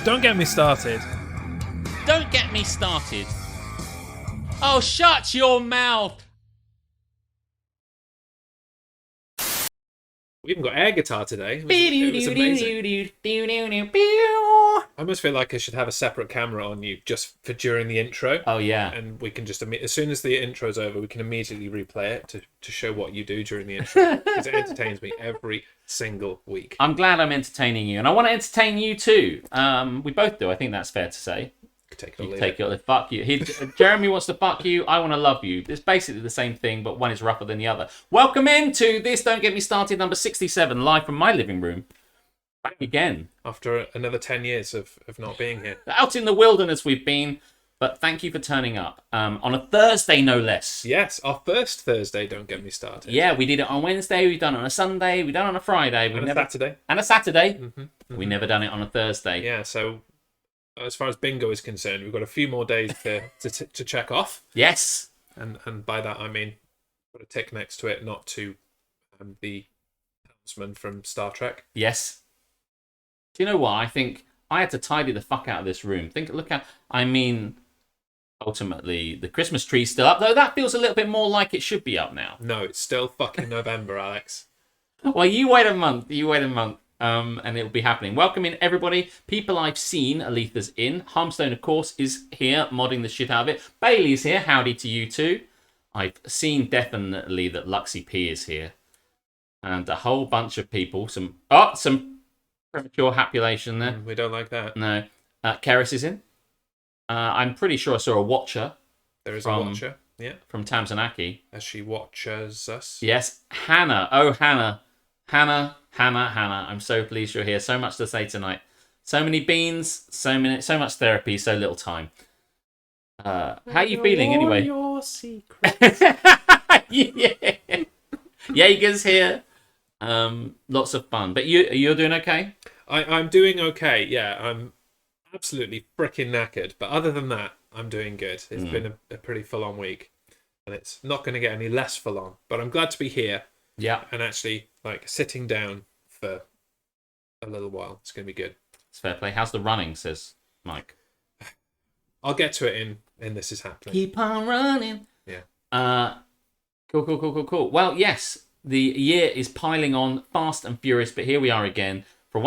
Don't get me started. Don't get me started. Oh, shut your mouth. We even got air guitar today. It was amazing. I almost feel like I should have a separate camera on you just for during the intro. Oh, yeah. And we can just, as soon as the intro's over, we can immediately replay it to show what you do during the intro. Because it entertains me every single week. I'm glad I'm entertaining you. And I want to entertain you too. We both do. I think that's fair to say. Take it or leave Take it. it or fuck you. Jeremy wants to fuck you. I want to love you. It's basically the same thing, but one is rougher than the other. Welcome into this Don't Get Me Started number 67, live from my living room. Back again. After another 10 years of not being here. Out in the wilderness we've been, but thank you for turning up. On a Thursday, no less. Yes, our first Thursday, Don't Get Me Started. Yeah, we did it on Wednesday, we've done it on a Sunday, we've done it on a Friday. And a Saturday. And a Saturday. Mm-hmm. We never done it on a Thursday. Yeah, so as far as bingo is concerned, we've got a few more days to check off. Yes. And by that I mean put a tick next to it, not to the helmsman from Star Trek. Yes. Do you know what? I think I had to tidy the fuck out of this room. Ultimately, the Christmas tree's still up, though that feels a little bit more like it should be up now. No, it's still fucking November, Alex. Well, you wait a month. And it'll be happening. Welcome in, everybody. People I've seen. Aletha's in. Harmstone, of course, is here, modding the shit out of it. Bailey's here. Howdy to you too. I've seen definitely that Luxy P is here. And a whole bunch of people. Some premature hapulation there. We don't like that. No. Keris is in. I'm pretty sure I saw a watcher. There is a watcher, yeah. From Tamsanaki. As she watches us. Yes. Hannah. Oh, Hannah. Hannah. I'm so pleased you're here. So much to say tonight. So many beans, so much therapy, so little time. How are you feeling anyway? Your secrets. Yeah. Jaeger's here. Lots of fun. But you're doing okay? I'm doing okay, yeah. I'm absolutely freaking knackered. But other than that, I'm doing good. It's been a pretty full-on week. And it's not going to get any less full-on. But I'm glad to be here. Yeah. And actually, sitting down for a little while. It's going to be good. It's fair play. How's the running, says Mike? I'll get to it in This Is Happening. Keep on running. Yeah. Cool. Well, yes, the year is piling on fast and furious, but here we are again for a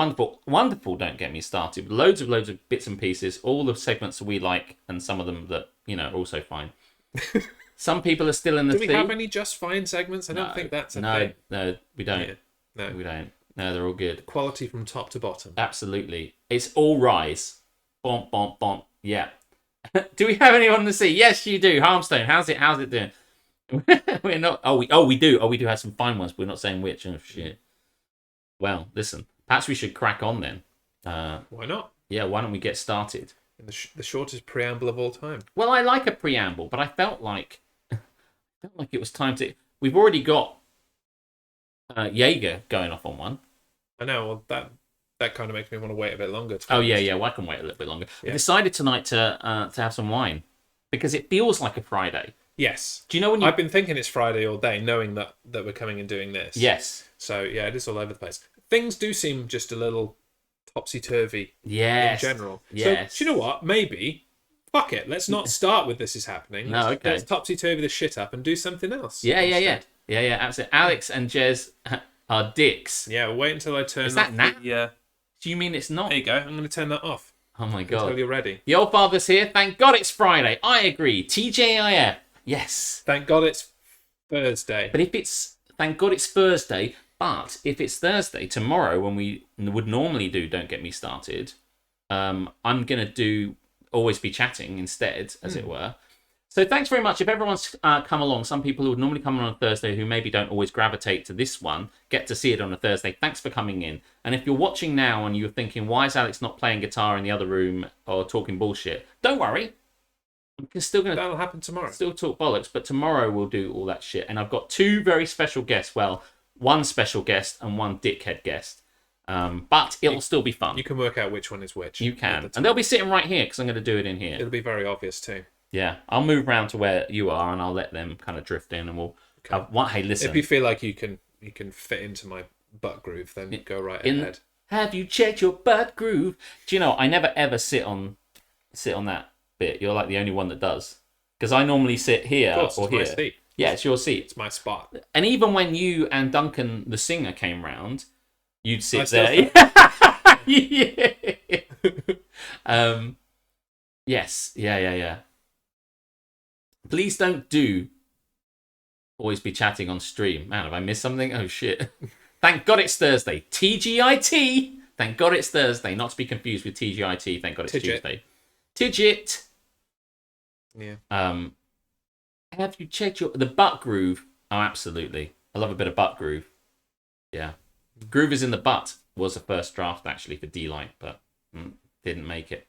wonderful Don't Get Me Started. Loads of bits and pieces, all the segments that we like, and some of them that, are also fine. Some people are still in the Do we have any Just Fine segments? I don't think that's a thing. No, we don't. Yeah. No. We don't. No, they're all good. Quality from top to bottom. Absolutely. It's all rise. Bomp, bomp, bomp. Yeah. Do we have anyone to see? Yes, you do. Harmstone, how's it doing? We're not. We do. Oh, we do have some fine ones. But we're not saying which. Oh shit. Well, listen. Perhaps we should crack on then. Why not? Yeah. Why don't we get started? In the shortest preamble of all time. Well, I like a preamble, but I felt like it was time to. We've already got Jaeger going off on one. I know. Well, that kind of makes me want to wait a bit longer. Oh yeah. Well, I can wait a little bit longer. Yeah. I decided tonight to have some wine because it feels like a Friday. Yes. Do you know when I've been thinking it's Friday all day, knowing that we're coming and doing this. Yes. So yeah, it is all over the place. Things do seem just a little topsy-turvy. Yes. In general. Yes. So do you know what? Maybe. Fuck it. Let's not start with This Is Happening. No, okay. Let's topsy-turvy the shit up and do something else. Yeah. Absolutely. Alex and Jez are dicks. Yeah, wait until I turn Is that off Nat? the... Do you mean it's not? There you go. I'm going to turn that off. Oh my god. Until you're ready. The old father's here. Thank God it's Friday. I agree. TJIF. Yes. Thank God it's Thursday. But thank God it's Thursday. But if it's Thursday, tomorrow, when we would normally do Don't Get Me Started, I'm going to do Always Be Chatting instead, as it were. So thanks very much. If everyone's come along, some people who would normally come on a Thursday who maybe don't always gravitate to this one, get to see it on a Thursday. Thanks for coming in. And if you're watching now and you're thinking, why is Alex not playing guitar in the other room or talking bullshit? Don't worry. That'll happen tomorrow. Still talk bollocks, but tomorrow we'll do all that shit. And I've got two very special guests. Well, one special guest and one dickhead guest. But it'll still be fun. You can work out which one is which. You can. And they'll be sitting right here because I'm going to do it in here. It'll be very obvious too. Yeah. I'll move around to where you are and I'll let them kind of drift in and we'll... Okay. Hey, listen. If you feel like you can fit into my butt groove, then go right ahead. Have you checked your butt groove? Do you know, I never ever sit on that bit. You're like the only one that does. Because I normally sit here Of course, or it's my here. seat. Yeah, it's your seat. It's my spot. And even when you and Duncan, the singer, came round, you'd sit still there. Yeah. Yes. Yeah. Please don't always be chatting on stream. Man, have I missed something? Oh, shit. Thank God it's Thursday. TGIT. Thank God it's Thursday. Not to be confused with TGIT. Thank God it's Tuesday. Tidget. Yeah. Have you checked the butt groove? Oh, absolutely. I love a bit of butt groove. Yeah. Groove is in the butt was the first draft, actually, for D-Light, but didn't make it.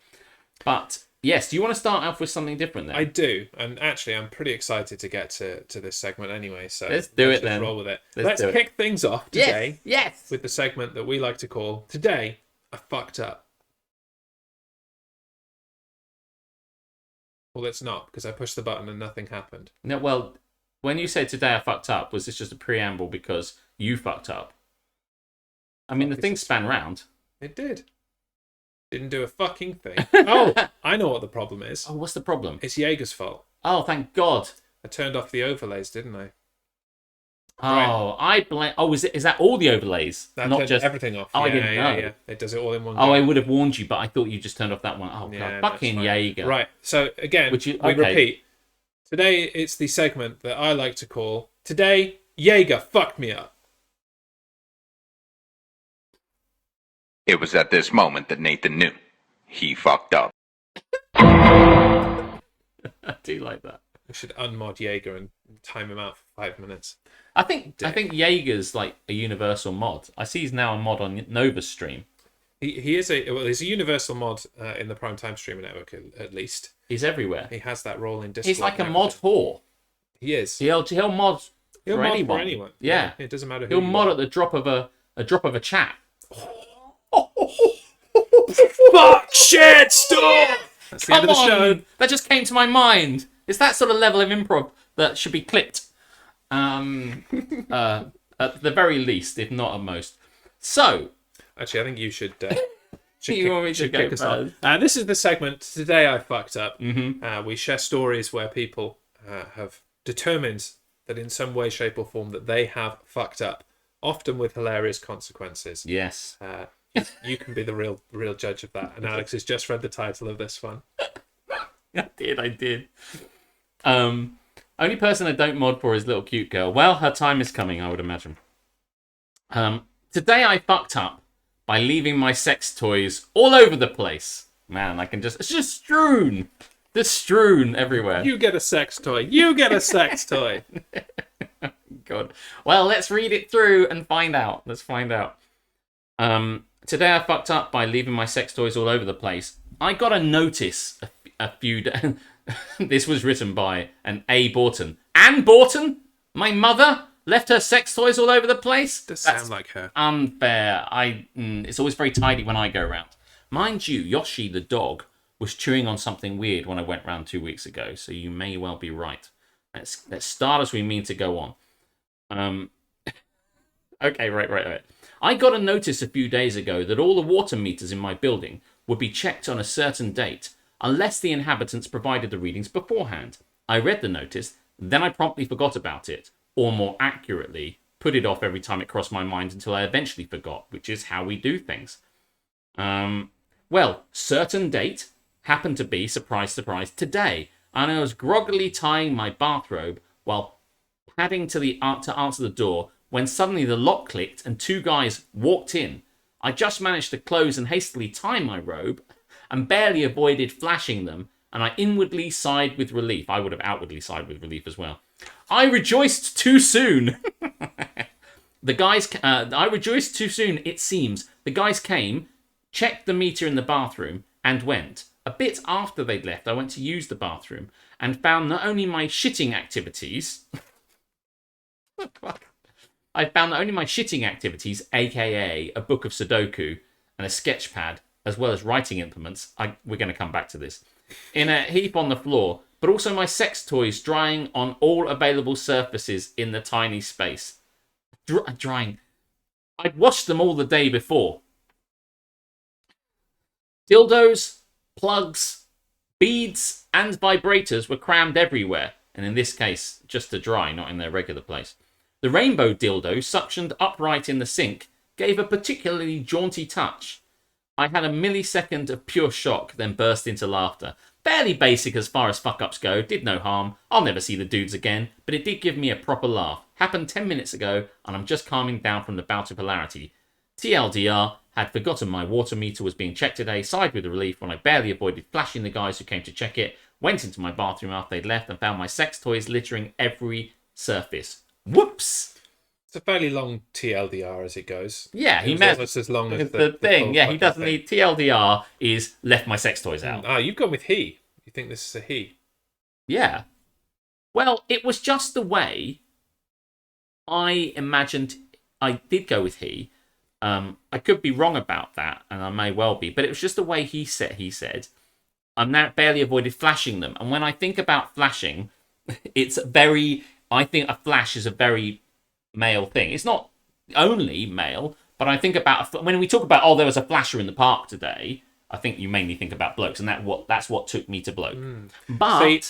But, yes, do you want to start off with something different then? I do. And actually, I'm pretty excited to get to this segment anyway. So let's do it just then. Roll with it. Let's kick things off today yes. with the segment that we like to call Today I Fucked Up. Well, it's not, because I pushed the button and nothing happened. No, well, when you said today I fucked up, was this just a preamble because you fucked up? I mean, the thing span round. It did. Didn't do a fucking thing. Oh, I know what the problem is. Oh, what's the problem? It's Jaeger's fault. Oh, thank God. I turned off the overlays, didn't I? Oh, Right. I blame. Oh, is that all the overlays? That Not turned just everything off. Oh, I didn't know. Yeah. It does it all in one go. Oh, I would have warned you, but I thought you just turned off that one. Oh, Yeah, God. Fucking that's fine. Jaeger. Right. So, again, we repeat. Today, it's the segment that I like to call Today, Jaeger Fucked Me Up. It was at this moment that Nathan knew. He fucked up. I do like that. We should unmod Jaeger and time him out for 5 minutes. I think Jaeger's like a universal mod. I see he's now a mod on Nova's stream. He's a universal mod in the Primetime Streamer Network, at least. He's everywhere. He has that role in Discord. He's like a mod whore. He is. He'll mod He'll for mod anyone. for anyone. Yeah. It doesn't matter who He'll you mod are. at the drop of a chat. Fuck shit stuff! That's the end of the show. That just came to my mind. It's that sort of level of improv that should be clipped. At the very least, if not at most. So, actually, I think you should. you want me to go kick us off. This is the segment. Today I fucked up. Mm-hmm. We share stories where people have determined that in some way, shape, or form that they have fucked up, often with hilarious consequences. Yes. You can be the real judge of that. And Alex has just read the title of this one. I did. Only person I don't mod for is little cute girl. Well, her time is coming, I would imagine. Today I fucked up by leaving my sex toys all over the place. Man, it's just strewn. Just strewn everywhere. You get a sex toy. You get a sex toy. God. Well, let's read it through and find out. Let's find out. Today I fucked up by leaving my sex toys all over the place. I got a notice a few days. This was written by an A. Borton. Anne Borton? My mother left her sex toys all over the place? Does sound like her. Unfair. It's always very tidy when I go round. Mind you, Yoshi the dog was chewing on something weird when I went round 2 weeks ago, so you may well be right. Let's start as we mean to go on. Okay, right. I got a notice a few days ago that all the water meters in my building would be checked on a certain date, unless the inhabitants provided the readings beforehand. I read the notice, then I promptly forgot about it, or more accurately, put it off every time it crossed my mind until I eventually forgot, which is how we do things. Well, certain date happened to be, surprise, surprise, today, and I was groggily tying my bathrobe while padding to answer the door when suddenly the lock clicked and two guys walked in. I just managed to close and hastily tie my robe and barely avoided flashing them, and I inwardly sighed with relief. I would have outwardly sighed with relief as well. I rejoiced too soon. I rejoiced too soon, it seems. The guys came, checked the meter in the bathroom, and went. A bit after they'd left, I went to use the bathroom and found not only my shitting activities... aka a book of Sudoku and a sketch pad, as well as writing implements, we're going to come back to this, in a heap on the floor, but also my sex toys drying on all available surfaces in the tiny space. Drying. I'd washed them all the day before. Dildos, plugs, beads, and vibrators were crammed everywhere, and in this case, just to dry, not in their regular place. The rainbow dildo, suctioned upright in the sink, gave a particularly jaunty touch. I had a millisecond of pure shock, then burst into laughter. Fairly basic as far as fuck-ups go, did no harm. I'll never see the dudes again, but it did give me a proper laugh. Happened 10 minutes ago, and I'm just calming down from the bout of hilarity. TLDR, had forgotten my water meter was being checked today, sighed with relief when I barely avoided flashing the guys who came to check it, went into my bathroom after they'd left and found my sex toys littering every surface. Whoops! It's a fairly long TLDR as it goes. Yeah, he was meant almost as long as the thing. full Yeah, he fucking doesn't thing. need TLDR is left my sex toys out. Ah, you've gone with he. You think this is a he? Yeah. Well, it was just the way I imagined. I did go with he. I could be wrong about that, and I may well be, but it was just the way he said, I'm now barely avoided flashing them. And when I think about flashing, I think a flash is a very male thing. It's not only male, but I think about, when we talk about, there was a flasher in the park today, I think you mainly think about blokes, and that's what took me to bloke. But See,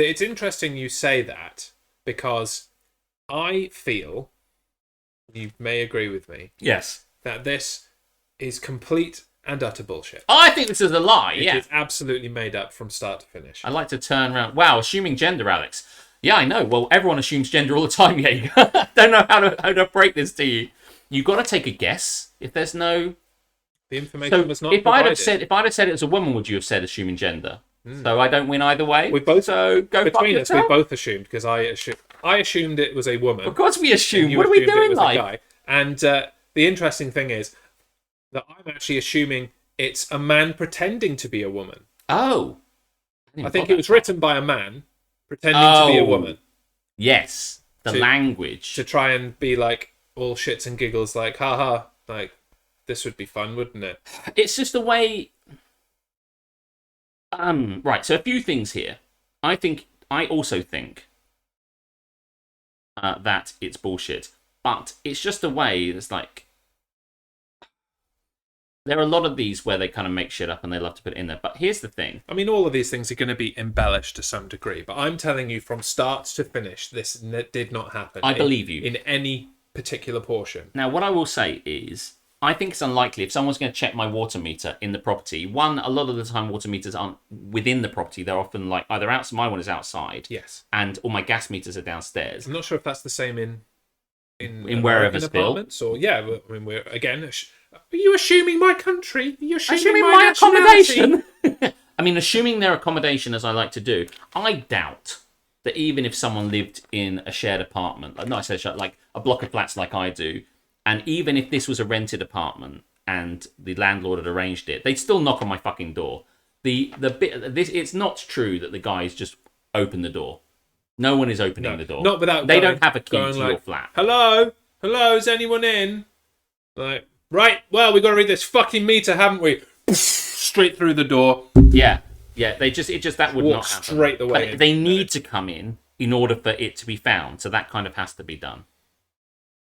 it's interesting you say that, because I feel, you may agree with me, yes, that this is complete and utter bullshit. I think this is a lie. It Yeah, is absolutely made up from start to finish. I like to turn around. Wow, assuming gender, Alex. Yeah, I know. Well, everyone assumes gender all the time. Yeah, don't know how to break this to you. You got to take a guess. If there's no, The information was not if provided. I'd have said it was a woman, would you have said assuming gender? So I don't win either way. We both, so go fuck between us, we yourself. both assumed, because I assumed it was a woman. Of course we assume. You What are we assumed it doing, was like? a guy. And the interesting thing is that I'm actually assuming it's a man pretending to be a woman. Oh, I think it was written by a man pretending to be a woman Yes, the language. to try and be like all shits and giggles, like haha, like this would be fun, wouldn't it? It's just the way. Right. So a few things here. I also think that it's bullshit, but it's just the way. It's like there are a lot of these where they kind of make shit up and they love to put it in there. But here's the thing. I mean, all of these things are going to be embellished to some degree, but I'm telling you from start to finish, this did not happen. I believe you in any particular portion. Now, what I will say is, I think it's unlikely if someone's going to check my water meter in the property. One, a lot of the time water meters aren't within the property. They're often like either outside. My one is outside. Yes. And all my gas meters are downstairs. I'm not sure if that's the same in wherever American still. apartments, or I mean, we're again. Are you assuming my country? Are you Assuming my my nationality? accommodation. I mean, assuming their accommodation, as I like to do, I doubt that even if someone lived in a shared apartment, like a block of flats like I do, and even if this was a rented apartment and the landlord had arranged it, they'd still knock on my fucking door. It's not true that the guys just open the door. No one is opening the door. Not without they going- don't have a key going to like, your flat. Hello, is anyone in? Like, right. Well, we got to read this fucking meter, haven't we? Straight through the door. Yeah. That would Walk not happen. straight the way in. They need to come in order for it to be found. So that kind of has to be done.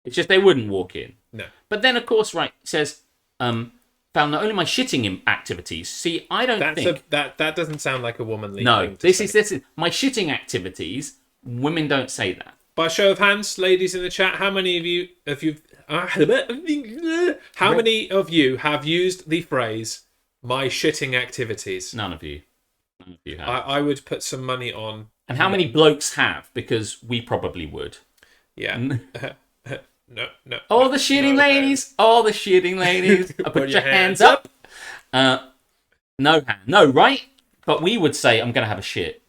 It's just they wouldn't walk in. No. But then, of course, right, it says, found not only my shitting activities. See, I don't think... that doesn't sound like a womanly No, thing to this say. is my shitting activities. Women don't say that. By show of hands, ladies in the chat, how many of you have used the phrase "my shitting activities"? None of you have. I would put some money on. And how many blokes have? Because we probably would. Yeah. No. All the shitting ladies. All the shitting ladies. Put your hands up. No hand. No, right? But we would say, I'm going to have a shit.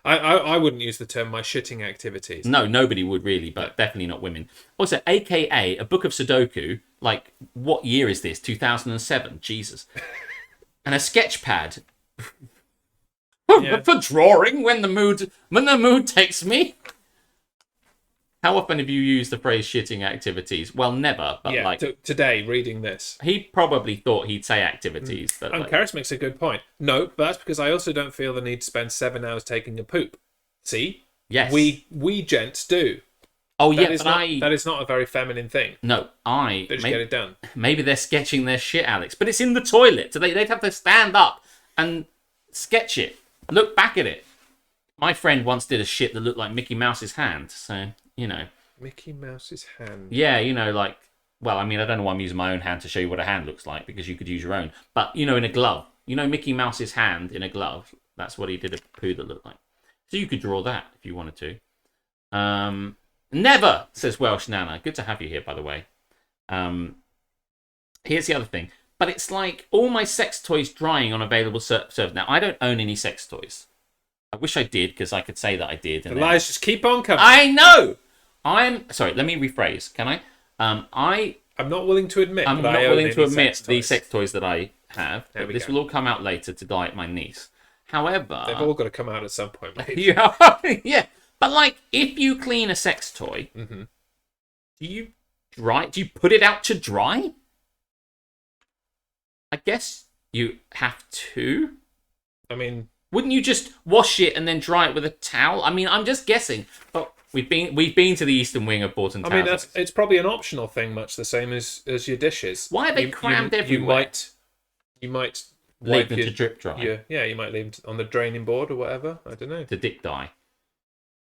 I wouldn't use the term "my shitting activities." No, nobody would really, but definitely not women. Also, AKA, a book of Sudoku. Like, what year is this? 2007? Jesus. And a sketch pad. Yeah. For drawing when the mood takes me. How often have you used the phrase shitting activities? Well, never, but Yeah, today, reading this. he probably thought he'd say activities. But And Karis makes a good point. No, but that's because I also don't feel the need to spend 7 hours taking a poop. See? yes. We gents do. Oh yeah, That is but not, that is not a very feminine thing. No, But just get it done. Maybe they're sketching their shit, Alex, but it's in the toilet, so they'd have to stand up and sketch it. Look back at it. My friend once did a shit that looked like Mickey Mouse's hand, so Mickey Mouse's hand. Yeah, like. Well, I mean, I don't know why I'm using my own hand to show you what a hand looks like, because you could use your own. But, in a glove. Mickey Mouse's hand in a glove. That's what he did a poo that looked like. So you could draw that if you wanted to. Never, says Welsh Nana. Good to have you here, by the way. Here's the other thing. But it's like all my sex toys drying on available servers. Now, I don't own any sex toys. I wish I did, because I could say that I did. The lies just keep on coming. I know! Sorry, let me rephrase. Can I? I'm not willing to admit. I'm not willing to admit the sex toys that I have. This go. will all come out later to delight my niece. However, they've all got to come out at some point, mate. yeah. But like, if you clean a sex toy, mm-hmm. do you put it out to dry? I guess you have to. I mean, wouldn't you just wash it and then dry it with a towel? I mean, I'm just guessing, but. We've been to the Eastern Wing of Borton Towers. I mean, it's probably an optional thing, much the same as your dishes. Why are they crammed everywhere? You might leave them to drip dry. You might leave them on the draining board or whatever. I don't know. To dick dry.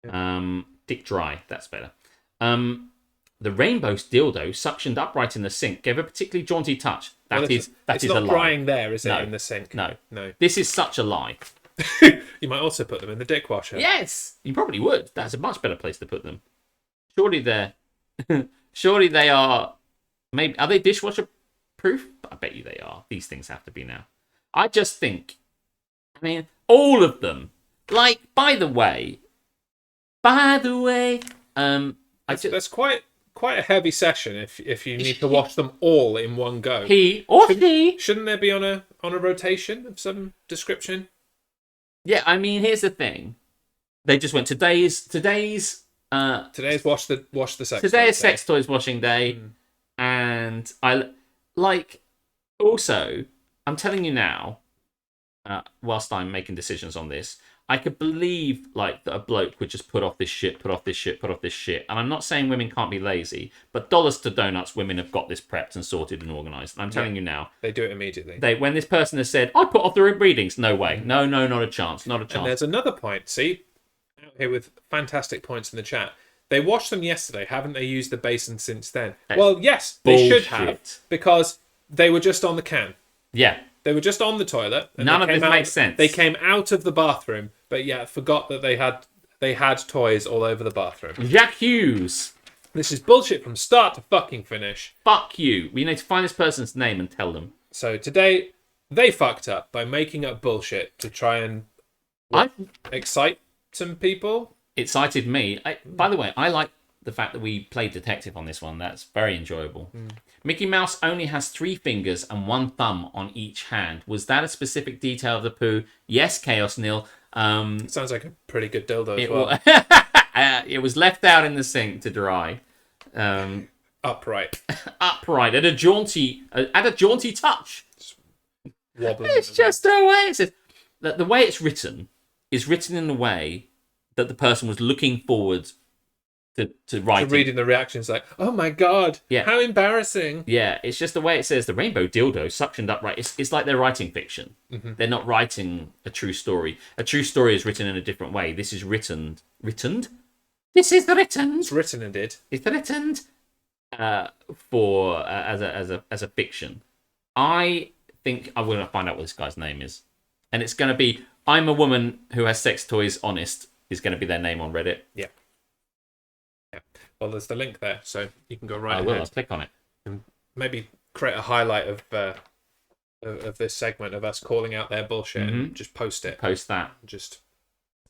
Yeah. Dick dry. That's better. The rainbow dildo suctioned upright in the sink gave a particularly jaunty touch. That is a lie. It's not drying there, is it, in the sink? No. No. This is such a lie. You might also put them in the dick washer. Yes, you probably would. That's a much better place to put them. Surely they are. Maybe are they dishwasher proof? I bet you they are. These things have to be now. I just think. I mean, all of them. Like, by the way. That's quite a heavy session if you need to wash them all in one go. He or she. Shouldn't there be on a rotation of some description? Yeah, I mean, here's the thing. They just went today's wash the sex. Today is sex toys washing day, and I like. Also, I'm telling you now, whilst I'm making decisions on this, I could believe like that a bloke would just put off this shit, and I'm not saying women can't be lazy, but dollars to donuts, women have got this prepped and sorted and organised. And I'm telling you now, they do it immediately. When this person has said, "I put off the readings," no way, no, not a chance, not a chance. And there's another point. See, out here with fantastic points in the chat. They washed them yesterday. Haven't they used the basin since then? Well, yes, they should have, because they were just on the can. Yeah. They were just on the toilet. And none of this makes sense. They came out of the bathroom, but forgot that they had toys all over the bathroom. Jack Hughes. This is bullshit from start to fucking finish. Fuck you. We need to find this person's name and tell them. So today, they fucked up by making up bullshit to try and excite some people. Excited me. By the way, I like the fact that we played detective on this one. That's very enjoyable. Mickey Mouse only has 3 fingers and 1 thumb on each hand. Was that a specific detail of the poo? Yes, Chaos Nil. Sounds like a pretty good dildo as well. It was left out in the sink to dry. Upright. Upright. At a jaunty touch. Wobbling. It's just the way it says. The way it's written is written in a way that the person was looking forward to writing. To reading the reactions like, oh my god, how embarrassing. Yeah, it's just the way it says the rainbow dildo suctioned upright. It's like they're writing fiction. Mm-hmm. They're not writing a true story. A true story is written in a different way. This is written? This is written. It's written indeed. It's written for as a fiction. I think I'm going to find out what this guy's name is. And it's going to be, I'm a woman who has sex toys, honest, is going to be their name on Reddit. Yeah. Well, there's the link there, so you can go right ahead. I will. I'll click on it. And maybe create a highlight of this segment of us calling out their bullshit and just post it. Post that. Just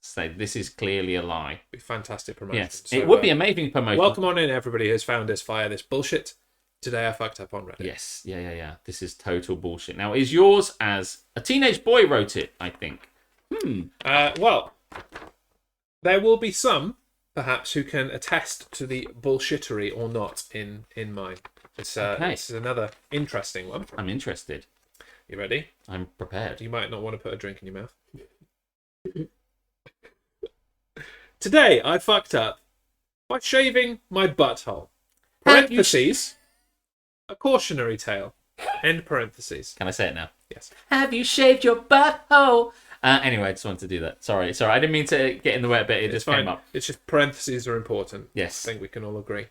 say, this is clearly a lie. Be fantastic promotion. Yes, so, it would be amazing promotion. Welcome on in, everybody who's found us via this bullshit. Today I fucked up on Reddit. Yes, yeah. This is total bullshit. Now, is yours as a teenage boy wrote it, I think? Well, there will be some, perhaps, who can attest to the bullshittery or not in mine. This is another interesting one. I'm interested. You ready? I'm prepared. You might not want to put a drink in your mouth. Today I fucked up by shaving my butthole. Parentheses, a cautionary tale. End parentheses. Can I say it now? Yes. Have you shaved your butthole? Anyway, I just wanted to do that. Sorry. I didn't mean to get in the way a bit. It just came up. It's just parentheses are important. Yes. I think we can all agree.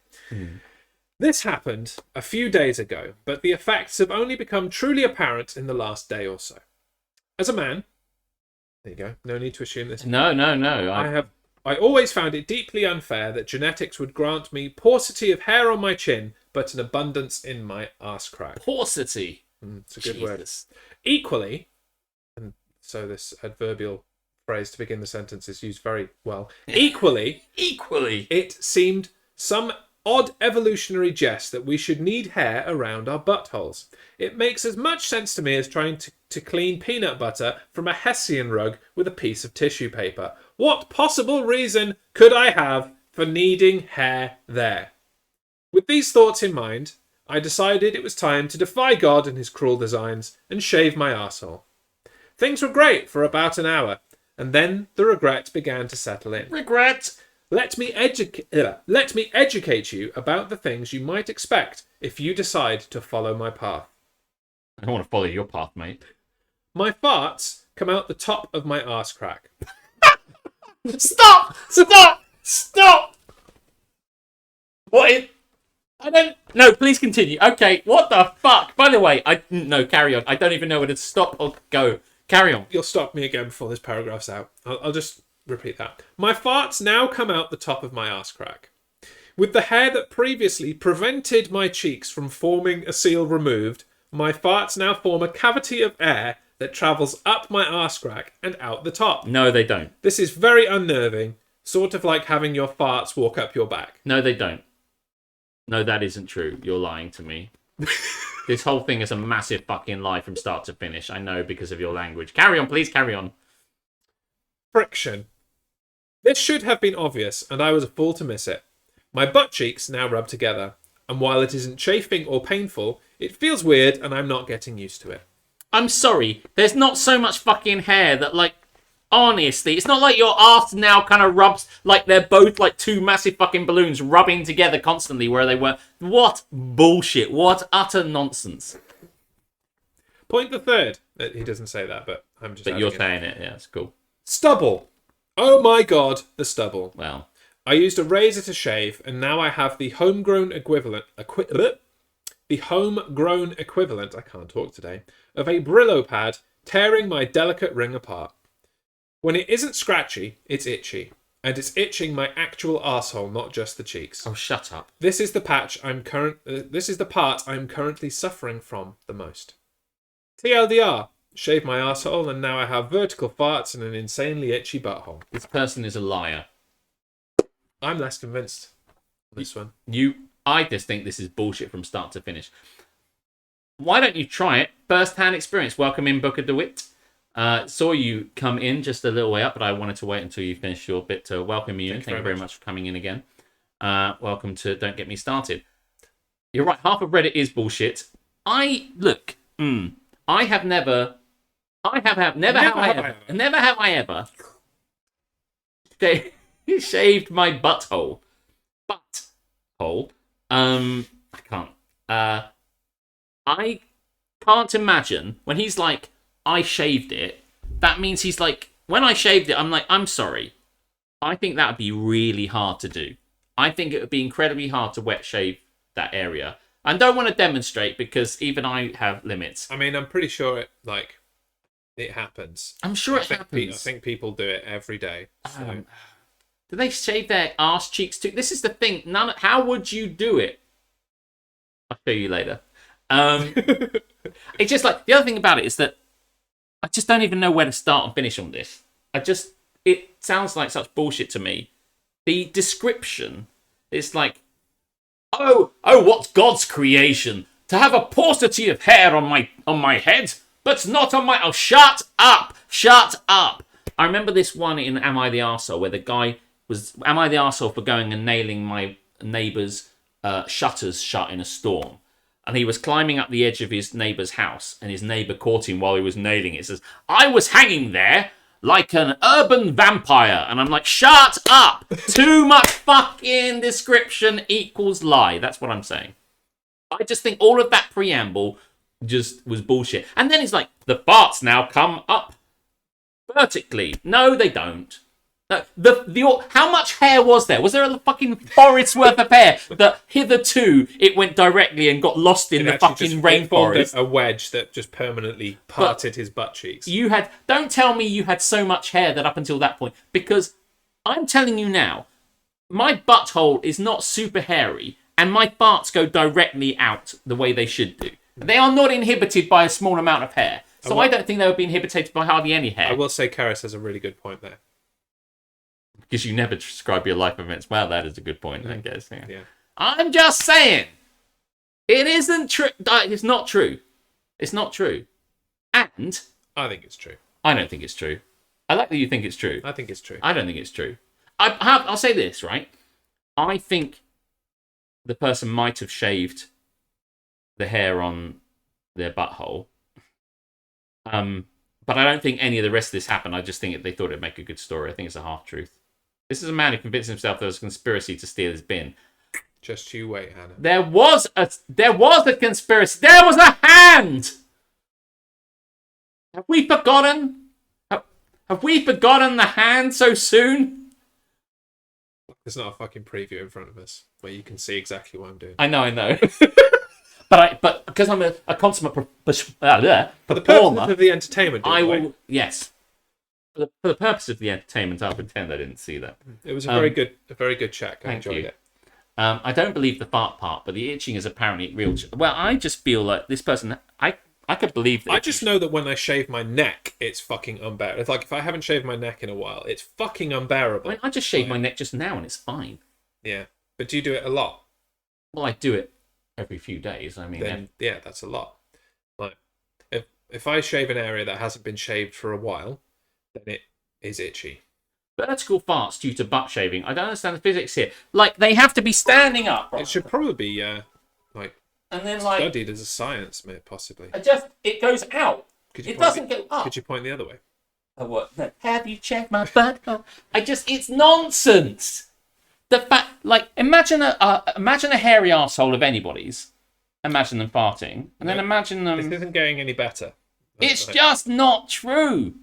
This happened a few days ago, but the effects have only become truly apparent in the last day or so. As a man, there you go. No need to assume this. No. I always found it deeply unfair that genetics would grant me paucity of hair on my chin, but an abundance in my arse crack. Paucity. It's a good word. Equally, and so this adverbial phrase to begin the sentence is used very well. Equally, it seemed some odd evolutionary jest that we should need hair around our buttholes. It makes as much sense to me as trying to clean peanut butter from a Hessian rug with a piece of tissue paper. What possible reason could I have for needing hair there? With these thoughts in mind, I decided it was time to defy God and his cruel designs and shave my arsehole. Things were great for about an hour, and then the regret began to settle in. Regret! Let me educate you about the things you might expect if you decide to follow my path. I don't want to follow your path, mate. My farts come out the top of my arse crack. Stop! What is... I don't... No, please continue. Okay, what the fuck? By the way, No, carry on. I don't even know whether to stop or go. Carry on. You'll stop me again before this paragraph's out. I'll just repeat that. My farts now come out the top of my arse crack. With the hair that previously prevented my cheeks from forming a seal removed, my farts now form a cavity of air that travels up my arse crack and out the top. No, they don't. This is very unnerving, sort of like having your farts walk up your back. No, they don't. No, that isn't true. You're lying to me. This whole thing is a massive fucking lie from start to finish. I know because of your language. Carry on, please carry on. Friction. This should have been obvious, and I was a fool to miss it. My butt cheeks now rub together, and while it isn't chafing or painful, it feels weird and I'm not getting used to it. I'm sorry, there's not so much fucking hair that, like, honestly, it's not like your arse now kind of rubs like they're both like two massive fucking balloons rubbing together constantly where they were. What bullshit. What utter nonsense. Point the third. He doesn't say that, but I'm just... But you're saying it, yeah, it's cool. Stubble. Oh my god, the stubble. Well, I used a razor to shave, and now I have the homegrown equivalent... the homegrown equivalent, I can't talk today, of a Brillo pad tearing my delicate ring apart. When it isn't scratchy, it's itchy. And it's itching my actual arsehole, not just the cheeks. oh, shut up. This is the this is the part I'm currently suffering from the most. TLDR. Shave my arsehole and now I have vertical farts and an insanely itchy butthole. This person is a liar. I'm less convinced on this one. I just think this is bullshit from start to finish. Why don't you try it? First-hand experience. Welcome in, Booker DeWitt. Saw you come in just a little way up, but I wanted to wait until you finished your bit to welcome you in. Thank you very much for coming in again. Welcome to Don't Get Me Started. You're right, half of Reddit is bullshit. Never have I ever shaved my butthole. Butthole. I can't. I can't imagine when he's like, I shaved it. That means he's like, when I shaved it, I'm like, I'm sorry. I think that would be really hard to do. I think it would be incredibly hard to wet shave that area. I don't want to demonstrate because even I have limits. I mean, I'm pretty sure it happens. I'm sure it happens. I think people do it every day. So. Do they shave their arse cheeks too? This is the thing. How would you do it? I'll show you later. It's just like, the other thing about it is that I just don't even know where to start and finish on this. It sounds like such bullshit to me. The description is like, oh, what's God's creation? To have a paucity of hair on my head, but not on my... Oh, shut up! I remember this one in Am I the Arsehole, where the guy was... Am I the Arsehole for going and nailing my neighbour's shutters shut in a storm? And he was climbing up the edge of his neighbour's house, and his neighbour caught him while he was nailing it. It says, I was hanging there, like an urban vampire. And I'm like, shut up! Too much fucking description equals lie. That's what I'm saying. I just think all of that preamble just was bullshit. And then he's like, the farts now come up vertically. No, they don't. How much hair was there? Was there a fucking forest's worth of hair that hitherto it went directly and got lost in the fucking rainforest? A wedge that just permanently parted his butt cheeks. Don't tell me you had so much hair that up until that point, because I'm telling you now, my butthole is not super hairy, and my farts go directly out the way they should do. They are not inhibited by a small amount of hair, so I don't think they would be inhibited by hardly any hair. I will say Karis has a really good point there. Because you never describe your life events. Well, that is a good point, I guess. Yeah. I'm just saying. It isn't true. It's not true. It's not true. And I think it's true. I don't think it's true. I like that you think it's true. I think it's true. I don't think it's true. I'll say this, right? I think the person might have shaved the hair on their butthole. But I don't think any of the rest of this happened. I just think they thought it'd make a good story. I think it's a half-truth. This is a man who convinced himself there was a conspiracy to steal his bin. Just you wait, Hannah. There was a conspiracy. There was a hand! Have we forgotten? Have we forgotten the hand so soon? There's not a fucking preview in front of us where you can see exactly what I'm doing. I know. But because I'm a consummate For the performer, purpose of the entertainment, I will. Yes. For the purpose of the entertainment, I'll pretend I didn't see that. It was a very good check. I enjoyed it. I don't believe the fart part, but the itching is apparently real. Well, I just feel like this person. I could believe that. I just know that when I shave my neck, it's fucking unbearable. It's like if I haven't shaved my neck in a while, it's fucking unbearable. I mean, I just shaved my neck just now, and it's fine. Yeah, but do you do it a lot? Well, I do it every few days. I mean, then, yeah, that's a lot. Like, if I shave an area that hasn't been shaved for a while, then it is itchy. Vertical farts due to butt shaving. I don't understand the physics here. Like, they have to be standing up. It should probably be and then studied as a science, possibly. It goes out. It doesn't go up. Could you point the other way? Oh, what? Have you checked my butt? It's nonsense. The fact, imagine a hairy arsehole of anybody's. Imagine them farting, and then imagine them. This isn't getting any better. It's just not true.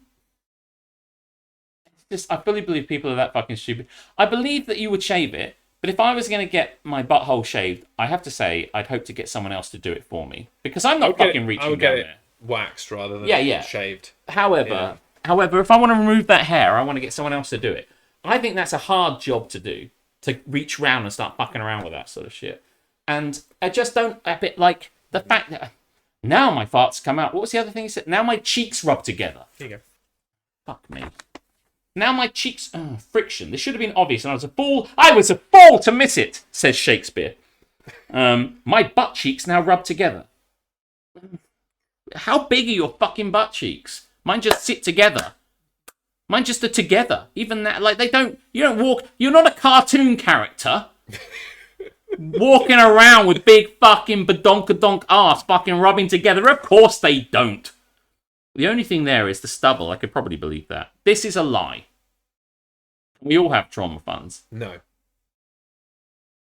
I fully believe people are that fucking stupid. I believe that you would shave it, but if I was going to get my butthole shaved, I have to say I'd hope to get someone else to do it for me, because I'm not fucking reaching down there. I would get it waxed rather than shaved. However, if I want to remove that hair, I want to get someone else to do it. I think that's a hard job to do, to reach around and start fucking around with that sort of shit. And I just don't, a bit like the fact that now my farts come out. What was the other thing he said? Now my cheeks rub together. Here you go. Fuck me. Now my cheeks, friction. This should have been obvious, and I was a fool to miss it, says Shakespeare. My butt cheeks now rub together. How big are your fucking butt cheeks? Mine just sit together. Mine just are together. Even that, you don't walk, you're not a cartoon character. Walking around with big fucking badonkadonk ass fucking rubbing together. Of course they don't. The only thing there is the stubble. I could probably believe that. This is a lie. We all have trauma funds. No.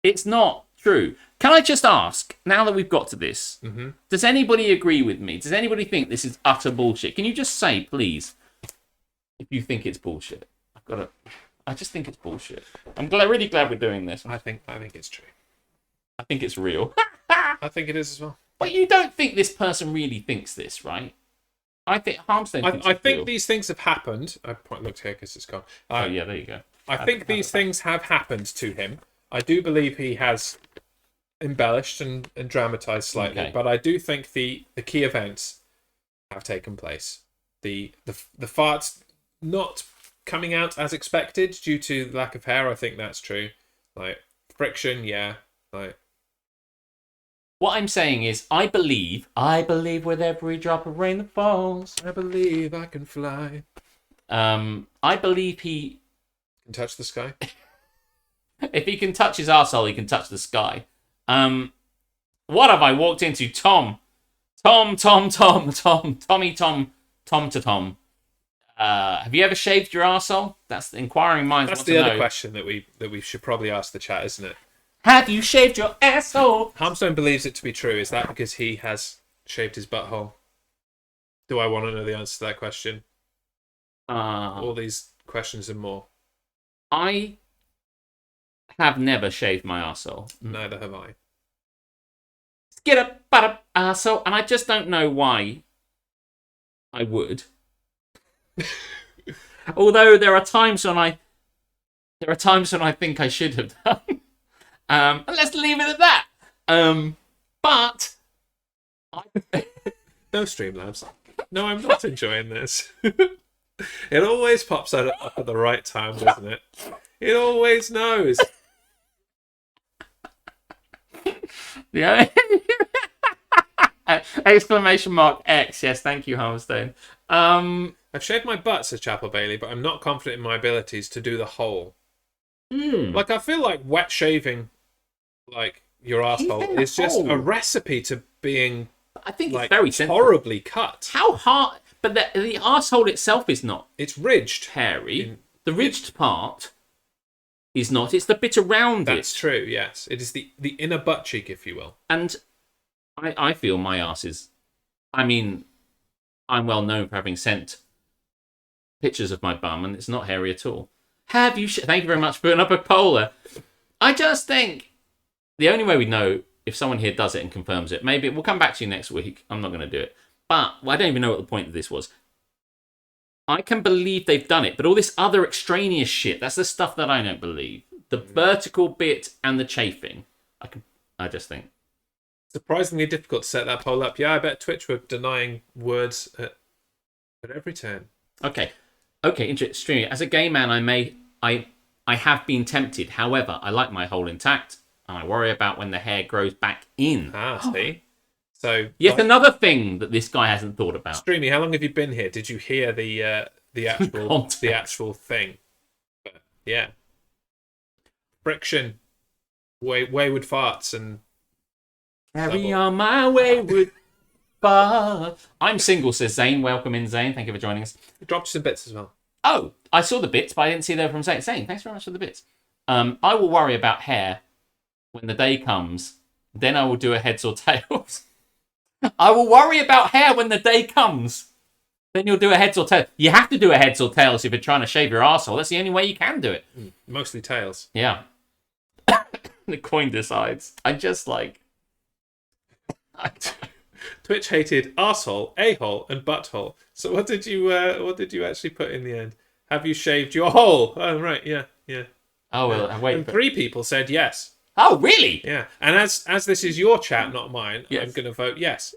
It's not true. Can I just ask, now that we've got to this, does anybody agree with me? Does anybody think this is utter bullshit? Can you just say, please, if you think it's bullshit? I just think it's bullshit. I'm really glad we're doing this. I think it's true. I think it's real. I think it is as well. But you don't think this person really thinks this, right? I think Harmstone thinks I think these things have happened. I looked here because it's gone. Oh, yeah, there you go. I think these things have happened to him. I do believe he has embellished and dramatized slightly, but I do think the key events have taken place. The farts not coming out as expected due to lack of hair, I think that's true. Friction, yeah. What I'm saying is, I believe with every drop of rain that falls. I believe I can fly. I believe he can touch the sky. If he can touch his arsehole, he can touch the sky. What have I walked into? Tom to Tom. Have you ever shaved your arsehole? That's the inquiring minds. That's want the to other know. question that we should probably ask the chat, isn't it? Have you shaved your asshole? Harmstone believes it to be true. Is that because he has shaved his butthole? Do I want to know the answer to that question? All these questions and more. I have never shaved my arsehole. Neither have I. Get up, butt up, arsehole. And I just don't know why I would. Although there are times when I think I should have done. And let's leave it at that. But No, Streamlabs. No, I'm not enjoying this. It always pops out up at the right time, doesn't it? It always knows. Yeah. Exclamation mark X. Yes, thank you, Harmstone. I've shaved my butt, says Chapel Bailey, but I'm not confident in my abilities to do the whole. Like, I feel like wet shaving, like, your asshole is just a recipe to being, I think like, it's very simple. horribly cut. How hard? But the arsehole itself is not It's ridged. hairy. The ridged part is not. It's the bit around it. That's true, yes. It is the inner butt cheek, if you will. And I feel my arse is... I mean, I'm well known for having sent pictures of my bum, and it's not hairy at all. Have you... Thank you very much for putting up a poll there. I just think the only way we know if someone here does it and confirms it, maybe we'll come back to you next week. I'm not going to do it. But I don't even know what the point of this was. I can believe they've done it, but all this other extraneous shit, that's the stuff that I don't believe. The vertical bit and the chafing. I just think. Surprisingly difficult to set that poll up. Yeah, I bet Twitch were denying words at every turn. Okay, interesting. As a gay man, I have been tempted. However, I like my hole intact, and I worry about when the hair grows back in. See? So Yet another thing that this guy hasn't thought about. Streamy, how long have you been here? Did you hear the actual thing? But, yeah. Friction. Wayward farts and... Carry on my wayward fart. I'm single, says Zane. Welcome in, Zane. Thank you for joining us. He dropped some bits as well. Oh, I saw the bits, but I didn't see them from Zane. Zane, thanks very much for the bits. I will worry about hair when the day comes. Then I will do a heads or tails. I will worry about hair when the day comes. Then you'll do a heads or tails. You have to do a heads or tails if you're trying to shave your arsehole. That's the only way you can do it. Mostly tails. Yeah. The coin decides. I just like... Twitch hated arsehole, a-hole, and butthole. So what did you actually put in the end? Have you shaved your hole? Oh, right, yeah. Oh, well, wait. And 3 people said yes. Oh, really? Yeah, and as this is your chat, not mine, Yes. I'm going to vote yes.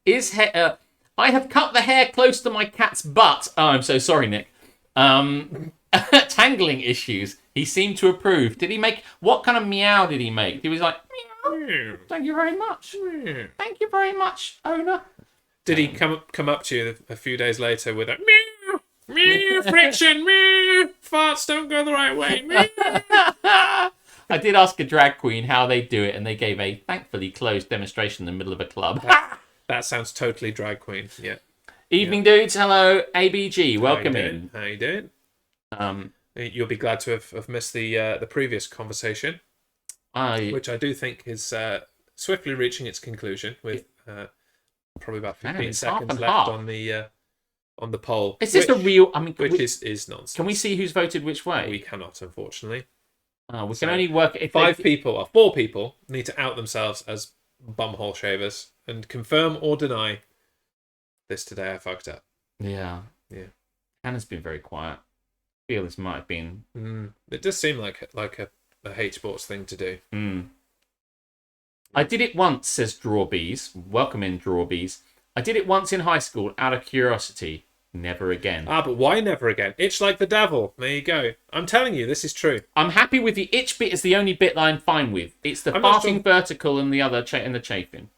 Is hair... I have cut the hair close to my cat's butt. Oh, I'm so sorry, Nick. Tangling issues. He seemed to approve. Did he make... What kind of meow did he make? He was like, meow. Thank you very much. Thank you very much, owner. Did he come up to you a few days later with a meow, meow, friction, meow, farts don't go the right way, meow? I did ask a drag queen how they do it, and they gave a thankfully closed demonstration in the middle of a club. That sounds totally drag queen, yeah. Evening, dudes. Hello, ABG. Welcome How you in. doing? How you doing? You'll be glad to have missed the previous conversation, which I do think is swiftly reaching its conclusion with probably about 15 seconds left on the poll. Is this a real? I mean, which is nonsense. Can we see who's voted which way? We cannot, unfortunately. We can only work if 4 people need to out themselves as bumhole shavers and confirm or deny this today I fucked up. Yeah. Hannah's been very quiet. I feel this might have been... It does seem like a hate sports thing to do. I did it once, says Drawbees. Welcome in, Drawbees. I did it once in high school out of curiosity. Never again. But why never again? Itch like the devil. There you go. I'm telling you, this is true. I'm happy with the itch bit is the only bit that I'm fine with. It's the farting vertical and the other and the chafing.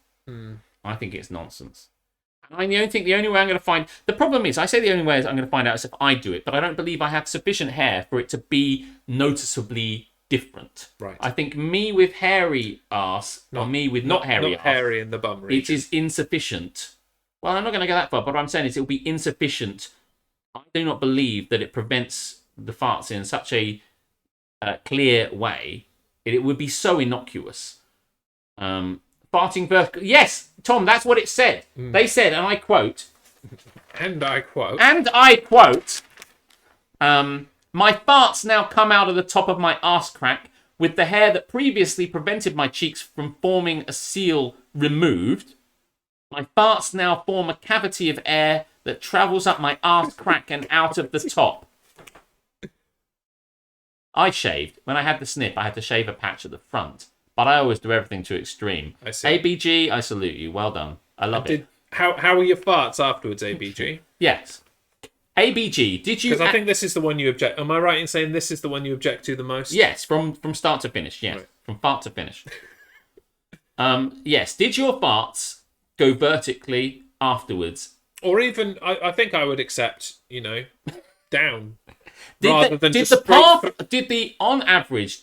I think it's nonsense. I think the only way I'm going to find... The problem is, I say the only way I'm going to find out is if I do it, but I don't believe I have sufficient hair for it to be noticeably different. Right. I think me with hairy arse, or me with not hairy arse... Not hairy in the bum region. It is insufficient Well, I'm not going to go that far, but what I'm saying is it will be insufficient. I do not believe that it prevents the farts in such a clear way. It would be so innocuous. Farting vertical. Yes, Tom, that's what it said. They said, and I quote. And I quote. My farts now come out of the top of my arse crack with the hair that previously prevented my cheeks from forming a seal removed. My farts now form a cavity of air that travels up my arse crack and out of the top. I shaved. When I had the snip, I had to shave a patch at the front. But I always do everything to extreme. I see. ABG, I salute you. Well done. I love it. How were your farts afterwards, ABG? Yes. ABG, did you... Because I think this is the one you object... Am I right in saying this is the one you object to the most? Yes, from start to finish, yes. Right. From fart to finish. Yes, did your farts go vertically afterwards? Or even, I think I would accept, down. On average,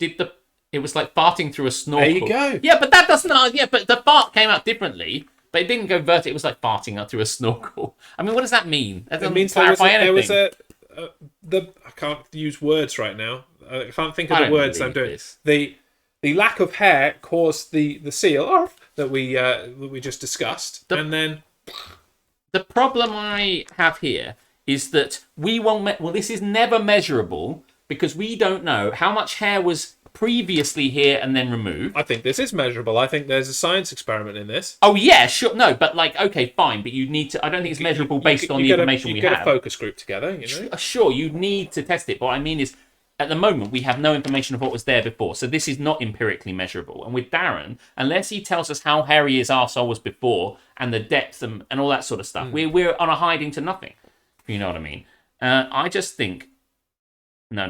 it was like farting through a snorkel. There you go. Yeah, but that doesn't... Yeah, but the fart came out differently. But it didn't go vertical. It was like farting out through a snorkel. I mean, what does that mean? That it means there was I can't use words right now. I can't think of the words I'm doing. This. The lack of hair caused the seal that we just discussed, and then the problem I have here is that we won't. Well, this is never measurable because we don't know how much hair was previously here and then removed. I think this is measurable. I think there's a science experiment in this. Oh yeah, sure. No, but okay, fine. But you need to. I don't think it's measurable based on the information we have. You get a focus group together. Sure, you need to test it. But what I mean is, at the moment, we have no information of what was there before, so this is not empirically measurable. And with Darren, unless he tells us how hairy his arsehole was before and the depth and all that sort of stuff, we're on a hiding to nothing. If you know what I mean. I just think, no.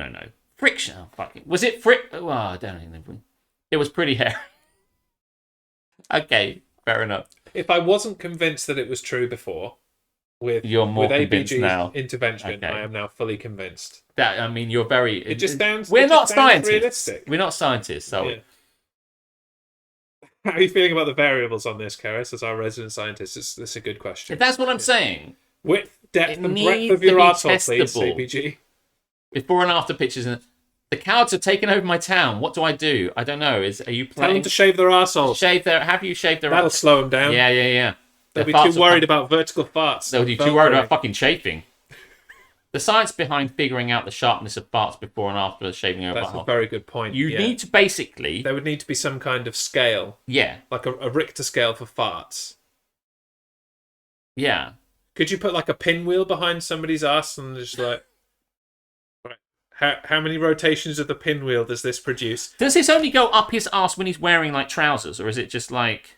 Friction. Oh, fuck it. Was it Well, I don't know. It was pretty hairy. Okay, fair enough. If I wasn't convinced that it was true before, you're more convinced ABG's now. Intervention, okay. I am now fully convinced. You're very... It just sounds... We're not scientists. Realistic. We're not scientists, so... Yeah. How are you feeling about the variables on this, Karis, as our resident scientist? This is a good question. That's what I'm saying. Width, depth, and breadth of your arsehole, please, ABG. Before and after pictures. The cowards have taken over my town. What do? I don't know. Are you playing? Tell them to shave their arseholes. Have you shaved their... That'll slow them down. Yeah. They'll be too worried about vertical farts. They'll be too worried about fucking chafing. The science behind figuring out the sharpness of farts before and after shaving your butthole. That's a very good point. You need to basically... There would need to be some kind of scale. Yeah. Like a Richter scale for farts. Yeah. Could you put like a pinwheel behind somebody's ass and just like... How many rotations of the pinwheel does this produce? Does this only go up his ass when he's wearing like trousers, or is it just like...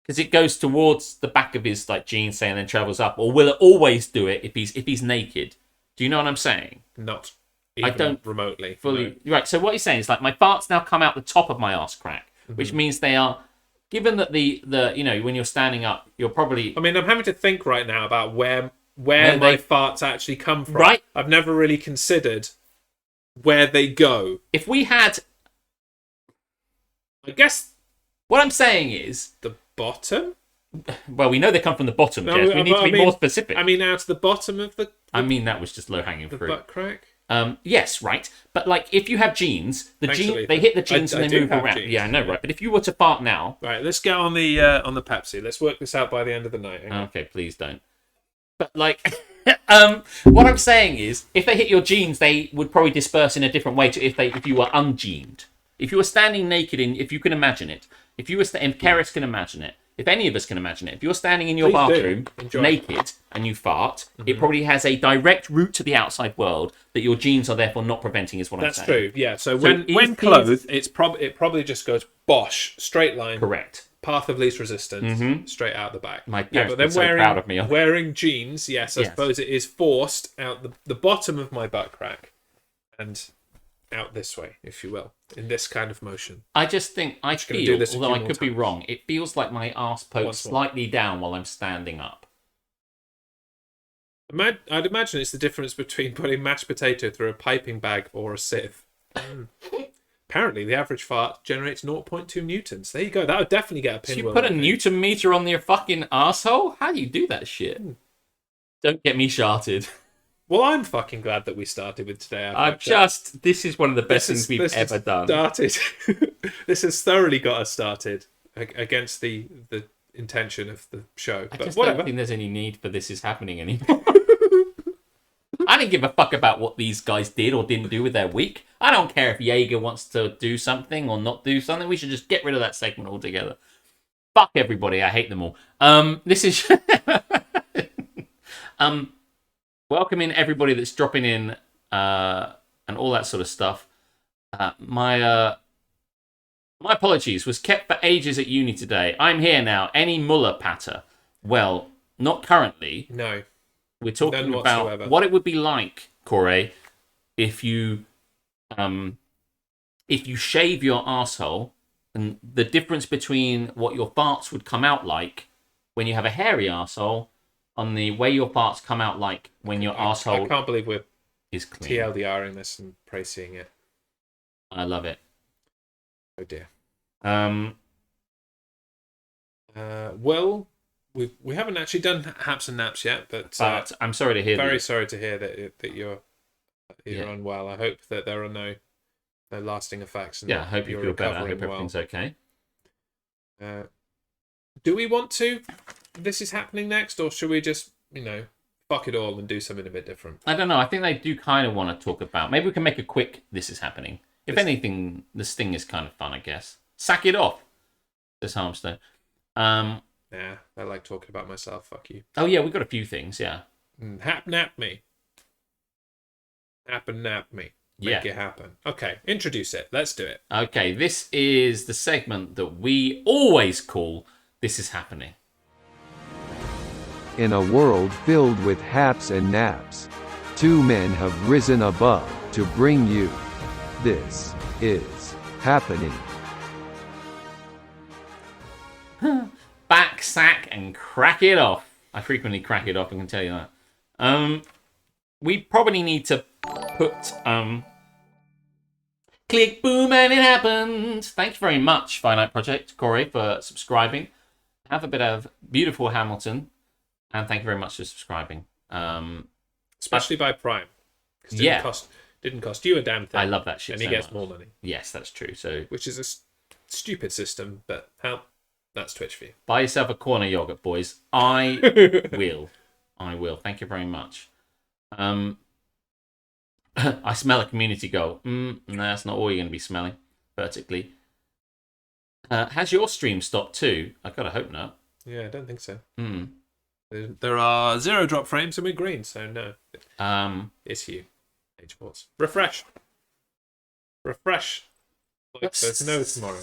Because it goes towards the back of his like jeans, say, and then travels up, or will it always do it if he's naked? Do you know what I'm saying? Not even I don't remotely. Fully. No. Right, so what he's saying is like my farts now come out the top of my arse crack, which means they are... Given that the when you're standing up, you're probably... I mean, I'm having to think right now about where my farts actually come from. Right. I've never really considered where they go. If we had... I guess... What I'm saying is... The bottom? Well, we know they come from the bottom, Jez. We need to be more specific. I mean, out to the bottom of the... I mean, that was just low-hanging fruit. The butt crack? Yes, right. But, like, if you have jeans, they hit the jeans and they move around. Jeans. Yeah, I know, right. But if you were to fart now... Right, let's get on the Pepsi. Let's work this out by the end of the night. Okay, please don't. But, like... what I'm saying is, if they hit your jeans, they would probably disperse in a different way to if you were unjeaned. If you were standing naked, if you can imagine it, if Karis can imagine it, if any of us can imagine it, if you're standing in your bathroom naked and you fart, it probably has a direct route to the outside world that your jeans are therefore not preventing. Is what I'm saying. That's true. Yeah. So when clothed, it probably just goes bosh, straight line. Correct. Path of least resistance, straight out the back. My parents were so proud of me. Wearing jeans, yes, I suppose it is forced out the bottom of my butt crack and out this way, if you will, in this kind of motion. I just think, although I could be wrong, it feels like my arse pokes slightly down while I'm standing up. I'd imagine it's the difference between putting mashed potato through a piping bag or a sieve. apparently the average fart generates 0.2 newtons. There you go. That would definitely get a So pinwheel. you put a Newton meter on your fucking asshole? How do you do that shit? Don't get me sharted. Well, I'm fucking glad that we started with Today This is one of the best things we've ever done. Started. This has thoroughly got us started against the intention of the show. I But just whatever. don't think there's any need for this is happening anymore. I don't give a fuck about what these guys did or didn't do with their week. I don't care if Jaeger wants to do something or not do something. We should just get rid of that segment altogether. Fuck everybody. I hate them all. This is welcoming everybody that's dropping in and all that sort of stuff. My apologies. Was kept for ages at uni today. I'm here now. Any Muller patter? Well, not currently. No. We're talking about what it would be like, Corey, if you shave your asshole, and the difference between what your farts would come out like when you have a hairy asshole, on the way your farts come out like when your asshole. I can't believe we're is clean. TLDRing this and praising it. I love it. Oh dear. Well, we haven't actually done haps and naps yet, but I'm sorry to hear. Sorry to hear that you're unwell. I hope that there are no lasting effects. And I hope you feel better. I hope everything's okay. Do we want to? This is happening next, or should we just fuck it all and do something a bit different? I don't know. I think they do kind of want to talk about. Maybe we can make a quick. This is happening. If anything, the sting is kind of fun, I guess. Sack it off, says Harmstone. Nah, I like talking about myself. Fuck you. Oh yeah, we've got a few things. Yeah. Hap nap me. Hap and nap me. Make it happen. Okay, introduce it. Let's do it. Okay, this is the segment that we always call "This is Happening." In a world filled with haps and naps, two men have risen above to bring you This Is Happening. Back, sack, and crack it off. I frequently crack it off, I can tell you that. We probably need to put click, boom, and it happened. Thanks very much, Finite Project, Corey, for subscribing. Have a bit of beautiful Hamilton, and thank you very much for subscribing. Especially by Prime. Didn't cost you a damn thing. I love that shit. And he gets more money. Yes, that's true. Which is a stupid system, but that's Twitch for you. Buy yourself a corner yogurt, boys. I will. Thank you very much. I smell a community goal. No, that's not all you're going to be smelling vertically. Has your stream stopped too? I gotta hope not. Yeah, I don't think so. There are 0 drop frames and we're green, so no. It's you. H-Ports. Refresh. Like there's no tomorrow.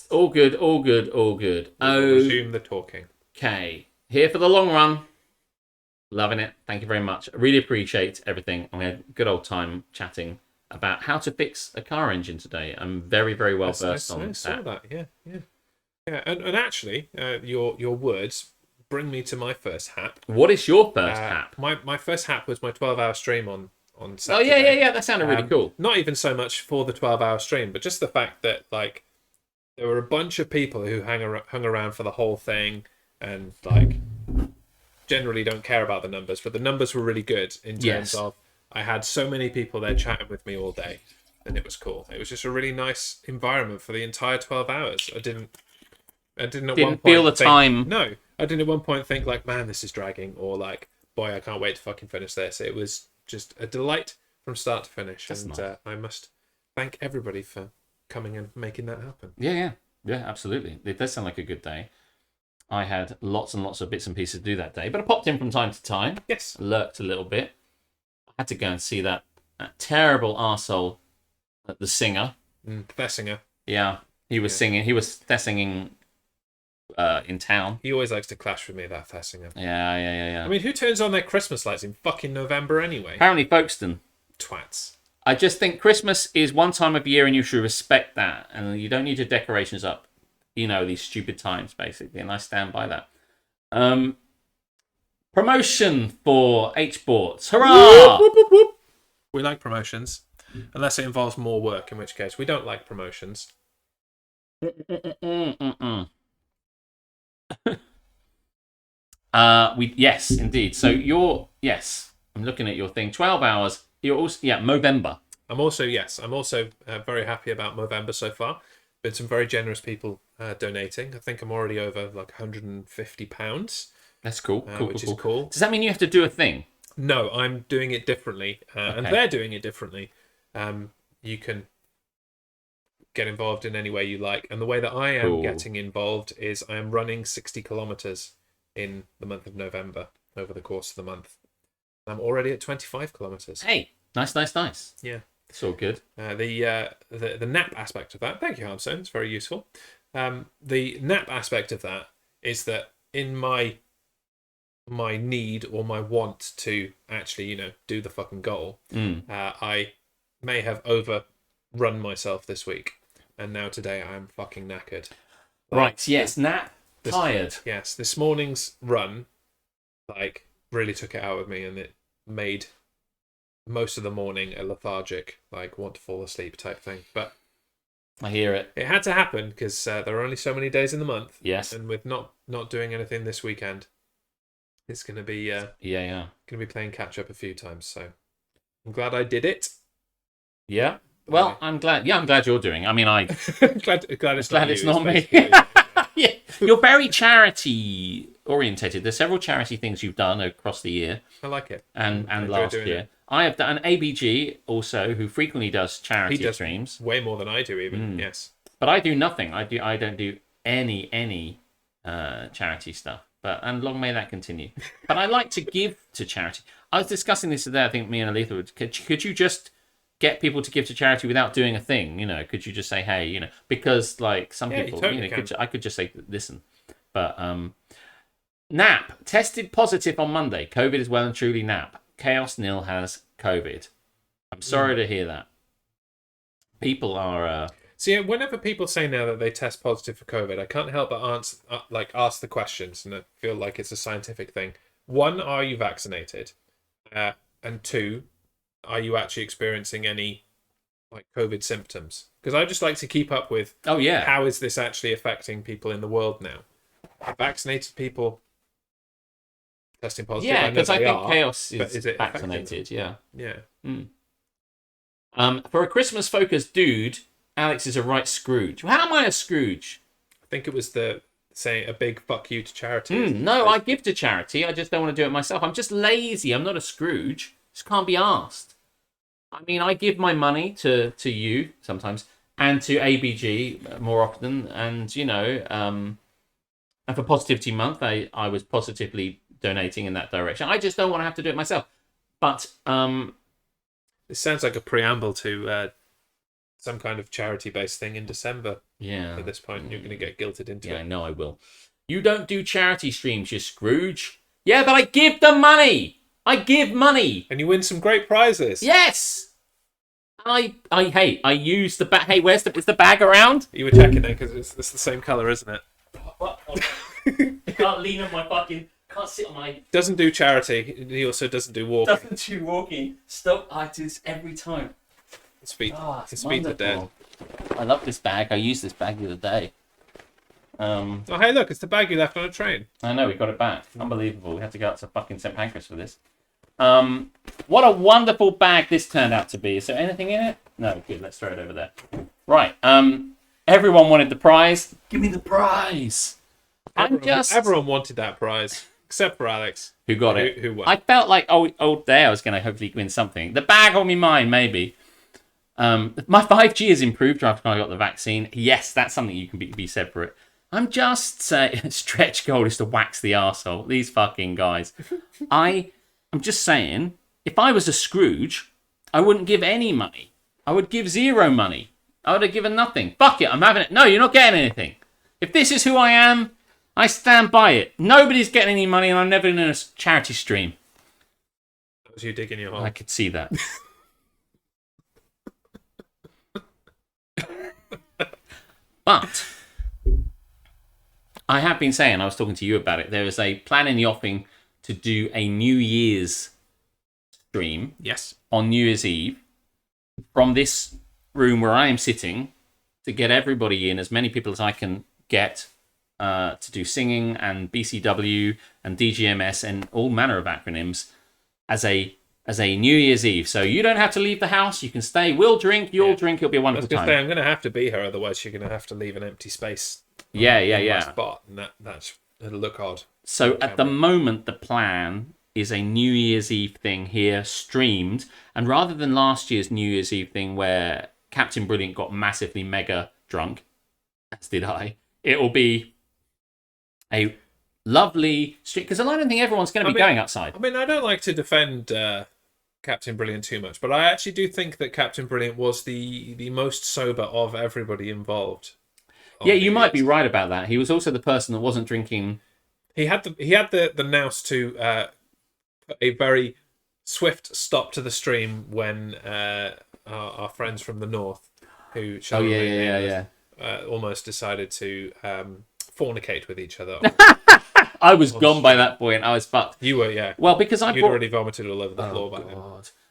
All good. We'll resume the talking. Okay. Here for the long run. Loving it. Thank you very much. I really appreciate everything. And we had a good old time chatting about how to fix a car engine today. I'm very, very well versed on that. I saw that. Yeah. And actually, your words bring me to my first hap. What is your first hap? My first hap was my 12-hour stream on Saturday. Oh yeah. That sounded really cool. Not even so much for the 12-hour stream, but just the fact that like there were a bunch of people who hung around for the whole thing and like generally don't care about the numbers, but the numbers were really good in terms of I had so many people there chatting with me all day, and it was cool. It was just a really nice environment for the entire 12 hours. I didn't at one point feel the time. No, I didn't at one point think like, man, this is dragging, or like, boy, I can't wait to fucking finish this. It was just a delight from start to finish. That's nice. I must thank everybody for coming and making that happen. Yeah, absolutely. It does sound like a good day. I had lots and lots of bits and pieces to do that day, but I popped in from time to time. Yes. Lurked a little bit. I had to go and see that terrible arsehole, the singer. Thessinger. Yeah, he was singing. He was singing in town. He always likes to clash with me, that Thessinger. Yeah. I mean, who turns on their Christmas lights in fucking November anyway? Apparently Folkestone. Twats. I just think Christmas is one time of year and you should respect that. And you don't need your decorations up, these stupid times, basically. And I stand by that. Promotion for H-Sports. Hurrah! Whoop, whoop, whoop. We like promotions. unless it involves more work, in which case we don't like promotions. Yes, indeed. So I'm looking at your thing. 12 hours. You're also Movember. I'm also very happy about Movember so far. Been some very generous people donating. I think I'm already over like £150. That's cool. Which is cool. Does that mean you have to do a thing? No, I'm doing it differently, and they're doing it differently. You can get involved in any way you like, and the way that I am getting involved is I am running 60 kilometers in the month of November over the course of the month. I'm already at 25 kilometers. Hey, nice. Yeah, it's all good. The nap aspect of that. Thank you, Harmstone. It's very useful. The nap aspect of that is that in my need or my want to actually, do the fucking goal, I may have overrun myself this week, and now today I am fucking knackered. Right? Yes, tired. Yes, this morning's run, really took it out of me, and it made most of the morning a lethargic, want to fall asleep type thing. But I hear it. It had to happen because there are only so many days in the month. Yes, and with not doing anything this weekend, it's going to be going to be playing catch up a few times. So I'm glad I did it. Yeah. Well, I'm glad. Yeah, I'm glad you're doing. I mean, glad it's not me. Yeah, you're very charity orientated. There's several charity things you've done across the year. I like it. And last year, I have done ABG also, who frequently does charity streams. Way more than I do, even. Yes. But I do nothing. I don't do any charity stuff. And long may that continue. But I like to give to charity. I was discussing this today. I think me and Aletha could you just get people to give to charity without doing a thing? Could you just say, hey, because some people, totally I could just say, listen. But Nap tested positive on Monday. COVID is well and truly Nap. Chaos Nil has COVID. I'm sorry to hear that. People are. See, whenever people say now that they test positive for COVID, I can't help but ask the questions, and I feel like it's a scientific thing. 1, are you vaccinated? And 2, are you actually experiencing any COVID symptoms? Because I just like to keep up with how is this actually affecting people in the world now? Vaccinated people testing positive. Yeah, because I think Chaos is vaccinated. Yeah. For a Christmas focused dude, Alex is a right Scrooge. How am I a Scrooge? I think it was saying a big fuck you to charity. No, I give to charity. I just don't want to do it myself. I'm just lazy. I'm not a Scrooge. Just can't be asked. I mean, I give my money to you sometimes and to ABG more often. And, and for Positivity Month, I was positively donating in that direction. I just don't want to have to do it myself. But this sounds like a preamble to some kind of charity-based thing in December. Yeah. At this point, you're going to get guilted into it. Yeah, I know I will. You don't do charity streams, you Scrooge. Yeah, but I give them money. I give money. And you win some great prizes. Yes. I use the bag. Hey, is the bag around? You were checking it because it's the same colour, isn't it? I can't lean on my fucking... Can't sit on my... Doesn't do charity. He also doesn't do walking. Doesn't do walking. Stop. I do this every time. His feet are dead. I love this bag. I used this bag the other day. Oh, hey, look, it's the bag you left on a train. I know, we got it back. Unbelievable. We had to go out to fucking St. Pancras for this. What a wonderful bag this turned out to be. Is there anything in it? No, good. Let's throw it over there. Right. Everyone wanted the prize. Give me the prize. Everyone wanted that prize, except for Alex. Who got it? Who won. I felt like all day I was going to hopefully win something. The bag on me mind, maybe. My 5G has improved after I got the vaccine. Yes, that's something you can be said for it. I'm just saying, stretch goal is to wax the arsehole. These fucking guys. I'm just saying, if I was a Scrooge, I wouldn't give any money. I would give zero money. I would have given nothing. Fuck it, I'm having it. No, you're not getting anything. If this is who I am, I stand by it. Nobody's getting any money, and I'm never in a charity stream. That was you digging your hole. I could see that. But I have been saying, I was talking to you about it, there is a plan in the offing to do a New Year's stream. Yes. On New Year's Eve. from this room where I am sitting to get everybody in, as many people as I can get, to do singing and BCW and DGMS and all manner of acronyms as a New Year's Eve. So you don't have to leave the house. You can stay. We'll drink. You'll drink. It'll be a wonderful time. I'm going to have to be here, otherwise you're going to have to leave an empty space. Yeah. Spot, and it'll look odd. So at the moment, the plan is a New Year's Eve thing here streamed, and rather than last year's New Year's Eve thing where Captain Brilliant got massively mega drunk, as did I, it will be a lovely stream, because I don't think everyone's going to be going outside. I mean, I don't like to defend Captain Brilliant too much, but I actually do think that Captain Brilliant was the most sober of everybody involved. Yeah, you might be right about that. He was also the person that wasn't drinking. I was gone by that point. I was fucked. You were, yeah. Well, because you'd already vomited all over the floor by then.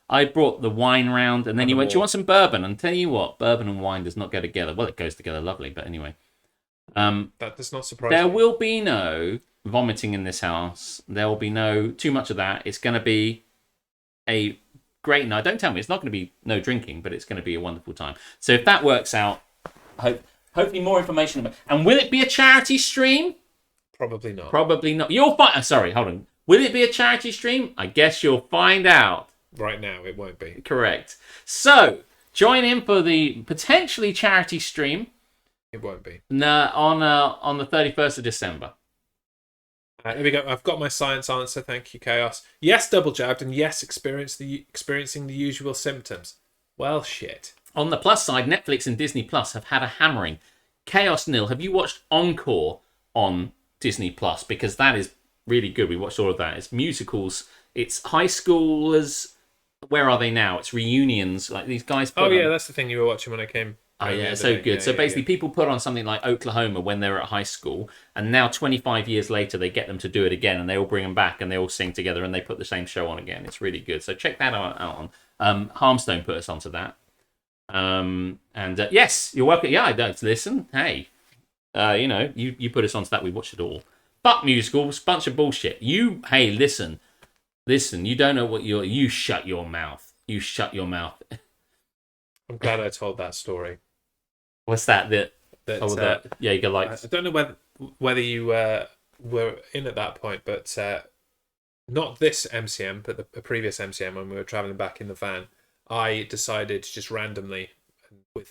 I brought the wine round, and then you went, "Do you want some bourbon?" And tell you what, bourbon and wine does not go together. Well, it goes together lovely, but anyway. That does not surprise me. There will be no vomiting in this house. There will be no too much of that. It's going to be a great night. Don't tell me it's not going to be no drinking, but it's going to be a wonderful time. So if that works out, hopefully more information about. And will it be a charity stream? Probably not. Probably not. You'll find. Sorry, hold on. Will it be a charity stream? I guess you'll find out. Right now, it won't be. Correct. So join in for the potentially charity stream. It won't be. On the 31st of December. Here we go. I've got my science answer. Thank you, Chaos. Yes, double jabbed, and yes, experiencing the usual symptoms. Well, shit. On the plus side, Netflix and Disney Plus have had a hammering. Chaos Nil, have you watched Encore on Disney Plus? Because that is really good. We watched all of that. It's musicals. It's high schoolers. Where are they now? It's reunions. Like these guys. That's the thing you were watching when I came. Oh yeah, so good. So basically, people put on something like Oklahoma when they were at high school, and now 25 years later, they get them to do it again, and they all bring them back, and they all sing together, and they put the same show on again. It's really good. So check that out on. Harmstone put us onto that. Yes, you're welcome. Yeah, I don't listen. Hey, you put us onto that. We watched it all. Fuck musicals, bunch of bullshit. Listen. You don't know what you shut your mouth. You shut your mouth. I'm glad I told that story. What's that? You go like. I don't know whether you were in at that point, but not this MCM, but the previous MCM when we were traveling back in the van. I decided just randomly, with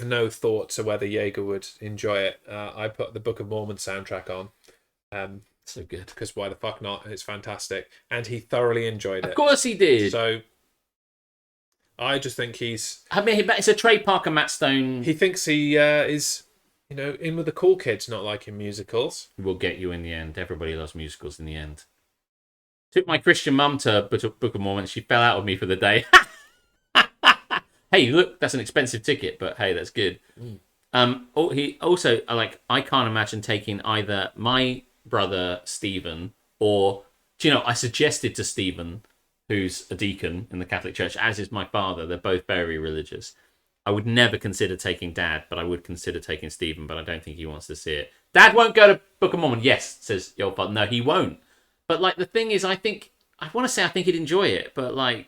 no thought to whether Jaeger would enjoy it. I put the Book of Mormon soundtrack on. So good. Because why the fuck not? It's fantastic, and he thoroughly enjoyed it. Of course he did. So. I just think it's a Trey Parker, Matt Stone. He thinks he is, in with the cool kids, not liking musicals. We'll get you in the end. Everybody loves musicals in the end. Took my Christian mum to Book of Mormon. She fell out of me for the day. Hey, look, that's an expensive ticket, but hey, that's good. He also, I can't imagine taking either my brother Stephen or, I suggested to Stephen, who's a deacon in the Catholic Church, as is my father. They're both very religious. I would never consider taking Dad, but I would consider taking Stephen, but I don't think he wants to see it. Dad won't go to Book of Mormon. Yes, says your father. No, he won't. But, the thing is, I think he'd enjoy it, but, I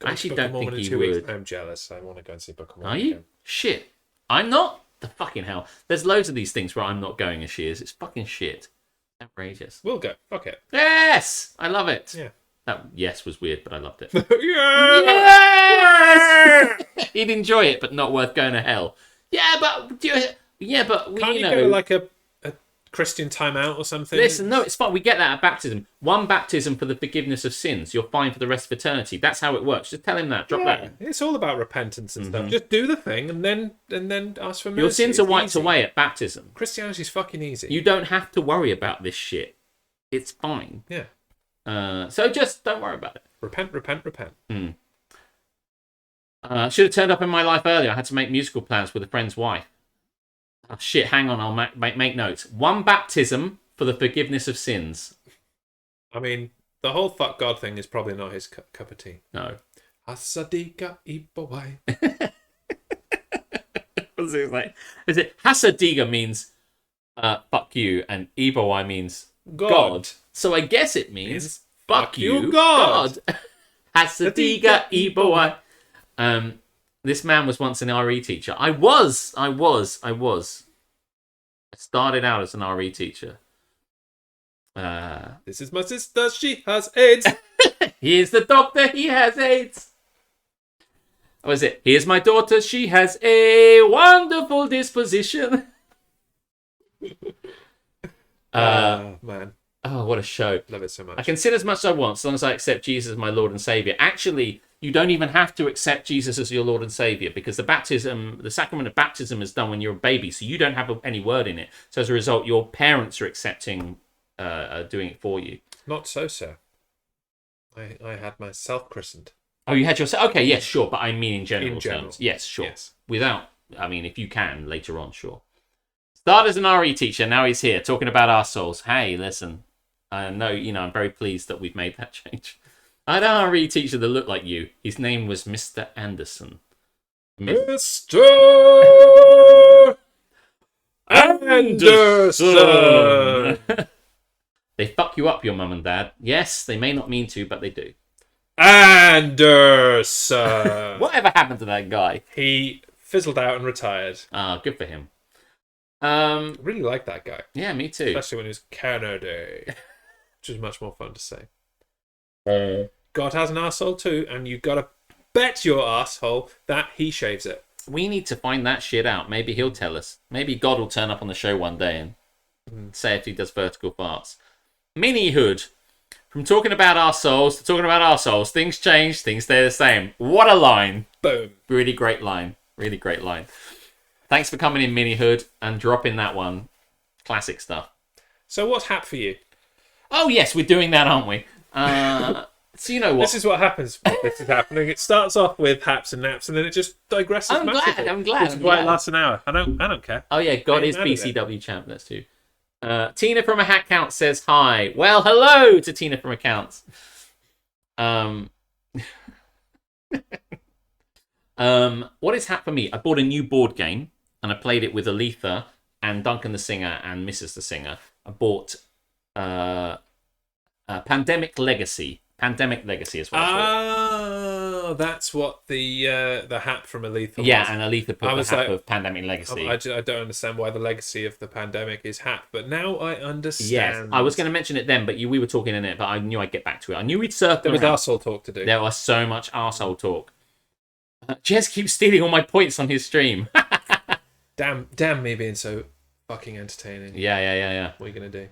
actually don't think he would. I'm jealous. I want to go and see Book of Mormon. Are you? Again. Shit. I'm not? The fucking hell. There's loads of these things where I'm not going as she is. It's fucking shit. Outrageous. We'll go. Fuck it. Yes! I love it. Yeah. That yes was weird, but I loved it. Yes! He'd enjoy it, but not worth going to hell. Can't you go like a Christian timeout or something? Listen, no, it's fine. We get that at baptism. One baptism for the forgiveness of sins. You're fine for the rest of eternity. That's how it works. Just tell him that. Drop that. It's all about repentance and stuff. Just do the thing and then ask for mercy. Your sins are wiped away at baptism. Christianity's fucking easy. You don't have to worry about this shit. It's fine. Yeah. So just don't worry about it. Repent. Should have turned up in my life earlier. I had to make musical plans with a friend's wife. Oh, shit, hang on. I'll make notes. One baptism for the forgiveness of sins. I mean, the whole fuck God thing is probably not his cup of tea. No. Hasadiga ibawai. Is it Hasadiga means fuck you, and Ibawai means God. So I guess it means fuck you, God. Hasadiga Ibawai. This man was once an RE teacher. I was. I started out as an RE teacher. This is my sister. She has AIDS. Here's the doctor. He has AIDS. What is it? Here's my daughter. She has a wonderful disposition. Man. Oh, what a show. Love it so much. I can sin as much as I want, as long as I accept Jesus as my Lord and Saviour. Actually, you don't even have to accept Jesus as your Lord and Saviour, because the sacrament of baptism is done when you're a baby, so you don't have any word in it. So as a result, your parents are accepting, doing it for you. Not so, sir. I had myself christened. Oh, you had yourself? Okay, yes, sure, but I mean in general general. terms. Yes, sure. Yes. If you can, later on, sure. Started as an RE teacher, now he's here, talking about our souls. Hey, listen, I know, I'm very pleased that we've made that change. I had an RE teacher that looked like you. His name was Mr. Anderson. Mr. Anderson! They fuck you up, your mum and dad. Yes, they may not mean to, but they do. Anderson! Whatever happened to that guy? He fizzled out and retired. Ah, good for him. Really like that guy. Yeah, me too. Especially when he was Canada. Which is much more fun to say. God has an arsehole too, and you gotta bet your arsehole that he shaves it. We need to find that shit out. Maybe he'll tell us. Maybe God will turn up on the show one day and say if he does vertical farts. Mini Hood. From talking about our souls to talking about arseholes, things change, things stay the same. What a line. Boom. Really great line. Really great line. Thanks for coming in, Mini Hood, and dropping that one. Classic stuff. So what's hap for you? Oh, yes, we're doing that, aren't we? So you know what? This is what happens when this is happening. It starts off with haps and naps, and then it just digresses massively. I'm glad. Which is why it lasts an hour. I don't care. Oh, yeah, God is BCW champ. That's true. Tina from a Hat Count says hi. Well, hello to Tina from Accounts. What is Hat for me? I bought a new board game and I played it with Aletha and Duncan the Singer and Mrs. the Singer. I bought Pandemic Legacy. Pandemic Legacy is what I bought. Oh, that's what the hat from Aletha was. Yeah, and Aletha put the hat of Pandemic Legacy. I don't understand why the legacy of the pandemic is hat, but now I understand. Yes, I was going to mention it then, but we were talking in it, but I knew I'd get back to it. I knew we'd circle There was around. arsehole talk to do. There was so much arsehole talk. Jez keeps stealing all my points on his stream. Damn me being so fucking entertaining. Yeah. What are you going to do?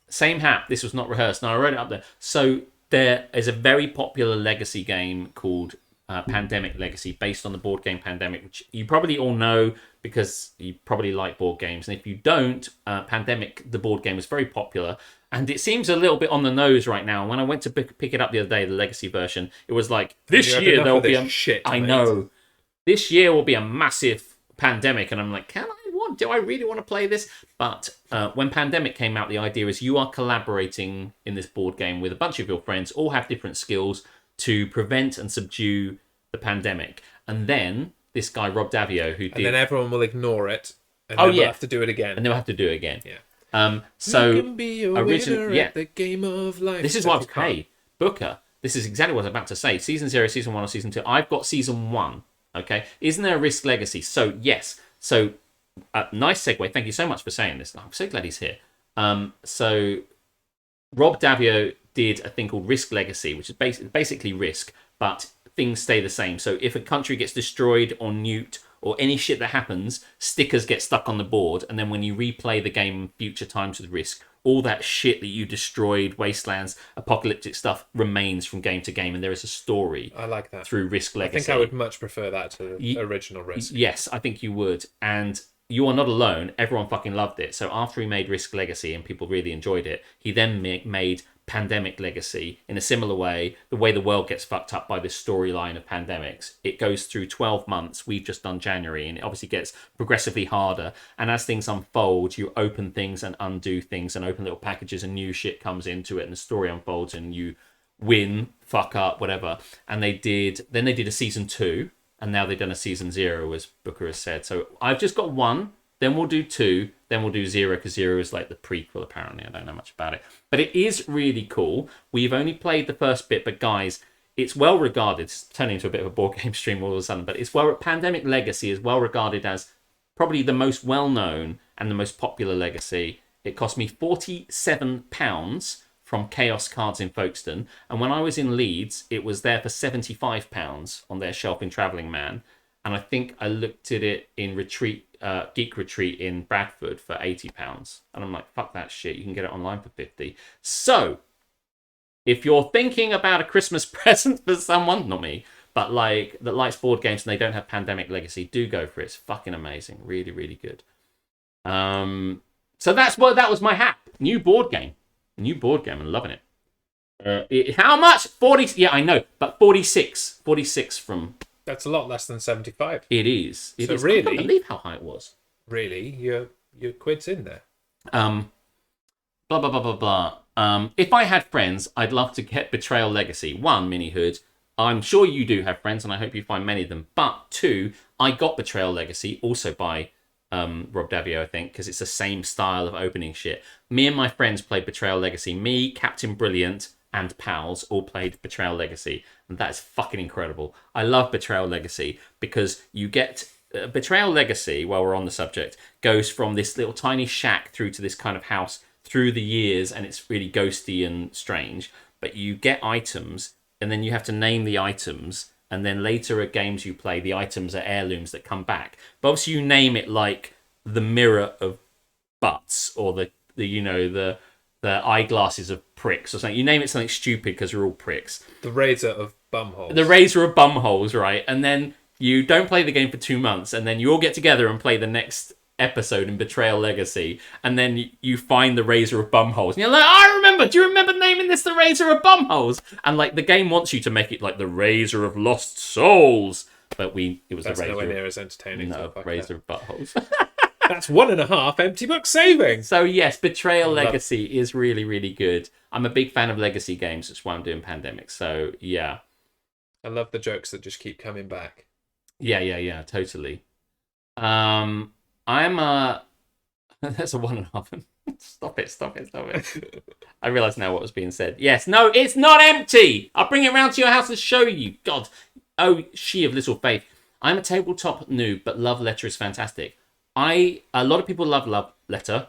Same hat. This was not rehearsed. No, I wrote it up there. So there is a very popular legacy game called Pandemic Legacy, based on the board game Pandemic, which you probably all know because you probably like board games. And if you don't, Pandemic, the board game, was very popular. And it seems a little bit on the nose right now. When I went to pick it up the other day, the legacy version, it was like, this year there'll be a... shit. I know. This year will be a massive pandemic. And I'm like, do I really want to play this? But when Pandemic came out, the idea is you are collaborating in this board game with a bunch of your friends, all have different skills to prevent and subdue the pandemic. And then this guy, Rob Davio, who did... And then everyone will ignore it. And then we'll have to do it again. And they'll have to do it again. Yeah. So you can be a winner at the game of life. This is what hey, Booker, this is exactly what I was about to say. Season 0, Season 1, or Season 2. I've got Season 1. Okay? Isn't there a Risk Legacy? So, yes. So, nice segue. Thank you so much for saying this. I'm so glad he's here. So, Rob Davio did a thing called Risk Legacy, which is basically Risk, but things stay the same. So, if a country gets destroyed or nuked, or any shit that happens, stickers get stuck on the board, and then when you replay the game in future times with Risk, all that shit that you destroyed, wastelands, apocalyptic stuff, remains from game to game, and there is a story. I like that. Through Risk Legacy. I think I would much prefer that to the original Risk. Yes, I think you would. And you are not alone. Everyone fucking loved it. So after he made Risk Legacy and people really enjoyed it, he then made Pandemic Legacy in a similar way, the way the world gets fucked up by this storyline of pandemics. It goes through 12 months. We've just done January, and it obviously gets progressively harder. And as things unfold, you open things and undo things and open little packages, and new shit comes into it, and the story unfolds, and you win, fuck up, whatever. And they did a season 2, and now they've done a season 0, as Booker has said. So I've just got 1, then we'll do 2, then we'll do 0, because 0 is like the prequel, apparently. I don't know much about it. But it is really cool. We've only played the first bit, but guys, it's well regarded. It's turning into a bit of a board game stream all of a sudden, but Pandemic Legacy is well regarded as probably the most well-known and the most popular legacy. It cost me £47 from Chaos Cards in Folkestone, and when I was in Leeds, it was there for £75 on their shelf in Travelling Man, and I think I looked at it in Geek Retreat in Bradford for £80, and I'm like, fuck that shit, you can get it online for 50. So, if you're thinking about a Christmas present for someone, not me, but like that likes board games and they don't have Pandemic Legacy, do go for it. It's fucking amazing, really, really good. So that was my hack. New board game, I'm loving it. How much? 40. Yeah, I know, but 46 from. That's a lot less than 75. It is. So is. really, I can't believe how high it was. Really, your quid's in there. Blah blah blah blah blah. If I had friends, I'd love to get Betrayal Legacy. 1, Mini Hood. I'm sure you do have friends, and I hope you find many of them. But 2, I got Betrayal Legacy also by Rob Davio, I think, because it's the same style of opening shit. Me and my friends played Betrayal Legacy. Me, Captain Brilliant, and pals all played Betrayal Legacy, and that's fucking incredible. I love Betrayal Legacy because you get Betrayal Legacy, while we're on the subject, goes from this little tiny shack through to this kind of house through the years, and it's really ghosty and strange. But you get items, and then you have to name the items, and then later at games you play, the items are heirlooms that come back. But obviously you name it like the mirror of butts, or the eyeglasses of pricks, or something. You name it something stupid because we're all pricks. The razor of bumholes. The razor of bumholes, right? And then you don't play the game for 2 months, and then you all get together and play the next episode in Betrayal Legacy, and then you find the razor of bumholes, and you're like, do you remember naming this the razor of bumholes? And like the game wants you to make it like the razor of lost souls, but it was That's a razor. nowhere near as entertaining. No, razor of buttholes. That's 1.5 empty book savings. So yes, Betrayal Legacy is really, really good. I'm a big fan of legacy games. That's why I'm doing Pandemic. So yeah, I love the jokes that just keep coming back. Yeah, totally. I'm a. That's a 1.5. Stop it. I realise now what was being said. Yes, no, it's not empty. I'll bring it round to your house and show you. God, oh, she of little faith. I'm a tabletop noob, but Love Letter is fantastic. A lot of people love Love Letter.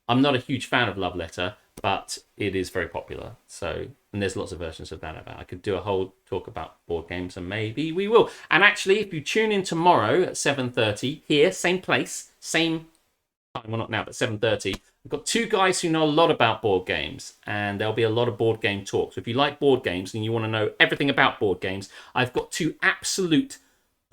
I'm not a huge fan of Love Letter, but it is very popular. So, and there's lots of versions of that about. I could do a whole talk about board games, and maybe we will. And actually, if you tune in tomorrow at 7:30 here, same place, same time. Well, not now, but 7:30. I've got 2 guys who know a lot about board games, and there'll be a lot of board game talk. So if you like board games and you want to know everything about board games, I've got 2 absolute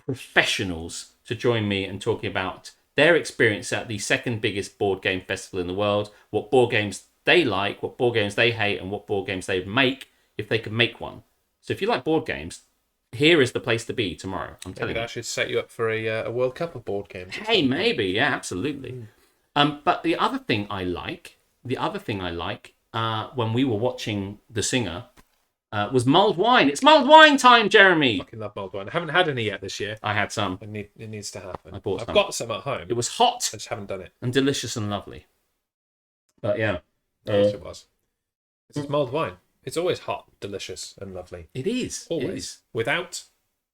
professionals to join me and talking about their experience at the second biggest board game festival in the world, what board games they like, what board games they hate, and what board games they'd make if they could make one. So if you like board games, here is the place to be tomorrow. I'm telling you. Maybe that should set you up for a World Cup of board games. Hey, maybe, yeah, absolutely. But the other thing I like, when we were watching The Singer, was mulled wine. It's mulled wine time, Jeremy. I fucking love mulled wine. I haven't had any yet this year. I had some. It needs to happen. I bought some. I've got some at home. It was hot. I just haven't done it. And delicious and lovely. But yeah. Of course it was. This is mulled wine. It's always hot, delicious, and lovely. It is. Always. It is. Without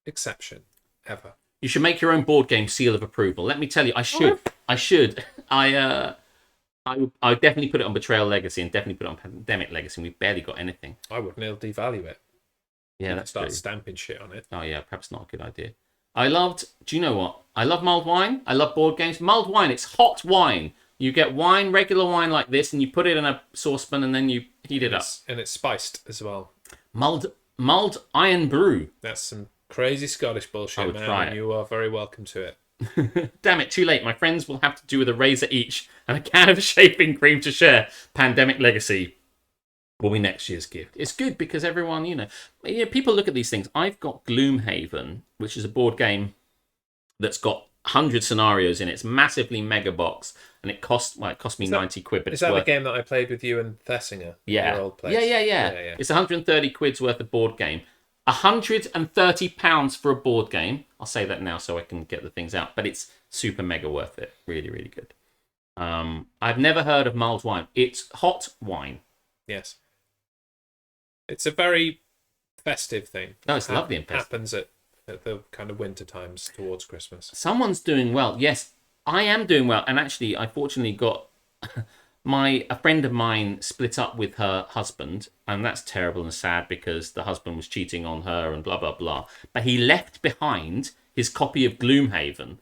exception. Ever. You should make your own board game seal of approval. Let me tell you, I should. I would definitely put it on Betrayal Legacy and definitely put it on Pandemic Legacy, and we've barely got anything. I wouldn't. It'll devalue it. Yeah, that's start true. Stamping shit on it. Oh yeah, perhaps not a good idea. Do you know what? I love mulled wine. I love board games. Mulled wine, it's hot wine. You get wine, regular wine like this, and you put it in a saucepan and then you heat it up. And it's spiced as well. Mulled iron brew. That's some crazy Scottish bullshit, man. Try it. You are very welcome to it. Damn it, too late. My friends will have to do with a razor each and a can of shaving cream to share. Pandemic Legacy will be next year's gift. It's good because everyone, people look at these things. I've got Gloomhaven, which is a board game that's got 100 scenarios in it. It's massively mega box, and it cost me 90 quid, but Is it's that worth. the game that I played with you and Thessinger? Yeah. Your old place? Yeah. It's 130 quid's worth of board game. £130 for a board game. I'll say that now so I can get the things out. But it's super mega worth it. Really, really good. I've never heard of mulled wine. It's hot wine. Yes. It's a very festive thing. No, it's lovely and festive. Happens at the kind of winter times towards Christmas. Someone's doing well. Yes, I am doing well. And actually, I fortunately got a friend of mine split up with her husband, and that's terrible and sad because the husband was cheating on her and blah blah blah. But he left behind his copy of Gloomhaven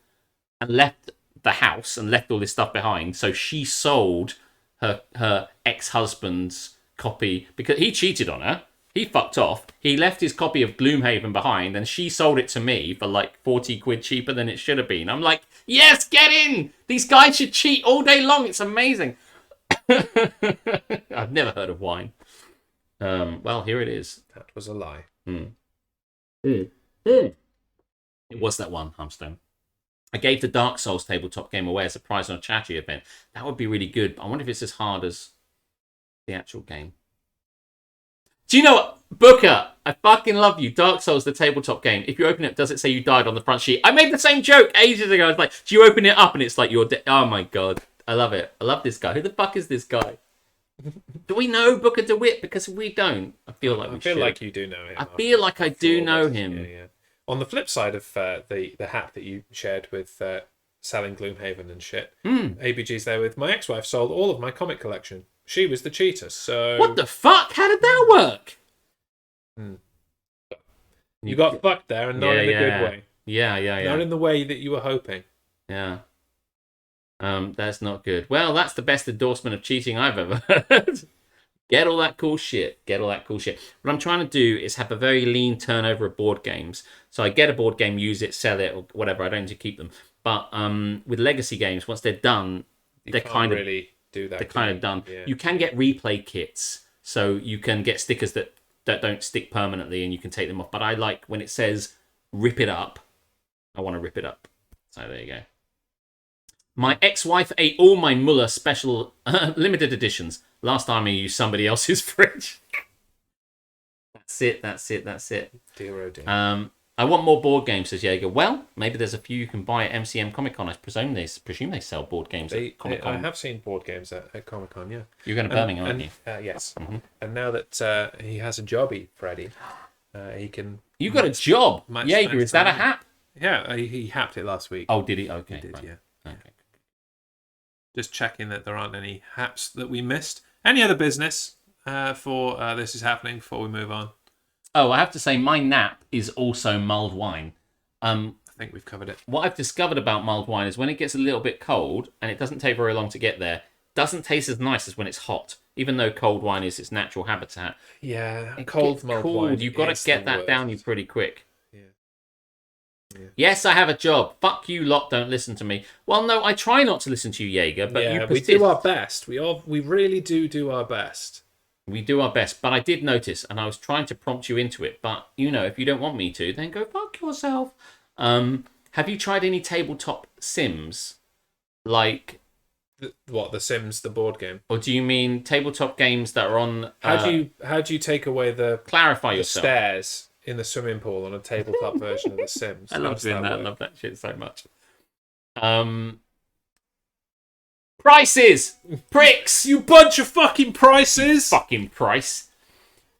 and left the house and left all this stuff behind. So she sold her ex-husband's copy because he cheated on her. He fucked off. He left his copy of Gloomhaven behind, and she sold it to me for like 40 quid cheaper than it should have been. I'm like, yes, get in! These guys should cheat all day long. It's amazing. I've never heard of wine. Well, here it is. That was a lie. It was that one, Humstone. I gave the Dark Souls tabletop game away as a prize on a charity event. That would be really good. I wonder if it's as hard as the actual game. Do you know what? Booker, I fucking love you. Dark Souls, the tabletop game. If you open it, does it say you died on the front sheet? I made the same joke ages ago. I was like, do you open it up and it's like you're dead? Oh my God. I love it. I love this guy. Who the fuck is this guy? Do we know Booker DeWitt? Because if we don't, I feel like we should. I feel like you do know him. I feel like I do know him. Yeah. On the flip side of the hat that you shared with selling Gloomhaven and shit, ABG's there with my ex-wife sold all of my comic collection. She was the cheater, so... What the fuck? How did that work? You got fucked there, and not in a good way. Yeah. Not in the way that you were hoping. Yeah. That's not good. Well, that's the best endorsement of cheating I've ever heard. Get all that cool shit. What I'm trying to do is have a very lean turnover of board games. So I get a board game, use it, sell it, or whatever. I don't need to keep them. But with legacy games, once they're done, they're kind of really do that. They're kind of done. Yeah. You can get replay kits, so you can get stickers that don't stick permanently, and you can take them off. But I like when it says "rip it up." I want to rip it up. So there you go. My ex-wife ate all my Muller special limited editions. Last time I used somebody else's fridge. That's it. Dear oh dear. I want more board games, says Jaeger. Well, maybe there's a few you can buy at MCM Comic Con. I presume they sell board games at Comic Con. I have seen board games at Comic Con, yeah. You're going to Birmingham, aren't you? Yes. Mm-hmm. And now that he has a jobby, Freddie, he can... You got a job? Jaeger, is that a hap? Yeah, he happed it last week. Oh, did he? Okay. He did, right. yeah. Okay. Just checking that there aren't any haps that we missed. Any other business for This Is Happening before we move on? Oh, I have to say, my nap is also mulled wine. I think we've covered it. What I've discovered about mulled wine is when it gets a little bit cold, and it doesn't take very long to get there, it doesn't taste as nice as when it's hot, even though cold wine is its natural habitat. Yeah, cold mulled wine. You've got to get that down you pretty quick. Yeah. Yes, I have a job. Fuck you lot, don't listen to me. Well, no, I try not to listen to you, Jaeger, but you persist. We do our best. We really do our best. We do our best, but I did notice, and I was trying to prompt you into it, but, if you don't want me to, then go fuck yourself. Have you tried any tabletop sims? Like... The Sims, the board game? Or do you mean tabletop games that are on... How do you take away the... Clarify yourself. Stairs in the swimming pool on a tabletop version of The Sims? I love doing that. I love that shit so much. Prices! Pricks! You bunch of fucking prices! Fucking price.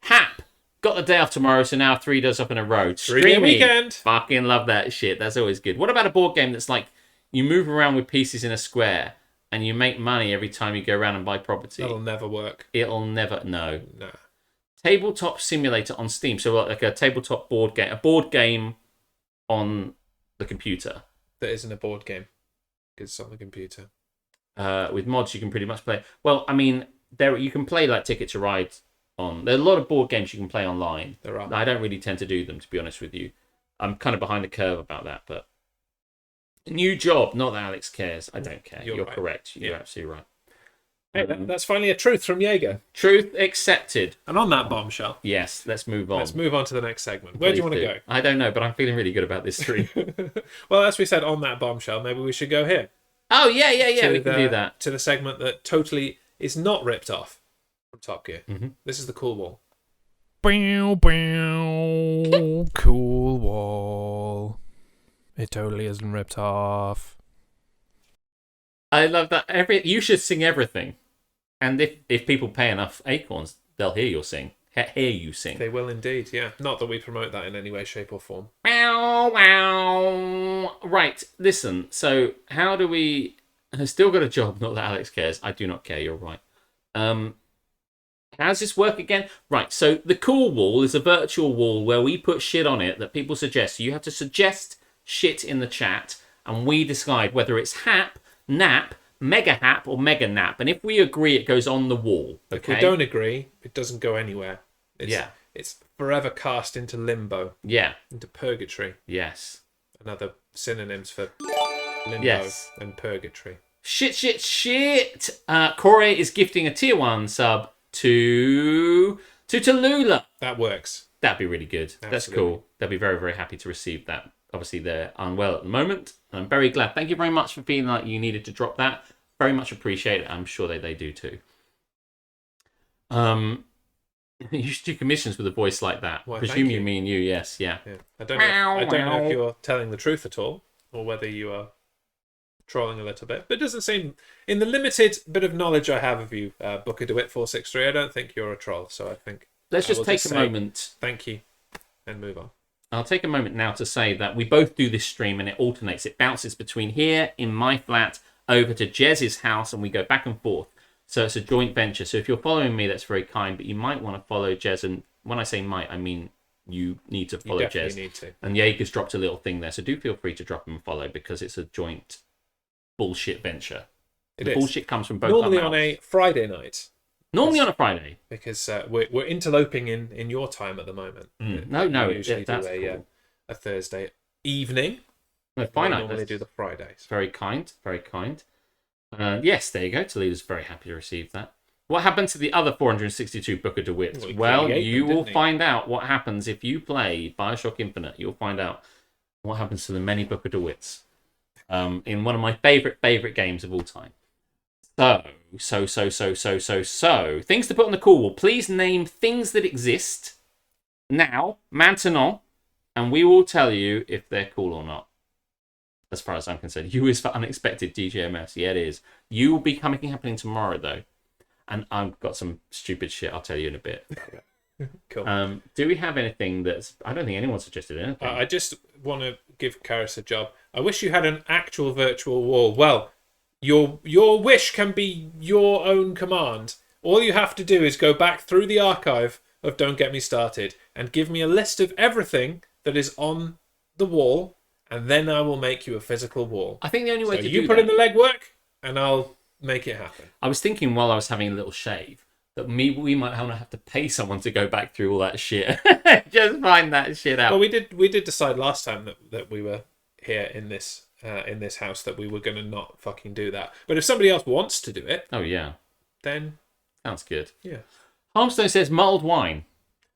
Hap. Got the day off tomorrow, so now 3 days up in a row. Streaming weekend. Fucking love that shit. That's always good. What about a board game that's like, you move around with pieces in a square, and you make money every time you go around and buy property? That'll never work. No. No. Tabletop simulator on Steam. So like a tabletop board game. A board game on the computer. That isn't a board game. Because it's on the computer. With mods, you can pretty much play. Well, I mean, you can play like Ticket to Ride on. There are a lot of board games you can play online. There are. I don't really tend to do them, to be honest with you. I'm kind of behind the curve about that, but new job. Not that Alex cares. I don't care. You're right. correct. You're absolutely right. Hey, that's finally a truth from Jaeger. Truth accepted. And on that bombshell, Yes, let's move on. let's move on to the next segment. Where do you want to go? I don't know, but I'm feeling really good about this stream. Well, as we said, on that bombshell, maybe we should go here. Oh, yeah, we can do that. To the segment that totally is not ripped off from Top Gear. Mm-hmm. This is the cool wall. Bow, bow, cool wall. It totally isn't ripped off. I love that. You should sing everything. And if people pay enough acorns, they'll hear you sing. Hear you sing. They will indeed, yeah. Not that we promote that in any way, shape, or form. Wow, wow. Right, listen. So, how do we... I've still got a job, not that Alex cares. I do not care, you're right. How does this work again? Right, so the cool wall is a virtual wall where we put shit on it that people suggest. So you have to suggest shit in the chat, and we decide whether it's hap, nap, mega hap, or mega nap. And if we agree, it goes on the wall. Okay? If we don't agree, it doesn't go anywhere. It's forever cast into limbo. Yeah. Into purgatory. Yes. Another synonyms for limbo and purgatory. Shit. Corey is gifting a tier 1 sub to Tallulah. That works. That'd be really good. Absolutely. That's cool. They'll be very, very happy to receive that. Obviously, they're unwell at the moment. I'm very glad. Thank you very much for feeling like you needed to drop that. Very much appreciate it. I'm sure they do too. You should do commissions with a voice like that. Well, Presume you mean you, yes, yeah. I don't know if you're telling the truth at all, or whether you are trolling a little bit. But it doesn't seem, in the limited bit of knowledge I have of you, Booker DeWitt 463, I don't think you're a troll. So I think let's just take a moment. Thank you, and move on. I'll take a moment now to say that we both do this stream and it alternates. It bounces between here in my flat over to Jez's house, and we go back and forth. So it's a joint venture. So if you're following me, that's very kind, but you might want to follow Jez. And when I say might, I mean you need to follow Jez. Need to. And Jaeger's dropped a little thing there, so do feel free to drop him and follow, because it's a joint bullshit venture. The bullshit comes from both normally our mouths. on a Friday night. Normally on a Friday. Because we're interloping in your time at the moment. No, we usually that's do cool. a Thursday evening. No, fine. We normally do the Fridays. Very kind, very kind. Yes, there you go. Toledo's very happy to receive that. What happened to the other 462 Booker DeWitts? Well, you will find out what happens if you play Bioshock Infinite. You'll find out what happens to the many Booker DeWitts in one of my favorite games of all time. So, things to put on the cool wall. Please name things that exist now, maintenant, and we will tell you if they're cool or not. As far as I'm concerned. U is for unexpected DJMS. Yeah, it is. You will be happening tomorrow, though. And I've got some stupid shit I'll tell you in a bit. Cool. Do we have anything that's... I don't think anyone suggested anything. I just want to give Karis a job. I wish you had an actual virtual wall. Well, your wish can be your own command. All you have to do is go back through the archive of Don't Get Me Started and give me a list of everything that is on the wall, and then I will make you a physical wall. I think the only way to do that... you put in the legwork, and I'll make it happen. I was thinking while I was having a little shave that we might have to pay someone to go back through all that shit. Just find that shit out. Well, we did decide last time that we were here in this house that we were going to not fucking do that. But if somebody else wants to do it... Oh, yeah. Then... Sounds good. Yeah. Harmstone says mulled wine.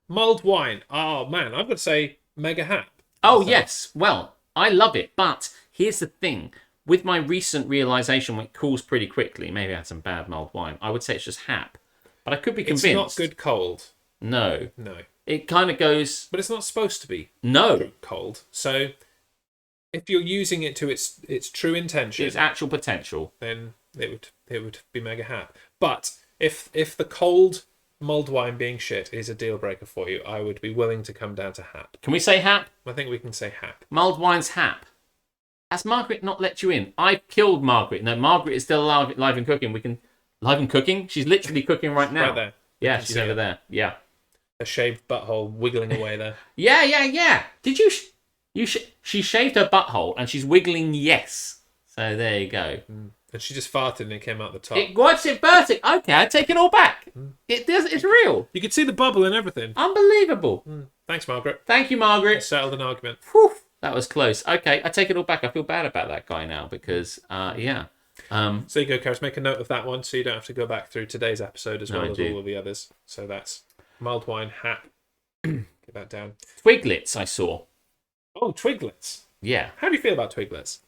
Mulled wine. Oh, man. I've got to say mega hap. Oh, yes. Well, I love it. But here's the thing. With my recent realisation, when it cools pretty quickly, maybe I had some bad mulled wine, I would say it's just hap. But I could be convinced. It's not good cold. No. No. It kind of goes... But it's not supposed to be cold. So if you're using it to its true intention... Its actual potential. Then it would be mega hap. But if the cold mulled wine being shit is a deal breaker for you, I would be willing to come down to hap. Can we say hap? I think we can say hap. Mulled wine's hap. Has Margaret not let you in? I've killed Margaret. No, Margaret is still alive and cooking. We can... Live and cooking? She's literally cooking right now. Right there. Yeah, she's over there. Yeah. A shaved butthole wiggling away there. Yeah. Did you... she shaved her butthole and she's wiggling yes. So there you go. And she just farted and it came out the top. What's it burning? Okay, I take it all back. It's real. You could see the bubble and everything. Unbelievable. Thanks, Margaret. Thank you, Margaret. Settled an argument. Whew, that was close. Okay, I take it all back. I feel bad about that guy now because, yeah. Um, So you go, Karis, make a note of that one so you don't have to go back through today's episode as No, well I as do. all of the others. So that's mulled wine, hap. Get that down. Twiglets, I saw. Oh, Twiglets. Yeah. How do you feel about Twiglets?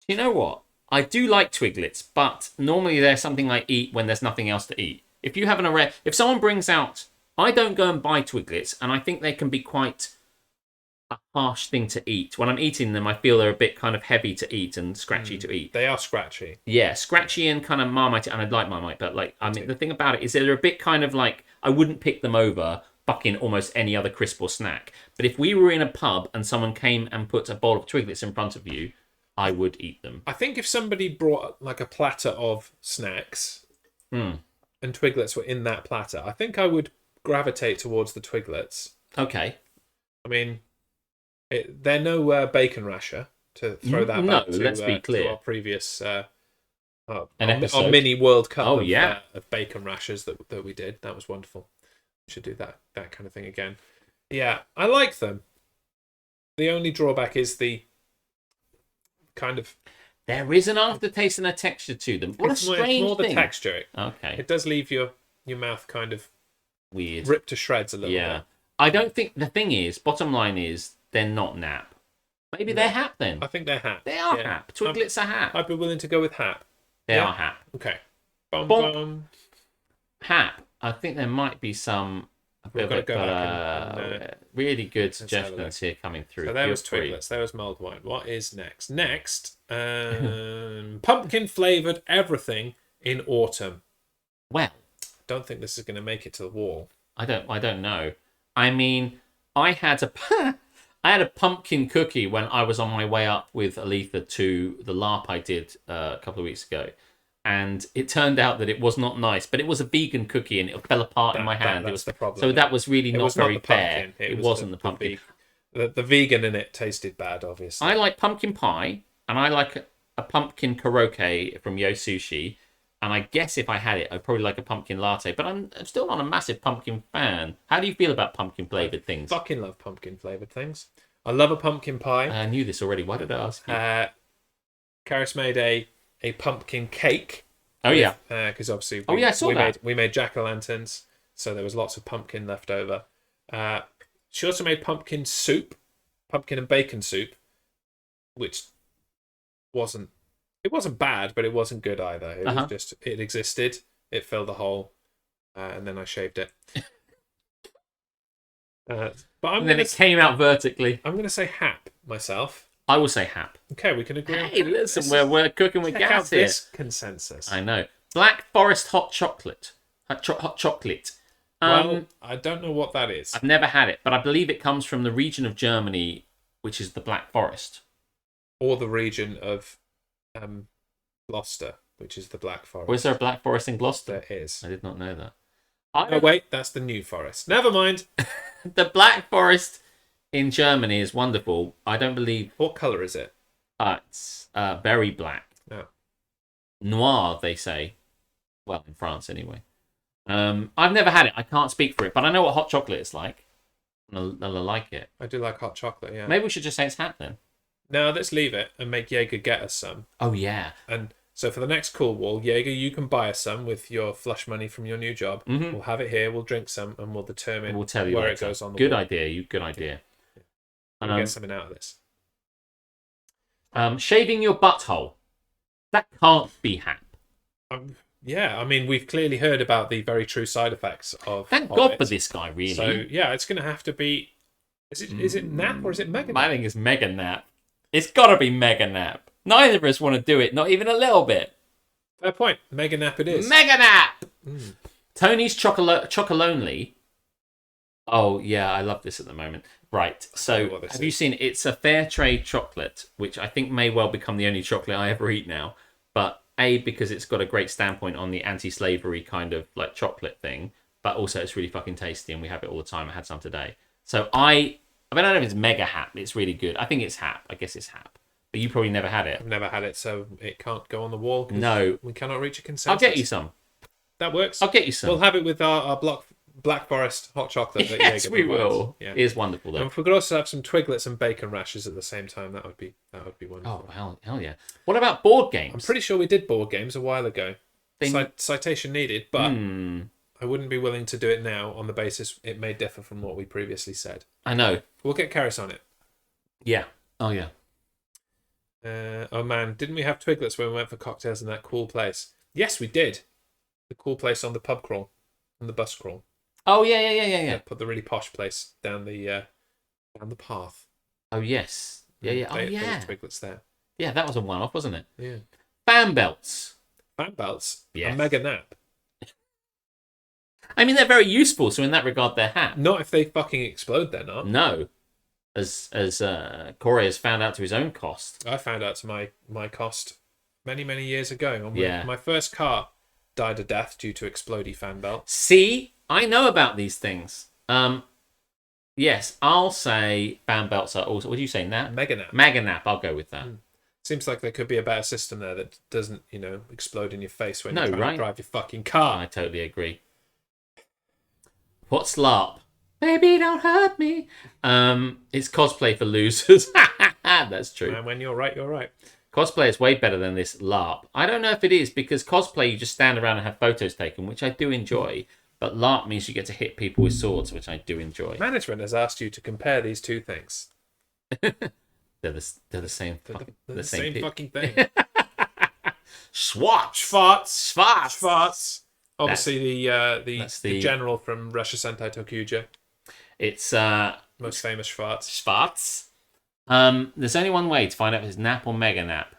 You know what? I do like Twiglets, but normally they're something I eat when there's nothing else to eat. If you have if someone brings out, I don't go and buy Twiglets, and I think they can be quite a harsh thing to eat. When I'm eating them, I feel they're a bit kind of heavy to eat and scratchy to eat. They are scratchy. Yeah, scratchy and kind of Marmite, and I'd like Marmite, but like, I mean, the thing about it is they're a bit kind of like, I wouldn't pick them over fucking almost any other crisp or snack. But if we were in a pub and someone came and put a bowl of Twiglets in front of you, I would eat them. I think if somebody brought like a platter of snacks and Twiglets were in that platter, I think I would gravitate towards the Twiglets. Okay. I mean, they're no bacon rasher, to throw that back to, let's be clear. to our previous our episode. mini World Cup of bacon rashers that we did. That was wonderful. We should do that kind of thing again. Yeah, I like them. The only drawback is the kind of... There is an aftertaste and a texture to them. What a strange it's more thing. the texture. Okay. It does leave your mouth kind of Weird. ripped to shreds a little bit. I don't think... The thing is, bottom line is, they're not nap. Maybe they're hap then. I think they're hap. They are hap. Twiglets are hap. I'd be willing to go with hap. They are hap. Okay. Bum, Bonk. bum. Hap. I think there might be some... We've got to go back and really good have a suggestions here coming through. So there Feel was free. Twiglets, there was mulled wine. What is next? Next, pumpkin flavoured everything in autumn. Well, Don't think this is going to make it to the wall. I don't know. I mean, I had a pumpkin cookie when I was on my way up with Aletha to the LARP I did a couple of weeks ago. And it turned out that it was not nice, but it was a vegan cookie and it fell apart in my hand. That's the problem. So that was really It not was very not the fair. pumpkin. It was wasn't the pumpkin. The vegan in it tasted bad, obviously. I like pumpkin pie, and I like a pumpkin karaoke from Yo Sushi. And I guess if I had it, I'd probably like a pumpkin latte. But I'm still not a massive pumpkin fan. How do you feel about pumpkin flavoured things? Fucking love pumpkin flavoured things. I love a pumpkin pie. I knew this already. Why did I ask you? Karis made a pumpkin cake. Oh, yeah. Because obviously I saw that. we made jack-o'-lanterns, so there was lots of pumpkin left over. She also made pumpkin soup, pumpkin and bacon soup, which wasn't bad, but it wasn't good either. It was just, it existed, it filled the hole, and then I shaved it. But And then it came out vertically. I'm gonna say hap myself. I will say hap. Okay, we can agree on Hey, listen, we're cooking with check gas out here. this consensus. I know. Black Forest hot chocolate. Hot chocolate. Well, I don't know what that is. I've never had it, but I believe it comes from the region of Germany, which is the Black Forest. Or the region of Gloucester, which is the Black Forest. Was there a Black Forest in Gloucester? There is. I did not know that. Oh, wait, that's the New Forest. Never mind. The Black Forest in Germany is wonderful. I don't believe... What colour is it? It's very black. No. Noir, they say. Well, in France, anyway. I've never had it. I can't speak for it, but I know what hot chocolate is like. And I like it. I do like hot chocolate, yeah. Maybe we should just say it's hap then. No, let's leave it and make Jaeger get us some. Oh, yeah. And so for the next cool wall, Jaeger, you can buy us some with your flush money from your new job. Mm-hmm. We'll have it here, we'll drink some, and we'll determine We'll tell you where later. it goes on the Good wall. idea. Good idea. We'll get something out of this. Shaving your butthole. That can't be hap. Yeah, I mean, we've clearly heard about the very true side effects of Thank of God it. for this guy, really. So, yeah, it's going to have to be... Is it nap or is it mega I nap? think it's mega nap. It's got to be mega nap. Neither of us want to do it, not even a little bit. Fair point. Mega nap it is. Mega nap! Tony's Chocolonely. Oh, yeah, I love this at the moment. Right, so have you seen it's a fair trade chocolate, which I think may well become the only chocolate I ever eat now. But A, because it's got a great standpoint on the anti-slavery kind of like chocolate thing, but also it's really fucking tasty and we have it all the time. I had some today. So I don't know if it's mega hap. It's really good. I think it's hap. I guess it's hap. But you probably never had it. I've never had it, so it can't go on the wall. 'Cause No. we cannot reach a consensus. I'll get you some. That works. I'll get you some. We'll have it with our Black Forest hot chocolate that Yes, Jaeger we provides. will. Yeah. It is wonderful, though. And if we could also have some Twiglets and bacon rashes at the same time, that would be Oh, wonderful. hell yeah. What about board games? I'm pretty sure we did board games a while ago. They- Citation needed, but Hmm. I wouldn't be willing to do it now on the basis it may differ from what we previously said. I know. We'll get Karis on it. Yeah. Oh, yeah. Oh man, didn't we have Twiglets when we went for cocktails in that cool place? Yes, we did. The cool place on the pub crawl, on the bus crawl. Oh, yeah. Put the really posh place down the path. Oh, yes. Yeah. Oh, There yeah. was Twiglets there. Yeah, that was a one-off, wasn't it? Yeah. Fan belts. Fan belts. Yes. A mega nap. I mean, they're very useful, so in that regard, they're hat. Not if they fucking explode, they're not. No. As Corey has found out to his own cost. I found out to my cost many, many years ago. Yeah. My first car died a death due to explodey fan belt. See, I know about these things. Yes, I'll say fan belts are also. What do you say, nap? Mega nap. Mega nap. I'll go with that. Seems like there could be a better system there that doesn't, explode in your face when No, you're trying right. to drive your fucking car. I totally agree. What's LARP? Baby, don't hurt me. It's cosplay for losers. That's true. And when you're right, you're right. Cosplay is way better than this LARP. I don't know if it is, because cosplay you just stand around and have photos taken, which I do enjoy. But LARP means you get to hit people with swords, which I do enjoy. Management has asked you to compare these two things. They're the same. They're the same people. fucking thing. Schwartz. Schwartz. Obviously, that's the general from Russia Sentai Tokuja. It's Most famous Schwartz. Schwartz. There's only one way to find out if it's nap or mega nap.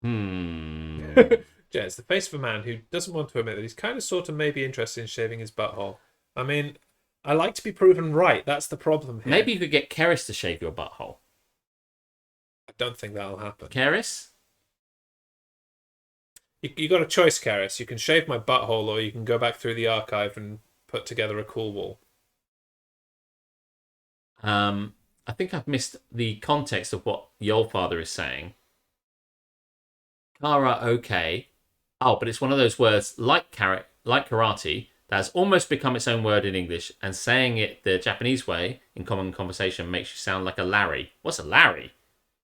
Yeah, it's the face of a man who doesn't want to admit that he's kind of sort of maybe interested in shaving his butthole. I mean, I like to be proven right. That's the problem here. Maybe you could get Keris to shave your butthole. I don't think that'll happen. Keris? You got a choice, Karis. You can shave my butthole, or you can go back through the archive and put together a cool wall. I think I've missed the context of what the old father is saying. Kara, okay. Oh, but it's one of those words like karate that has almost become its own word in English, and saying it the Japanese way in common conversation makes you sound like a Larry. What's a Larry?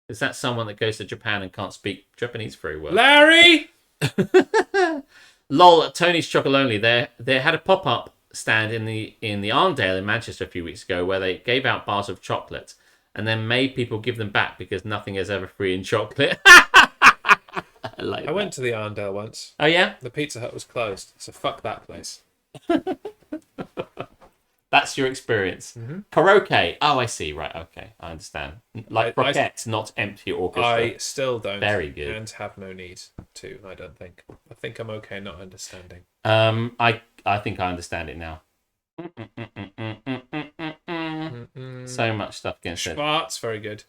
Is that someone that goes to Japan and can't speak Japanese very well? Larry! Lol, at Tony's Chocolonely, they had a pop-up stand in the Arndale in Manchester a few weeks ago where they gave out bars of chocolate and then made people give them back because nothing is ever free in chocolate. I went to the Arndale once. Oh, yeah? The Pizza Hut was closed, so fuck that place. That's your experience. Mm-hmm. Karaoke. Oh, I see. Right, okay. I understand. Like croquettes, not empty orchestra. I still don't. Very good. And have no need to, I don't think. I think I'm okay not understanding. I think I understand it now. So much stuff getting said. Schwartz, very good.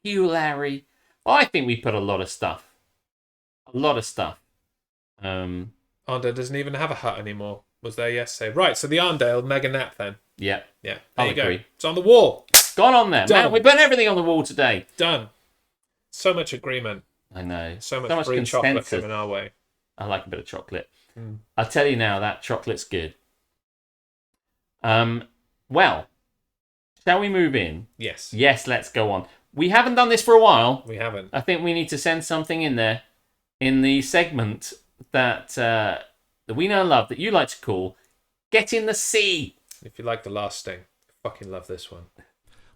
You, Larry. I think we put a lot of stuff. Arndale doesn't even have a hut anymore. Was there yesterday. Right, so the Arndale mega nap then. Yeah. Yeah, there I'll you go. agree. It's on the wall. Gone on there. Done. Man, we put everything on the wall today. Done. So much agreement. I know. So much free chocolate coming our way. I like a bit of chocolate. I'll tell you now, that chocolate's good. Well, shall we move in? Yes. Yes, let's go on. We haven't done this for a while. We haven't. I think we need to send something in there in the segment that we know and love that you like to call Get in the Sea. If you like the last sting, I fucking love this one.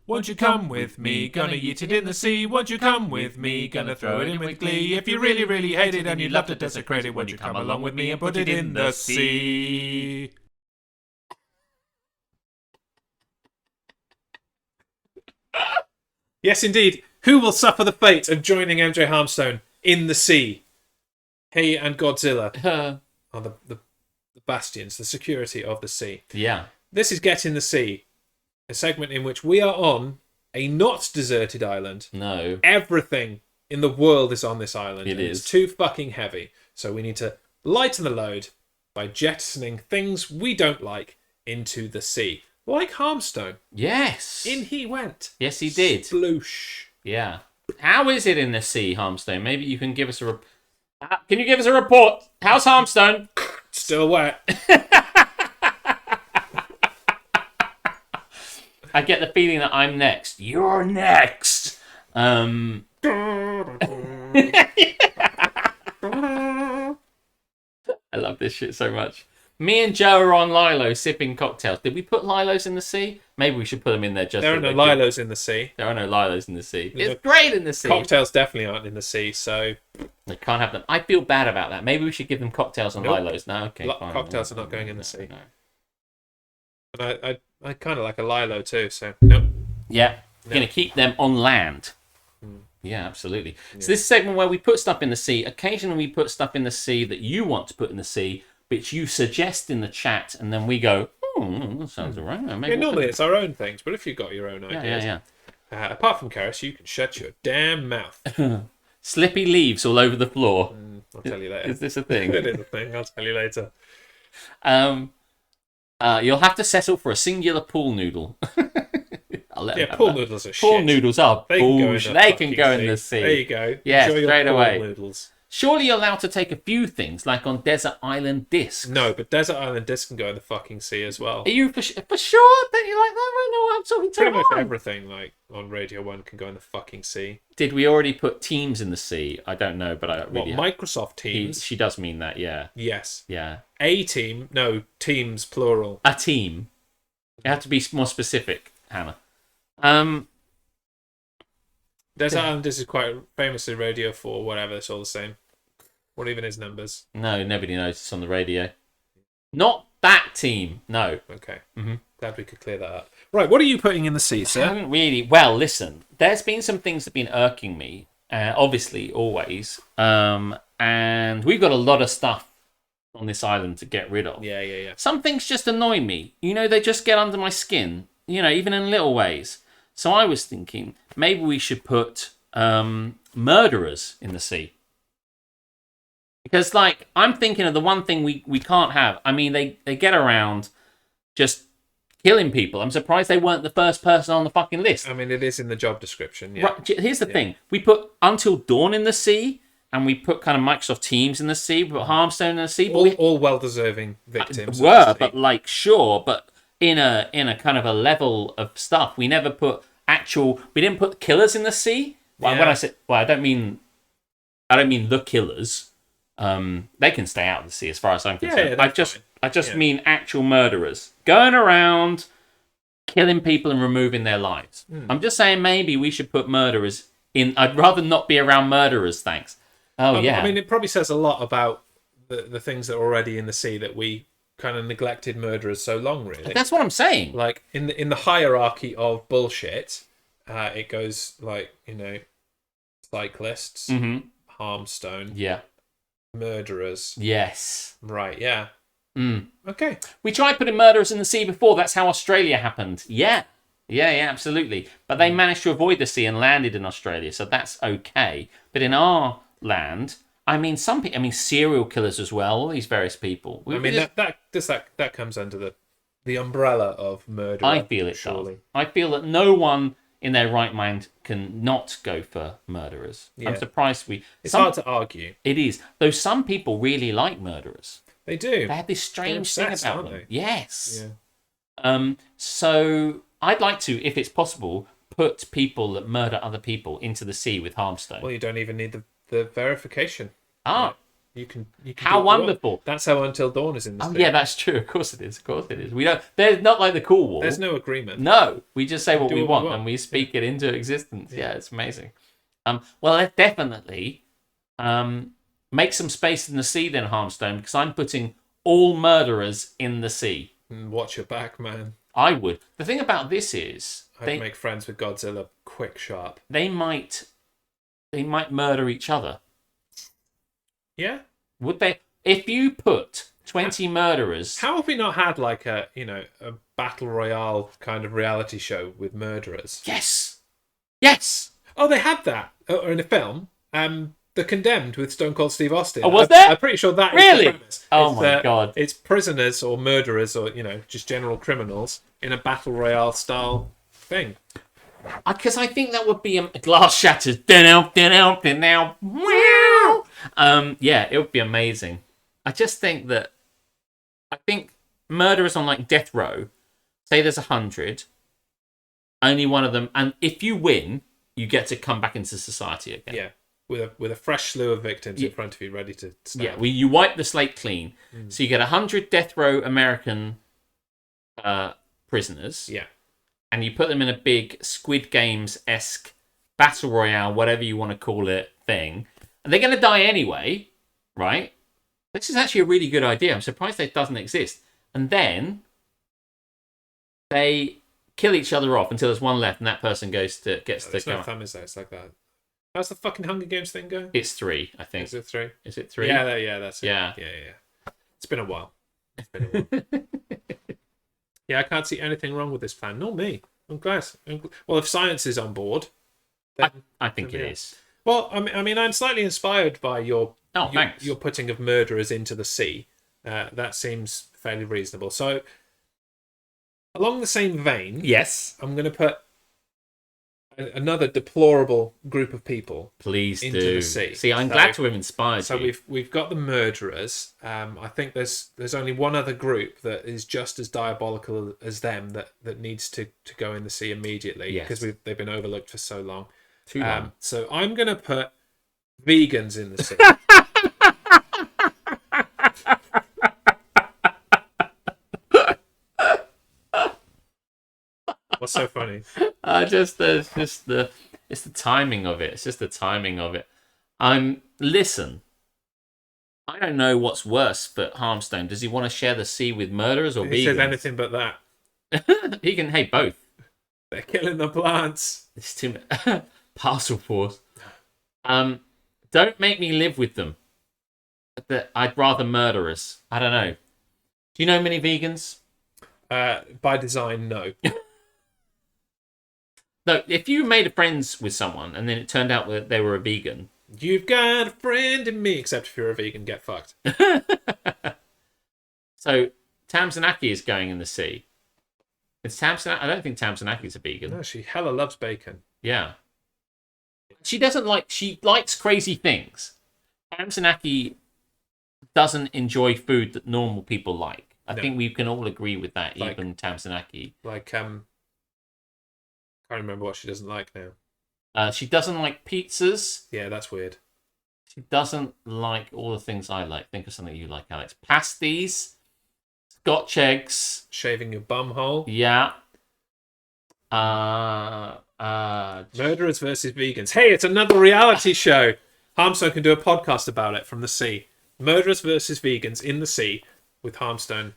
Won't you come with me? Gonna eat it in the sea. Won't you come with me? Gonna throw it in with glee. If you really, really hate it and you'd love to desecrate it, won't you come along with me and put it in the sea? Yes, indeed. Who will suffer the fate of joining MJ Harmstone in the sea? He and Godzilla are the bastions, the security of the sea. Yeah. This is Get in the Sea, a segment in which we are on a not deserted island. No. Everything in the world is on this island. It is. It's too fucking heavy. So we need to lighten the load by jettisoning things we don't like into the sea. Like Harmstone. Yes. In he went. Yes, he did. Sploosh. Yeah. How is it in the sea, Harmstone? Maybe you can give us a... Can you give us a report? How's Harmstone? Still wet. I get the feeling that I'm next. You're next. I love this shit so much. Me and Joe are on Lilo sipping cocktails. Did we put Lilos in the sea? Maybe we should put them in there just There are no Lilos in the sea. There are no Lilos in the sea. It's great in the sea. Cocktails definitely aren't in the sea, so... They can't have them. I feel bad about that. Maybe we should give them cocktails and Nope. Lilos. No, okay, fine. Cocktails are not going in the sea. No. But I kind of like a Lilo too, so... Nope. Yeah, going to keep them on land. Yeah, absolutely. Yeah. So this is a segment where we put stuff in the sea. Occasionally we put stuff in the sea that you want to put in the sea, which you suggest in the chat, and then we go, that sounds all right. Maybe normally it's our own things, but if you've got your own ideas... Yeah. Apart from Karis, you can shut your damn mouth. Slippy leaves all over the floor. I'll tell you later. Is this a thing? It is a thing. I'll tell you later. You'll have to settle for a singular pool noodle. Pool noodles are shit. Pool noodles are bullshit. They can go in the sea. There you go. Yes, Enjoy your straight pool away. Noodles. Surely you're allowed to take a few things, like on Desert Island Discs. No, but Desert Island Discs can go in the fucking sea as well. Are you for sure? Don't you like that? I know what I'm talking to. Pretty much everything like on Radio 1 can go in the fucking sea. Did we already put Teams in the sea? I don't know, but I really... Microsoft Teams? She does mean that, yeah. Yes. Yeah. A team? No, Teams, plural. A team. You have to be more specific, Hannah. Desert Island Discs is quite famously Radio 4, whatever, it's all the same. What even is numbers? No, nobody knows it's on the radio. Not that team, no. Okay. Glad we could clear that up. Right, what are you putting in the sea, sir? I haven't really... Well, listen, there's been some things that have been irking me, obviously, always. And we've got a lot of stuff on this island to get rid of. Yeah. Some things just annoy me. They just get under my skin, even in little ways. So I was thinking, maybe we should put murderers in the sea. Because, I'm thinking of the one thing we can't have. I mean, they get around just killing people. I'm surprised they weren't the first person on the fucking list. I mean, it is in the job description, yeah. Right, here's the thing. We put Until Dawn in the sea, and we put kind of Microsoft Teams in the sea, we put Harmstone in the sea. But all well-deserving victims. But, sure, but in a kind of a level of stuff, we never put we didn't put killers in the sea. Well, when I say, I don't mean the killers. They can stay out of the sea as far as I'm concerned. I just mean actual murderers going around killing people and removing their lives. I'm just saying maybe we should put murderers in. I'd rather not be around murderers, thanks. Yeah. I mean, it probably says a lot about the things that are already in the sea that we kind of neglected murderers so long, really. That's what I'm saying. Like in the hierarchy of bullshit, it goes cyclists, Harmstone, murderers. Yes. Right, yeah. Okay. We tried putting murderers in the sea before. That's how Australia happened. Yeah, absolutely. But they managed to avoid the sea and landed in Australia, so that's okay. But in our land, I mean, some people, serial killers as well. All these various people. That comes under the umbrella of murder. I feel it surely. I feel that no one in their right mind can not go for murderers. Yeah. I'm surprised It's hard to argue. It is. Though some people really like murderers. They do. They have this strange thing about them. They? Yes. Yeah. So I'd like to, if it's possible, put people that murder other people into the sea with Harmstone. Well, you don't even need the verification. Ah. You can how wonderful. That's how Until Dawn is in this thing. Yeah, that's true. Of course it is. We don't. There's not like the Cool War. There's no agreement. No, we just say what we want and we speak it into existence. Yeah, it's amazing. Well, let's definitely make some space in the sea then, Harmstone, because I'm putting all murderers in the sea. Watch your back, man. I would. The thing about this is I'd make friends with Godzilla quick, sharp. They might murder each other. Yeah. Would they? If you put 20 murderers... How have we not had like a battle royale kind of reality show with murderers? Yes. Oh, they had that in a film. The Condemned with Stone Cold Steve Austin. Oh, was there? I'm pretty sure that really? is the premise. Oh my God. It's prisoners or murderers or, just general criminals in a battle royale style thing. Because I think that would be a glass shatters. Yeah, it would be amazing. I think murderers on like death row, say there's 100, Only one of them. And if you win, you get to come back into society again. Yeah. With a fresh slew of victims in front of you, ready to stab. Yeah, you wipe the slate clean. So you get 100 death row American prisoners. Yeah. And you put them in a big Squid Games-esque battle royale, whatever you want to call it, thing. And they're going to die anyway, right? This is actually a really good idea. I'm surprised that doesn't exist. And then they kill each other off until there's one left, and that person gets to There's go. no thumb, is there? It's like that. How's the fucking Hunger Games thing go? It's 3, I think. Is it 3? Is it 3? Yeah, that's it. Yeah. Yeah. It's been a while. Yeah, I can't see anything wrong with this plan. Nor me. I'm glad. Well, if science is on board, then, I think it is. Well, I mean, I'm slightly inspired by your thanks. your putting of murderers into the sea. That seems fairly reasonable. So, along the same vein, Yes. I'm going to put another deplorable group of people Please into do. the sea. See, I'm So- glad to have inspired So you. we've got the murderers. I think there's only one other group that is just as diabolical as them that needs to go in the sea immediately Yes. because they've been overlooked for so long. Too long. So I'm gonna put vegans in the sea. What's so funny? It's the timing of it. It's just the timing of it. Listen. I don't know what's worse for Harmstone. Does he want to share the sea with murderers or He says vegans? anything but that. He can. Hey, both. They're killing the plants. It's too much. Parcel force. Don't make me live with them. I'd rather murderers. I don't know. Do you know many vegans? By design, no. No, if you made friends with someone and then it turned out that they were a vegan. You've got a friend in me, except if you're a vegan, get fucked. So Tamsinaki is going in the sea. I don't think Tamsinaki's a vegan. No, she hella loves bacon. Yeah. She likes crazy things. Tamsinaki doesn't enjoy food that normal people like. I think we can all agree with that, Like- even Tamsinaki. Like, can't remember what she doesn't like now. She doesn't like pizzas. Yeah, that's weird. She doesn't like all the things I like. Think of something you like, Alex. Pasties. Scotch eggs. Shaving your bum hole. Yeah. Murderers versus vegans. Hey, it's another reality show. Harmstone can do a podcast about it from the sea. Murderers versus vegans in the sea with Harmstone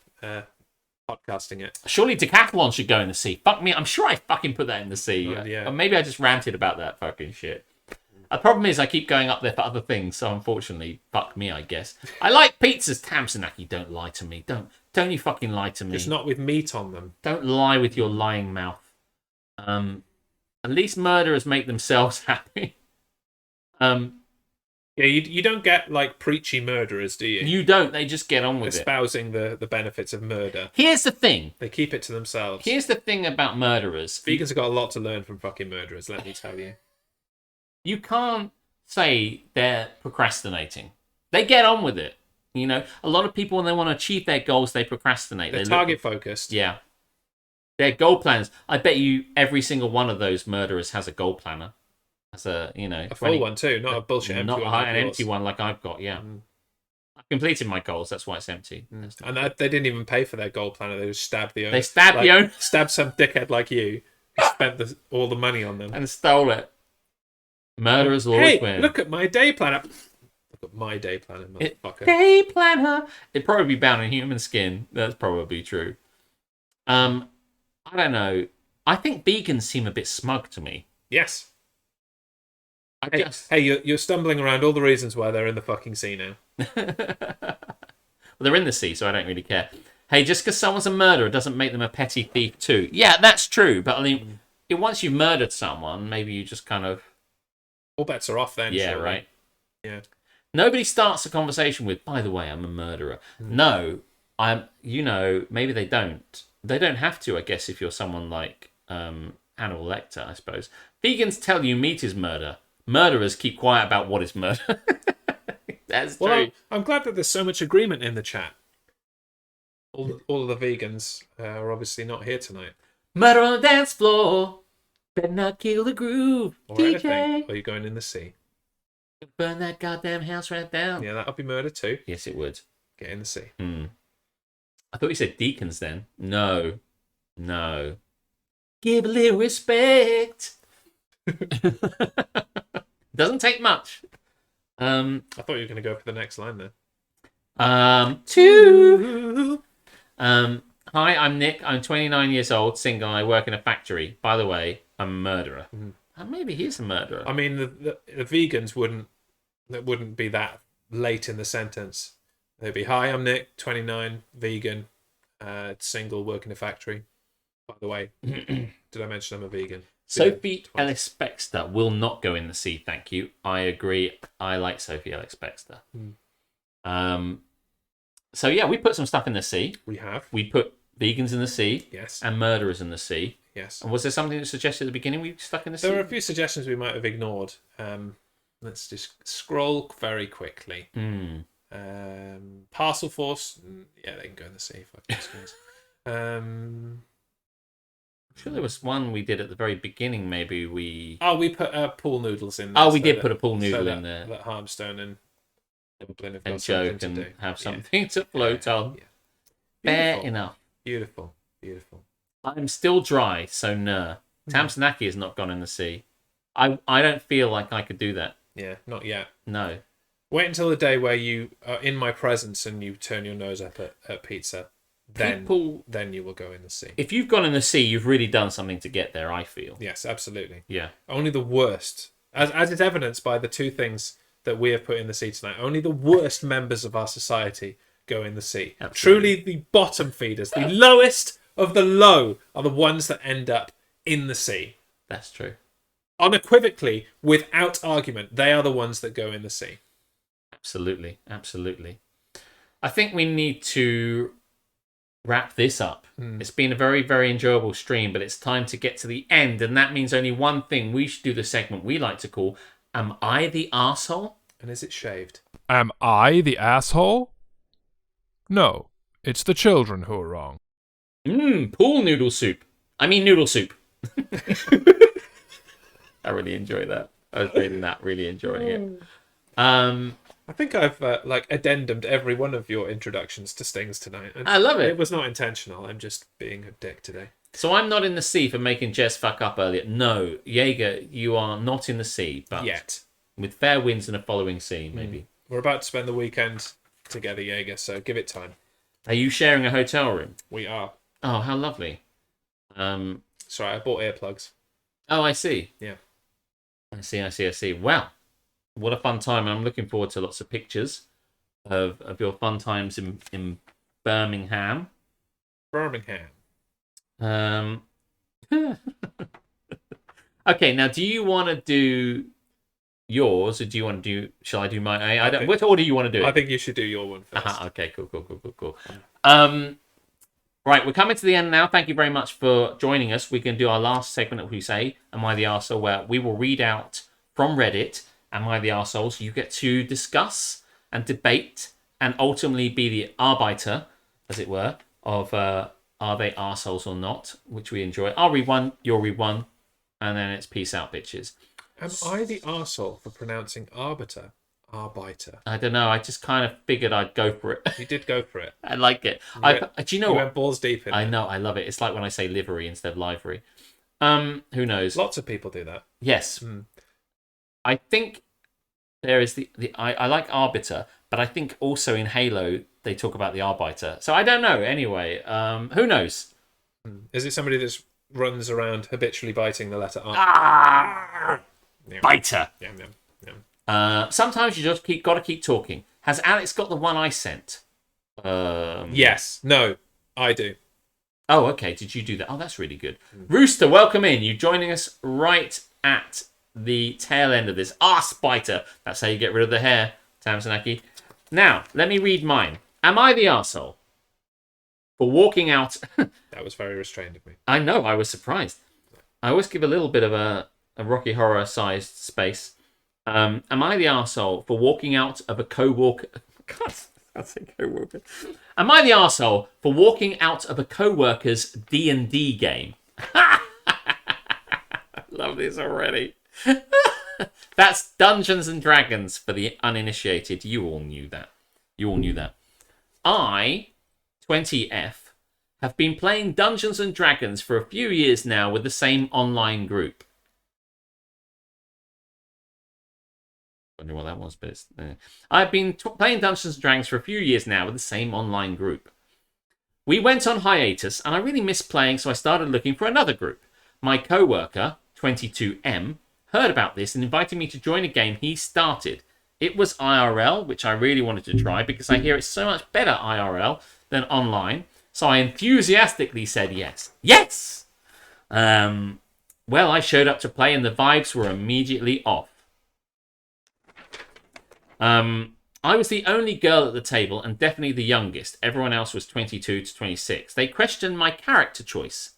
podcasting it. Surely Decathlon should go in the sea. Fuck me. I'm sure I fucking put that in the sea. Oh, yeah. Or maybe I just ranted about that fucking shit. The problem is I keep going up there for other things, so unfortunately, fuck me, I guess. I like pizzas. Tamsinaki, don't lie to me. Don't you fucking lie to me. Just not with meat on them. Don't lie with your lying mouth. At least murderers make themselves happy. Yeah, you don't get like preachy murderers, do you? You don't. They just get on with it. Espousing the benefits of murder. Here's the thing. They keep it to themselves. Here's the thing about murderers. Vegans have got a lot to learn from fucking murderers, let me tell you. You can't say they're procrastinating. They get on with it. You know, a lot of people, when they want to achieve their goals, they procrastinate. They're They target focused. Yeah. Their goal plans. I bet you every single one of those murderers has a goal planner. As a, you know, A full one too, not a bullshit empty not one. an like yours. empty one like I've got. Yeah, I've completed my goals. That's why it's empty. And they didn't even pay for their goal planner. They just stabbed the owner. They stabbed the owner. Stabbed some dickhead like you who spent all the money on them. And stole it. Murderers will always Hey, win. look at my day planner. Look at my day planner, motherfucker. Day planner. It'd probably be bound in human skin. That's probably true. I don't know. I think vegans seem a bit smug to me. Yes. Hey, you're stumbling around all the reasons why they're in the fucking sea now. Well, they're in the sea, so I don't really care. Hey, just because someone's a murderer doesn't make them a petty thief too. Yeah, that's true. But I mean, once you've murdered someone, maybe you just kind of... All bets are off then. Yeah, surely. right. Yeah. Nobody starts a conversation with, by the way, I'm a murderer. No, maybe they don't. They don't have to, I guess, if you're someone like Hannibal Lecter, I suppose. Vegans tell you meat is murder. Murderers keep quiet about what is murder. That's true. Well, I'm glad that there's so much agreement in the chat. All of the vegans are obviously not here tonight. Murder on the dance floor. Better not kill the groove, Or DJ. anything. Or you're going in the sea. Burn that goddamn house right down. Yeah, that'll be murder too. Yes, it would. Get in the sea. I thought you said deacons then. No. Give a little respect. Doesn't take much. I thought you were going to go for the next line there. Hi, I'm Nick. I'm 29 years old, single. I work in a factory. By the way, I'm a murderer. Maybe he's a murderer. I mean, the vegans wouldn't be that late in the sentence. They'd be, hi, I'm Nick, 29, vegan, single, work in a factory. By the way, did I mention I'm a vegan? Sophie Ellis Bextor will not go in the sea, thank you. I agree. I like Sophie Ellis Bextor. So yeah, we put some stuff in the sea. We have. We put vegans in the sea. Yes. And murderers in the sea. Yes. And was there something that suggested at the beginning we stuck in the sea? There were a few suggestions we might have ignored. Let's just scroll very quickly. Parcel Force. Yeah, they can go in the sea. Fuck those guys. I'm sure there was one we did at the very beginning. Maybe we. Oh, we put pool noodles in there. Oh, we did put a pool noodle in there. That Harmstone and Dublin have And got Joe something can to do. have something to float on. Yeah. Fair Beautiful. enough. Beautiful. Beautiful. I'm still dry, so no. Tamsinaki has not gone in the sea. I don't feel like I could do that. Yeah, not yet. No. Wait until the day where you are in my presence and you turn your nose up at pizza. Then you will go in the sea. If you've gone in the sea, you've really done something to get there, I feel. Yes, absolutely. Yeah. Only the worst, as is evidenced by the two things that we have put in the sea tonight, only the worst members of our society go in the sea. Absolutely. Truly the bottom feeders, the lowest of the low are the ones that end up in the sea. That's true. Unequivocally, without argument, they are the ones that go in the sea. Absolutely. Absolutely. I think we need to wrap this up. It's been a very, very enjoyable stream, but it's time to get to the end, and that means only one thing. We should do the segment we like to call Am I the Arsehole? And is it shaved? Am I the asshole? No, it's the children who are wrong. Pool noodle soup. I mean noodle soup. I really enjoy that. I was reading that, really enjoying it. I think I've addendumed every one of your introductions to Stings tonight. I love it. It was not intentional. I'm just being a dick today. So I'm not in the sea for making Jess fuck up earlier. No, Jaeger, you are not in the sea, but Yet. with fair winds and a following sea, maybe. We're about to spend the weekend together, Jaeger, so give it time. Are you sharing a hotel room? We are. Oh, how lovely. Sorry, I bought earplugs. Oh, I see. Yeah. I see. Well, what a fun time. I'm looking forward to lots of pictures of your fun times in Birmingham. Birmingham. Okay, now do you want to do yours or do you want to do, shall I do mine? I don't, what order do you want to do it? I think you should do your one first. Okay, cool. Right, we're coming to the end now. Thank you very much for joining us. We can do our last segment of We Say, Am I the Arsehole, where we will read out from Reddit, Am I the Arsehole? So you get to discuss and debate and ultimately be the arbiter, as it were, of are they arseholes or not, which we enjoy. I'll read one, you'll read one, and then it's peace out, bitches. Am I the arsehole for pronouncing arbiter? Arbiter. I don't know. I just kind of figured I'd go for it. You did go for it. I like it. Do you know You what? went balls deep in I it. know. I love it. It's like when I say livery instead of livery. Who knows? Lots of people do that. Yes. I think there is I like arbiter, but I think also in Halo they talk about the arbiter. So I don't know. Anyway, who knows? Is it somebody that runs around habitually biting the letter R? Yeah. Biter. Yeah. Sometimes you just got to keep talking. Has Alex got the one I sent? Yes. No, I do. Oh, okay. Did you do that? Oh, that's really good. Rooster, welcome in. You joining us right at the tail end of this arse biter. That's how you get rid of the hair, Tamsinaki. Now, let me read mine. Am I the arsehole for walking out? That was very restrained of me. I know. I was surprised. I always give a little bit of a Rocky Horror-sized space. Am I the arsehole for walking out of a co-worker? God, I say co-worker. Am I the arsehole for walking out of a co-worker's D&D game? love this already. That's Dungeons and Dragons for the uninitiated. You all knew that. I, 20F, have been playing Dungeons and Dragons for a few years now with the same online group. I wonder what that was, but I've been playing Dungeons and Dragons for a few years now with the same online group. We went on hiatus, and I really missed playing, so I started looking for another group. My co-worker, 22M, heard about this and invited me to join a game he started. It was IRL, which I really wanted to try because I hear it's so much better IRL than online. So I enthusiastically said yes. Yes! Well, I showed up to play and the vibes were immediately off. I was the only girl at the table and definitely the youngest. Everyone else was 22 to 26. They questioned my character choice,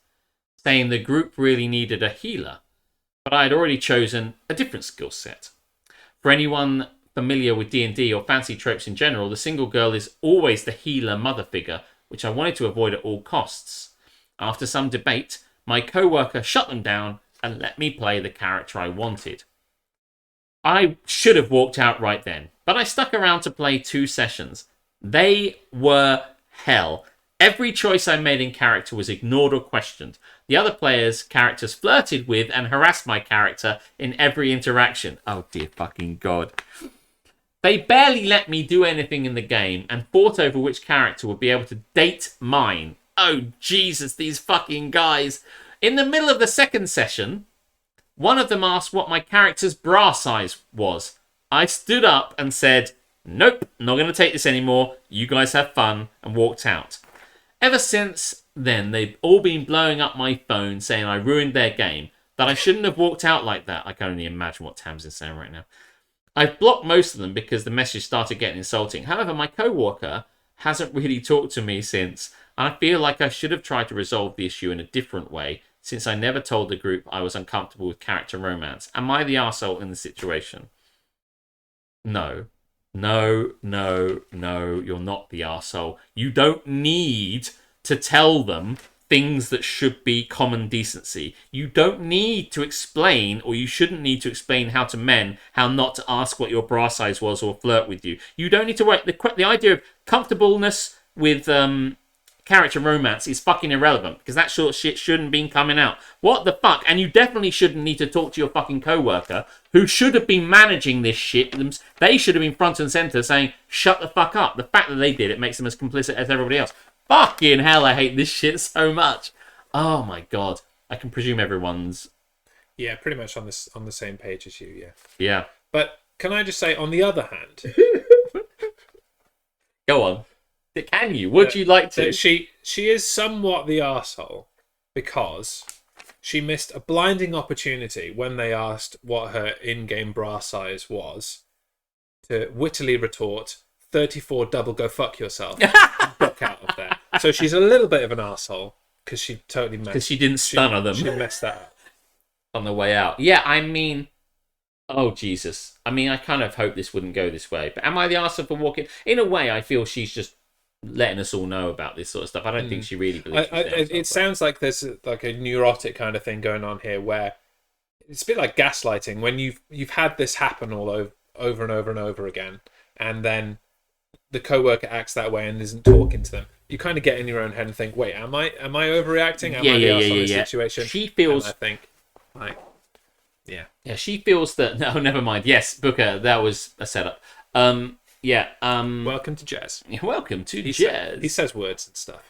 saying the group really needed a healer, but I had already chosen a different skill set. For anyone familiar with D&D or fancy tropes in general, the single girl is always the healer mother figure, which I wanted to avoid at all costs. After some debate, my co-worker shut them down and let me play the character I wanted. I should have walked out right then, but I stuck around to play 2 sessions. They were hell. Every choice I made in character was ignored or questioned. The other players' characters flirted with and harassed my character in every interaction. Oh dear fucking God. They barely let me do anything in the game and fought over which character would be able to date mine. Oh Jesus, these fucking guys. In the middle of the second session, one of them asked what my character's bra size was. I stood up and said, nope, not going to take this anymore. You guys have fun, and walked out. Ever since then, they've all been blowing up my phone saying I ruined their game, that I shouldn't have walked out like that. I can only imagine what Tamsin's saying right now. I've blocked most of them because the message started getting insulting. However, my co-worker hasn't really talked to me since, and I feel like I should have tried to resolve the issue in a different way, since I never told the group I was uncomfortable with character romance. Am I the arsehole in the situation? No. No, you're not the arsehole. You don't need to tell them things that should be common decency. You don't need to explain, or you shouldn't need to explain how not to ask what your bra size was or flirt with you. You don't need to work. The idea of comfortableness with character romance is fucking irrelevant, because that sort of shit shouldn't be coming out. What the fuck? And you definitely shouldn't need to talk to your fucking co-worker, who should have been managing this shit. They should have been front and center saying, shut the fuck up. The fact that they did it makes them as complicit as everybody else. Fucking hell, I hate this shit so much. Oh my God. I can presume everyone's... Yeah, pretty much on the same page as you, yeah. Yeah. But can I just say, on the other hand... Go on. Can you? Would you like to? She is somewhat the arsehole because she missed a blinding opportunity when they asked what her in-game bra size was to wittily retort, 34 double go fuck yourself. Book out of there. So she's a little bit of an arsehole because she totally messed. Because she didn't stun them. She messed that up on the way out. Yeah, I mean, oh Jesus. I mean, I kind of hope this wouldn't go this way. But am I the arsehole for walking? In a way, I feel she's just letting us all know about this sort of stuff. I don't think she really believes it sounds like there's like a neurotic kind of thing going on here, where it's a bit like gaslighting when you've had this happen all over and over and over again, and then the co-worker acts that way and isn't talking to them. You kind of get in your own head and think, wait, am I overreacting? Am I the arsehole in this situation? She feels... And I think, like, yeah. Yeah, she feels that... No, never mind. Yes, Booker, that was a setup. Welcome to Jazz. Welcome to Jazz. He says words and stuff.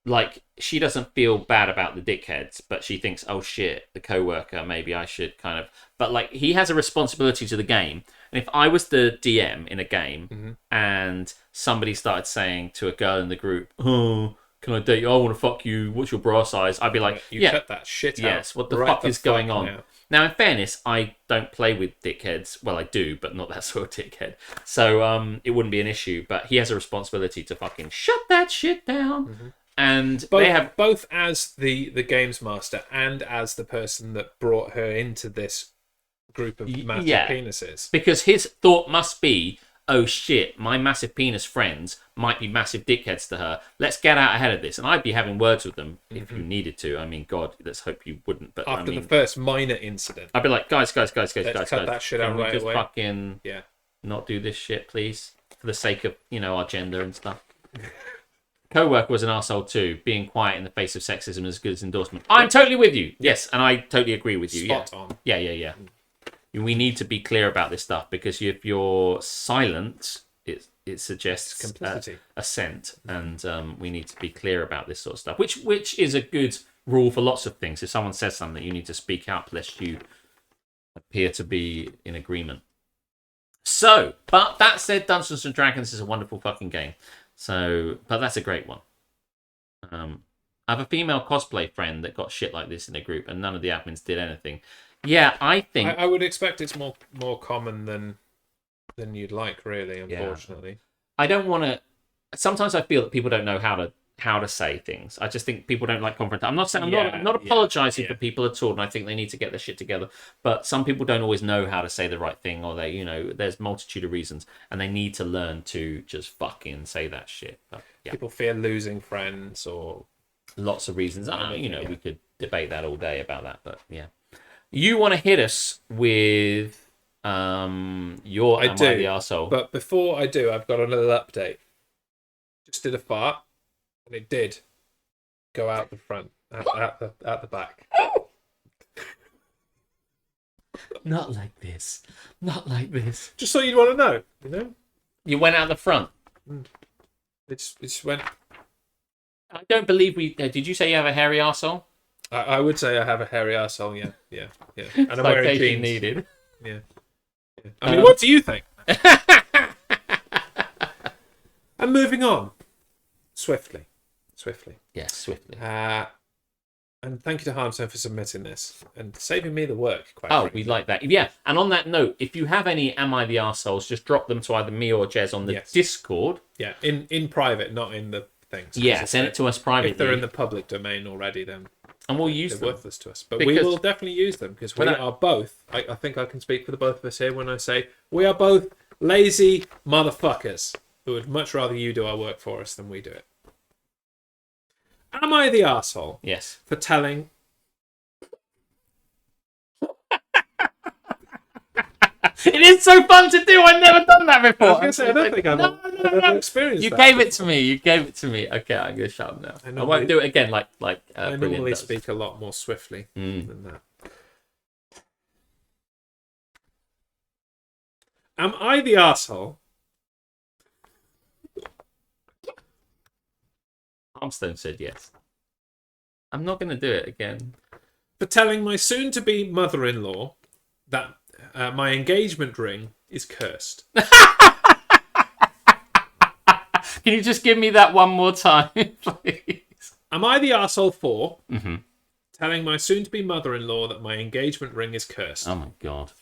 Like, she doesn't feel bad about the dickheads, but she thinks, oh shit, the co-worker, maybe I should kind of... But, like, he has a responsibility to the game. And if I was the DM in a game and somebody started saying to a girl in the group, oh, can I date you? I want to fuck you. What's your bra size? I'd be like, cut that shit out. Yes, what the fuck is going on? Now. Now, in fairness, I don't play with dickheads. Well, I do, but not that sort of dickhead. So it wouldn't be an issue. But he has a responsibility to fucking shut that shit down. And they have both as the games master and as the person that brought her into this group of massive penises. Because his thought must be, oh shit, my massive penis friends might be massive dickheads to her. Let's get out ahead of this. And I'd be having words with them if you needed to. I mean, God, let's hope you wouldn't. But After I mean, the first minor incident, I'd be like, guys, cut that shit out can we right just away. fucking Yeah. not do this shit, please, for the sake of our gender and stuff. Co-worker was an arsehole too. Being quiet in the face of sexism is as good as endorsement. I'm totally with you. Yes, and I totally agree with you. Spot on. Yeah. We need to be clear about this stuff because if you're silent, it suggests complicity, assent, and we need to be clear about this sort of stuff. Which is a good rule for lots of things. If someone says something, you need to speak up lest you appear to be in agreement. So, but that said, Dungeons and Dragons is a wonderful fucking game. So, but that's a great one. I have a female cosplay friend that got shit like this in a group, and none of the admins did anything. Yeah, I think I would expect it's more common than you'd like, really. Unfortunately, I don't want to. Sometimes I feel that people don't know how to say things. I just think people don't like confrontation. I'm not saying I'm not apologizing for people at all, and I think they need to get their shit together. But some people don't always know how to say the right thing, or they, there's multitude of reasons, and they need to learn to just fucking say that shit. But, people fear losing friends, or lots of reasons. We could debate that all day about that, but yeah. You want to hit us with your Am I the Arsehole? But before I do, I've got a little update. Just did a fart, and it did go out the front, out the back. Not like this. Not like this. Just so you'd want to know, You went out the front. It just went. I don't believe we. Did you say you have a hairy arsehole? I would say I have a hairy arsehole, yeah. And I'm wearing jeans. Needed. Yeah. I mean, what do you think? And moving on. Swiftly. Yes, swiftly. And thank you to Harmstone for submitting this and saving me the work, quite Oh, frankly. we like that. Yeah, and on that note, if you have any Am I the Arseholes, just drop them to either me or Jez on the Discord. Yeah, in private, not in the things. Yeah, send it to us privately. If they're in the public domain already, then and we'll use they're them. Worthless to us. But we will definitely use them because we are both, I think I can speak for the both of us here when I say, we are both lazy motherfuckers who would much rather you do our work for us than we do it. Am I the arsehole? Yes. For telling... It is so fun to do. I've never done that before. I was going to say, I don't think I've ever experienced You that. gave it to me. Okay, I'm going to shut up now. I won't do it again like I Brilliant normally does. speak a lot more swiftly than that. Am I the arsehole? Armstone said yes. I'm not going to do it again. For telling my soon-to-be mother-in-law that my engagement ring is cursed. Can you just give me that one more time, please? Am I the arsehole for telling my soon-to-be mother-in-law that my engagement ring is cursed? Oh my god,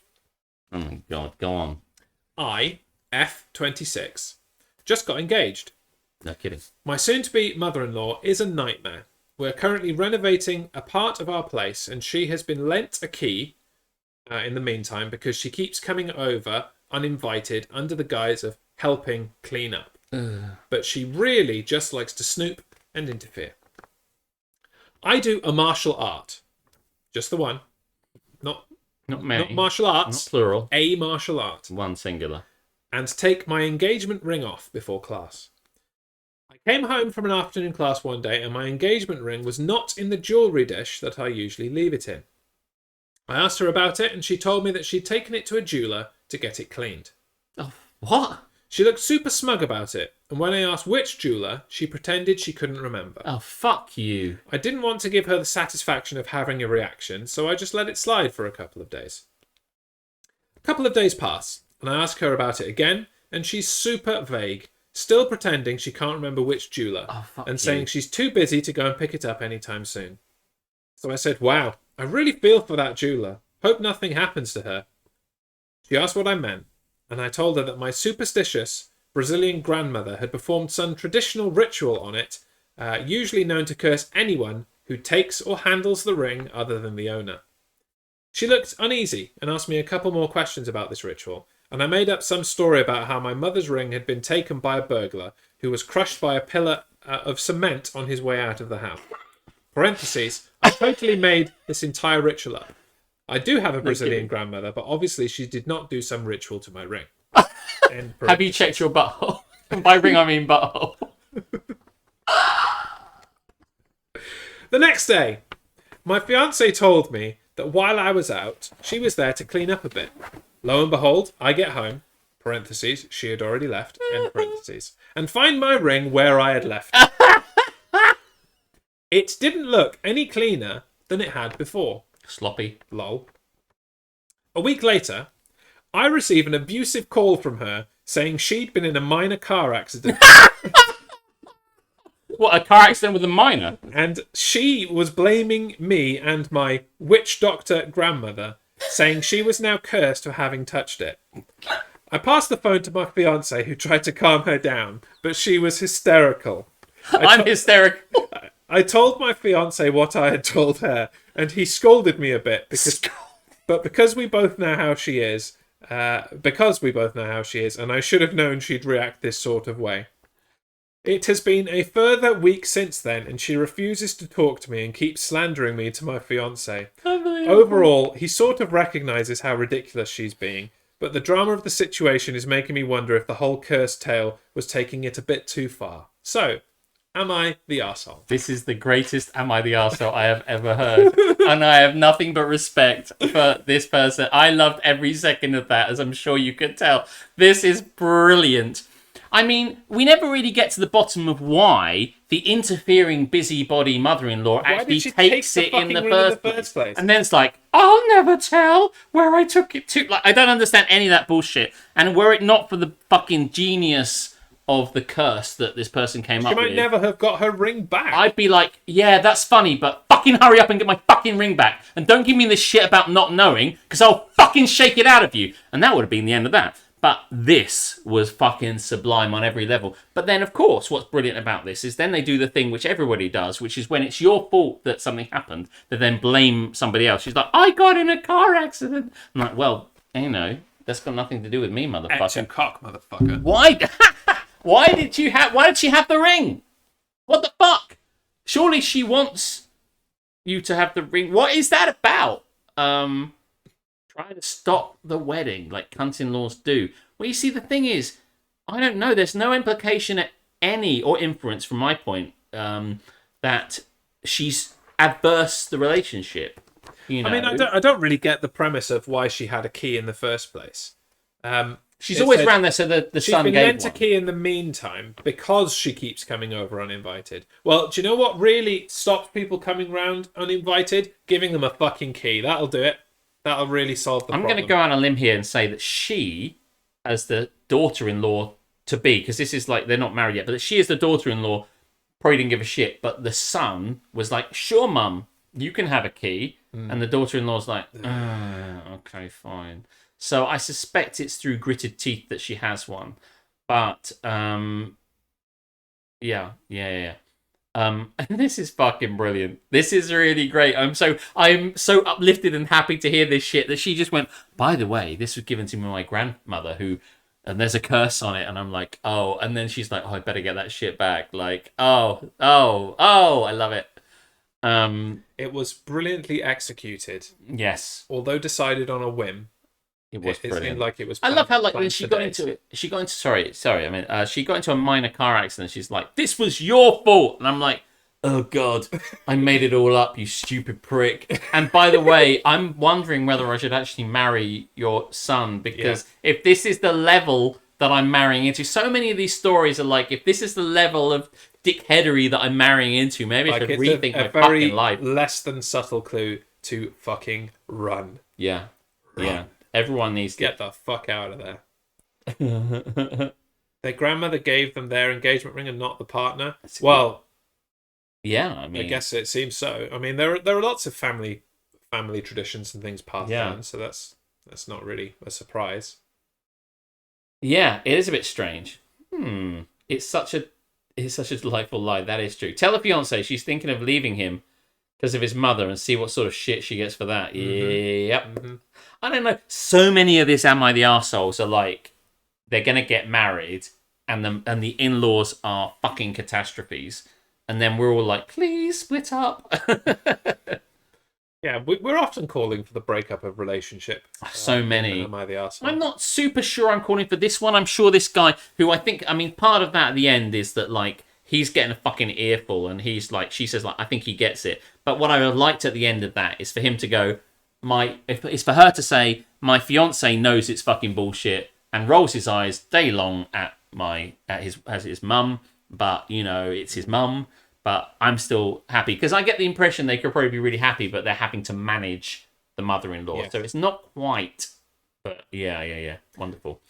go on. I, F26, just got engaged. No kidding. My soon-to-be mother-in-law is a nightmare. We're currently renovating a part of our place, and she has been lent a key in the meantime because she keeps coming over uninvited under the guise of helping clean up. But she really just likes to snoop and interfere. I do a martial art. Just the one. Not many. Not martial arts. Not plural. A martial art. One singular. And take my engagement ring off before class. I came home from an afternoon class one day and my engagement ring was not in the jewellery dish that I usually leave it in. I asked her about it and she told me that she'd taken it to a jeweller to get it cleaned. Oh, what? She looked super smug about it, and when I asked which jeweller, she pretended she couldn't remember. Oh, fuck you. I didn't want to give her the satisfaction of having a reaction, so I just let it slide for a couple of days. A couple of days pass, and I ask her about it again, and she's super vague, still pretending she can't remember which jeweller, and saying she's too busy to go and pick it up anytime soon. So I said, wow, I really feel for that jeweller. Hope nothing happens to her. She asked what I meant, and I told her that my superstitious Brazilian grandmother had performed some traditional ritual on it, usually known to curse anyone who takes or handles the ring other than the owner. She looked uneasy and asked me a couple more questions about this ritual, and I made up some story about how my mother's ring had been taken by a burglar who was crushed by a pillar of cement on his way out of the house. Parentheses, I totally made this entire ritual up. I do have a Brazilian grandmother, but obviously she did not do some ritual to my ring. Have you checked your butthole? By ring, I mean butthole. The next day, my fiancée told me that while I was out, she was there to clean up a bit. Lo and behold, I get home, parentheses, she had already left, end parentheses, and find my ring where I had left it. It didn't look any cleaner than it had before. Sloppy. Lol. A week later, I receive an abusive call from her saying she'd been in a minor car accident. What, a car accident with a minor? And she was blaming me and my witch doctor grandmother, saying she was now cursed for having touched it. I passed the phone to my fiancé, who tried to calm her down, but she was hysterical. I'm hysterical. I told my fiancé what I had told her, and he scolded me a bit because we both know how she is. And I should have known she'd react this sort of way. It has been a further week since then, and she refuses to talk to me and keeps slandering me to my fiancé. Overall, he sort of recognises how ridiculous she's being, but the drama of the situation is making me wonder if the whole cursed tale was taking it a bit too far. So, am I the arsehole? This is the greatest Am I the Arsehole I have ever heard. And I have nothing but respect for this person. I loved every second of that, as I'm sure you could tell. This is brilliant. I mean, we never really get to the bottom of why the interfering busybody mother-in-law actually takes it in the first place. And then it's like, I'll never tell where I took it to. Like, I don't understand any of that bullshit. And were it not for the fucking genius of the curse that this person came up with, she might never have got her ring back. I'd be like, yeah, that's funny, but fucking hurry up and get my fucking ring back. And don't give me this shit about not knowing, because I'll fucking shake it out of you. And that would have been the end of that. But this was fucking sublime on every level. But then, of course, what's brilliant about this is then they do the thing which everybody does, which is when it's your fault that something happened, they then blame somebody else. She's like, I got in a car accident. I'm like, well, you know, that's got nothing to do with me, motherfucker. At your cock, motherfucker. Why did she have the ring? What the fuck? Surely she wants you to have the ring. What is that about? Try to stop the wedding like cunt-in-laws do. Well, you see, the thing is, I don't know. There's no implication at any or inference from my point that she's adverse the relationship. You know? I mean, I don't really get the premise of why she had a key in the first place. She's always around there, so the son gave one. She's been lent a key in the meantime because she keeps coming over uninvited. Well, do you know what really stops people coming round uninvited? Giving them a fucking key. That'll do it. That'll really solve the problem. I'm going to go on a limb here and say that she, as the daughter-in-law to be, because this is like, they're not married yet, but that she is the daughter-in-law, probably didn't give a shit, but the son was like, sure, mum, you can have a key. And the daughter-in-law's like, okay, fine. So I suspect it's through gritted teeth that she has one. But, yeah. And this is fucking brilliant. This is really great. I'm so uplifted and happy to hear this shit that she just went, by the way, this was given to me by my grandmother and there's a curse on it. And I'm like, oh, and then she's like, oh, I better get that shit back. Like, oh, I love it. It was brilliantly executed. Yes. Although decided on a whim. It was brilliant. It seemed like it was. I love how like when she got into a minor car accident. She's like, "This was your fault," and I'm like, "Oh God, I made it all up, you stupid prick." And by the way, I'm wondering whether I should actually marry your son because if this is the level that I'm marrying into, so many of these stories are like, if this is the level of dickheadery that I'm marrying into, maybe I should rethink my fucking life. Less than subtle clue to fucking run. Yeah. Everyone needs to get the fuck out of there. Their grandmother gave them their engagement ring and not the partner. Well, yeah, I mean, I guess it seems so. I mean, there are lots of family traditions and things passed down, so that's not really a surprise. Yeah, it is a bit strange. It's such a delightful lie. That is true. Tell the fiance she's thinking of leaving him because of his mother and see what sort of shit she gets for that. Yep. I don't know. So many of these Am I the Arseholes are like, they're going to get married and the in-laws are fucking catastrophes. And then we're all like, please split up. Yeah, we're often calling for the breakup of relationship. So many. Am I the arsehole? I'm not super sure I'm calling for this one. I'm sure this guy, who I mean, part of that at the end is that, like, he's getting a fucking earful and he's like, she says, like, I think he gets it. But what I liked at the end of that is for him to go, it's for her to say, my fiance knows it's fucking bullshit and rolls his eyes day long at his mum, but, you know, it's his mum. But I'm still happy because I get the impression they could probably be really happy, but they're having to manage the mother-in-law. Yes. So it's not quite, but yeah. Wonderful.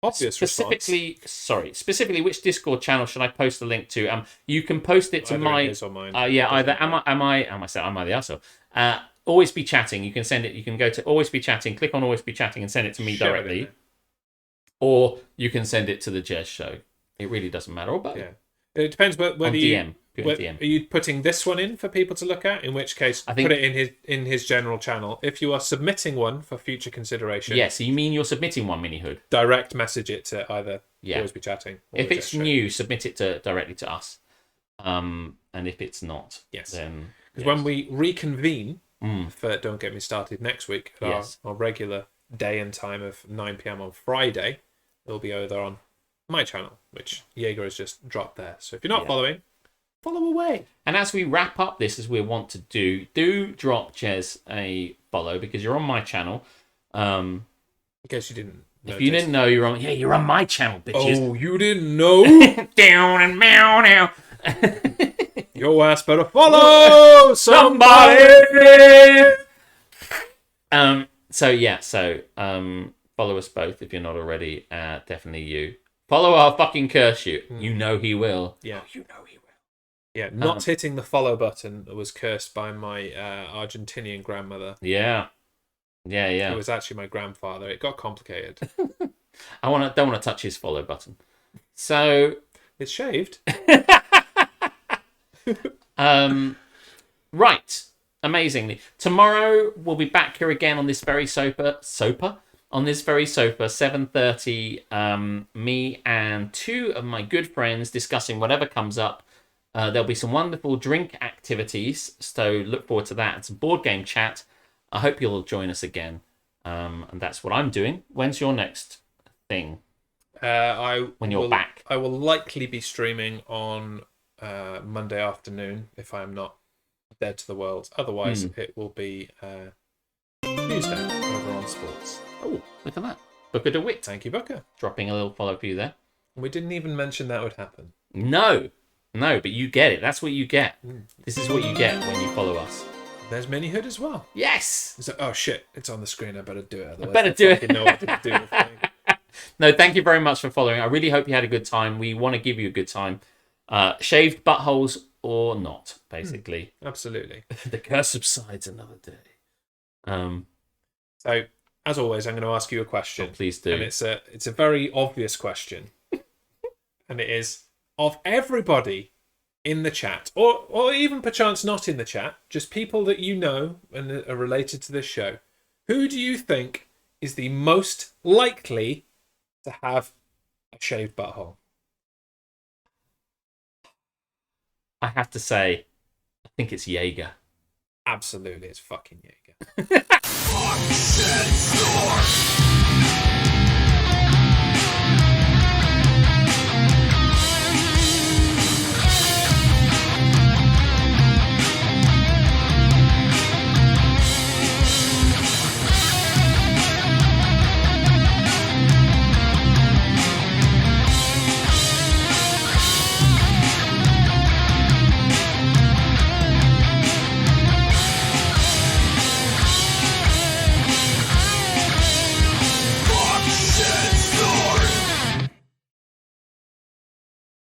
Obvious specifically, which Discord channel should I post the link to? You can post it to my. His or mine. Either am I the asshole? Always Be Chatting. You can send it. You can go to Always Be Chatting, click on Always Be Chatting, and send it to me directly. Or you can send it to the Jez Show. It really doesn't matter. Or both. Yeah. It depends whether DM. Are you putting this one in for people to look at? In which case, put it in his general channel. If you are submitting one for future consideration, so you mean you're submitting one, Mini Hood? Direct message it to either Always Be Chatting. Or if it's new, submit it directly to us. And if it's not, then because when we reconvene for Don't Get Me Started next week at our regular day and time of 9 p.m. on Friday, it'll be over on my channel, which Jaeger has just dropped there. So if you're not following, follow away. And as we wrap up this, as we want to do drop Jez a follow because you're on my channel. In case you didn't notice. If you didn't know, you're on my channel, bitches. Oh, you didn't know? Down and meow now. Your ass better follow somebody. Follow us both if you're not already. Definitely you. Follow our fucking curse you. You know he will. Yeah. Oh, you know he will. Yeah, not hitting the follow button was cursed by my Argentinian grandmother. Yeah. It was actually my grandfather. It got complicated. I don't want to touch his follow button. So it's shaved. Right. Amazingly. Tomorrow we'll be back here again on this very sofa. On this very sofa, 7:30. Me and two of my good friends discussing whatever comes up. There'll be some wonderful drink activities, so look forward to that. And some board game chat. I hope you'll join us again. And that's what I'm doing. When's your next thing? When you're back? I will likely be streaming on Monday afternoon if I'm not dead to the world. Otherwise, it will be Tuesday over on Sports. Oh, look at that. Booker DeWitt. Thank you, Booker. Dropping a little follow for you there. We didn't even mention that would happen. No, but you get it. That's what you get. This is what you get when you follow us. There's Mini Hood as well. Yes. So, oh shit, it's on the screen. I better do it. I better do it. Know what to do with thing. No, thank you very much for following. I really hope you had a good time. We want to give you a good time. Shaved buttholes or not, basically. Absolutely. The curse subsides another day. So, as always, I'm going to ask you a question. Oh, please do. And it's a very obvious question. And it is, of everybody in the chat, or even perchance not in the chat, just people that you know and are related to this show, who do you think is the most likely to have a shaved butthole? I have to say, I think it's Jaeger. Absolutely, it's fucking Jaeger.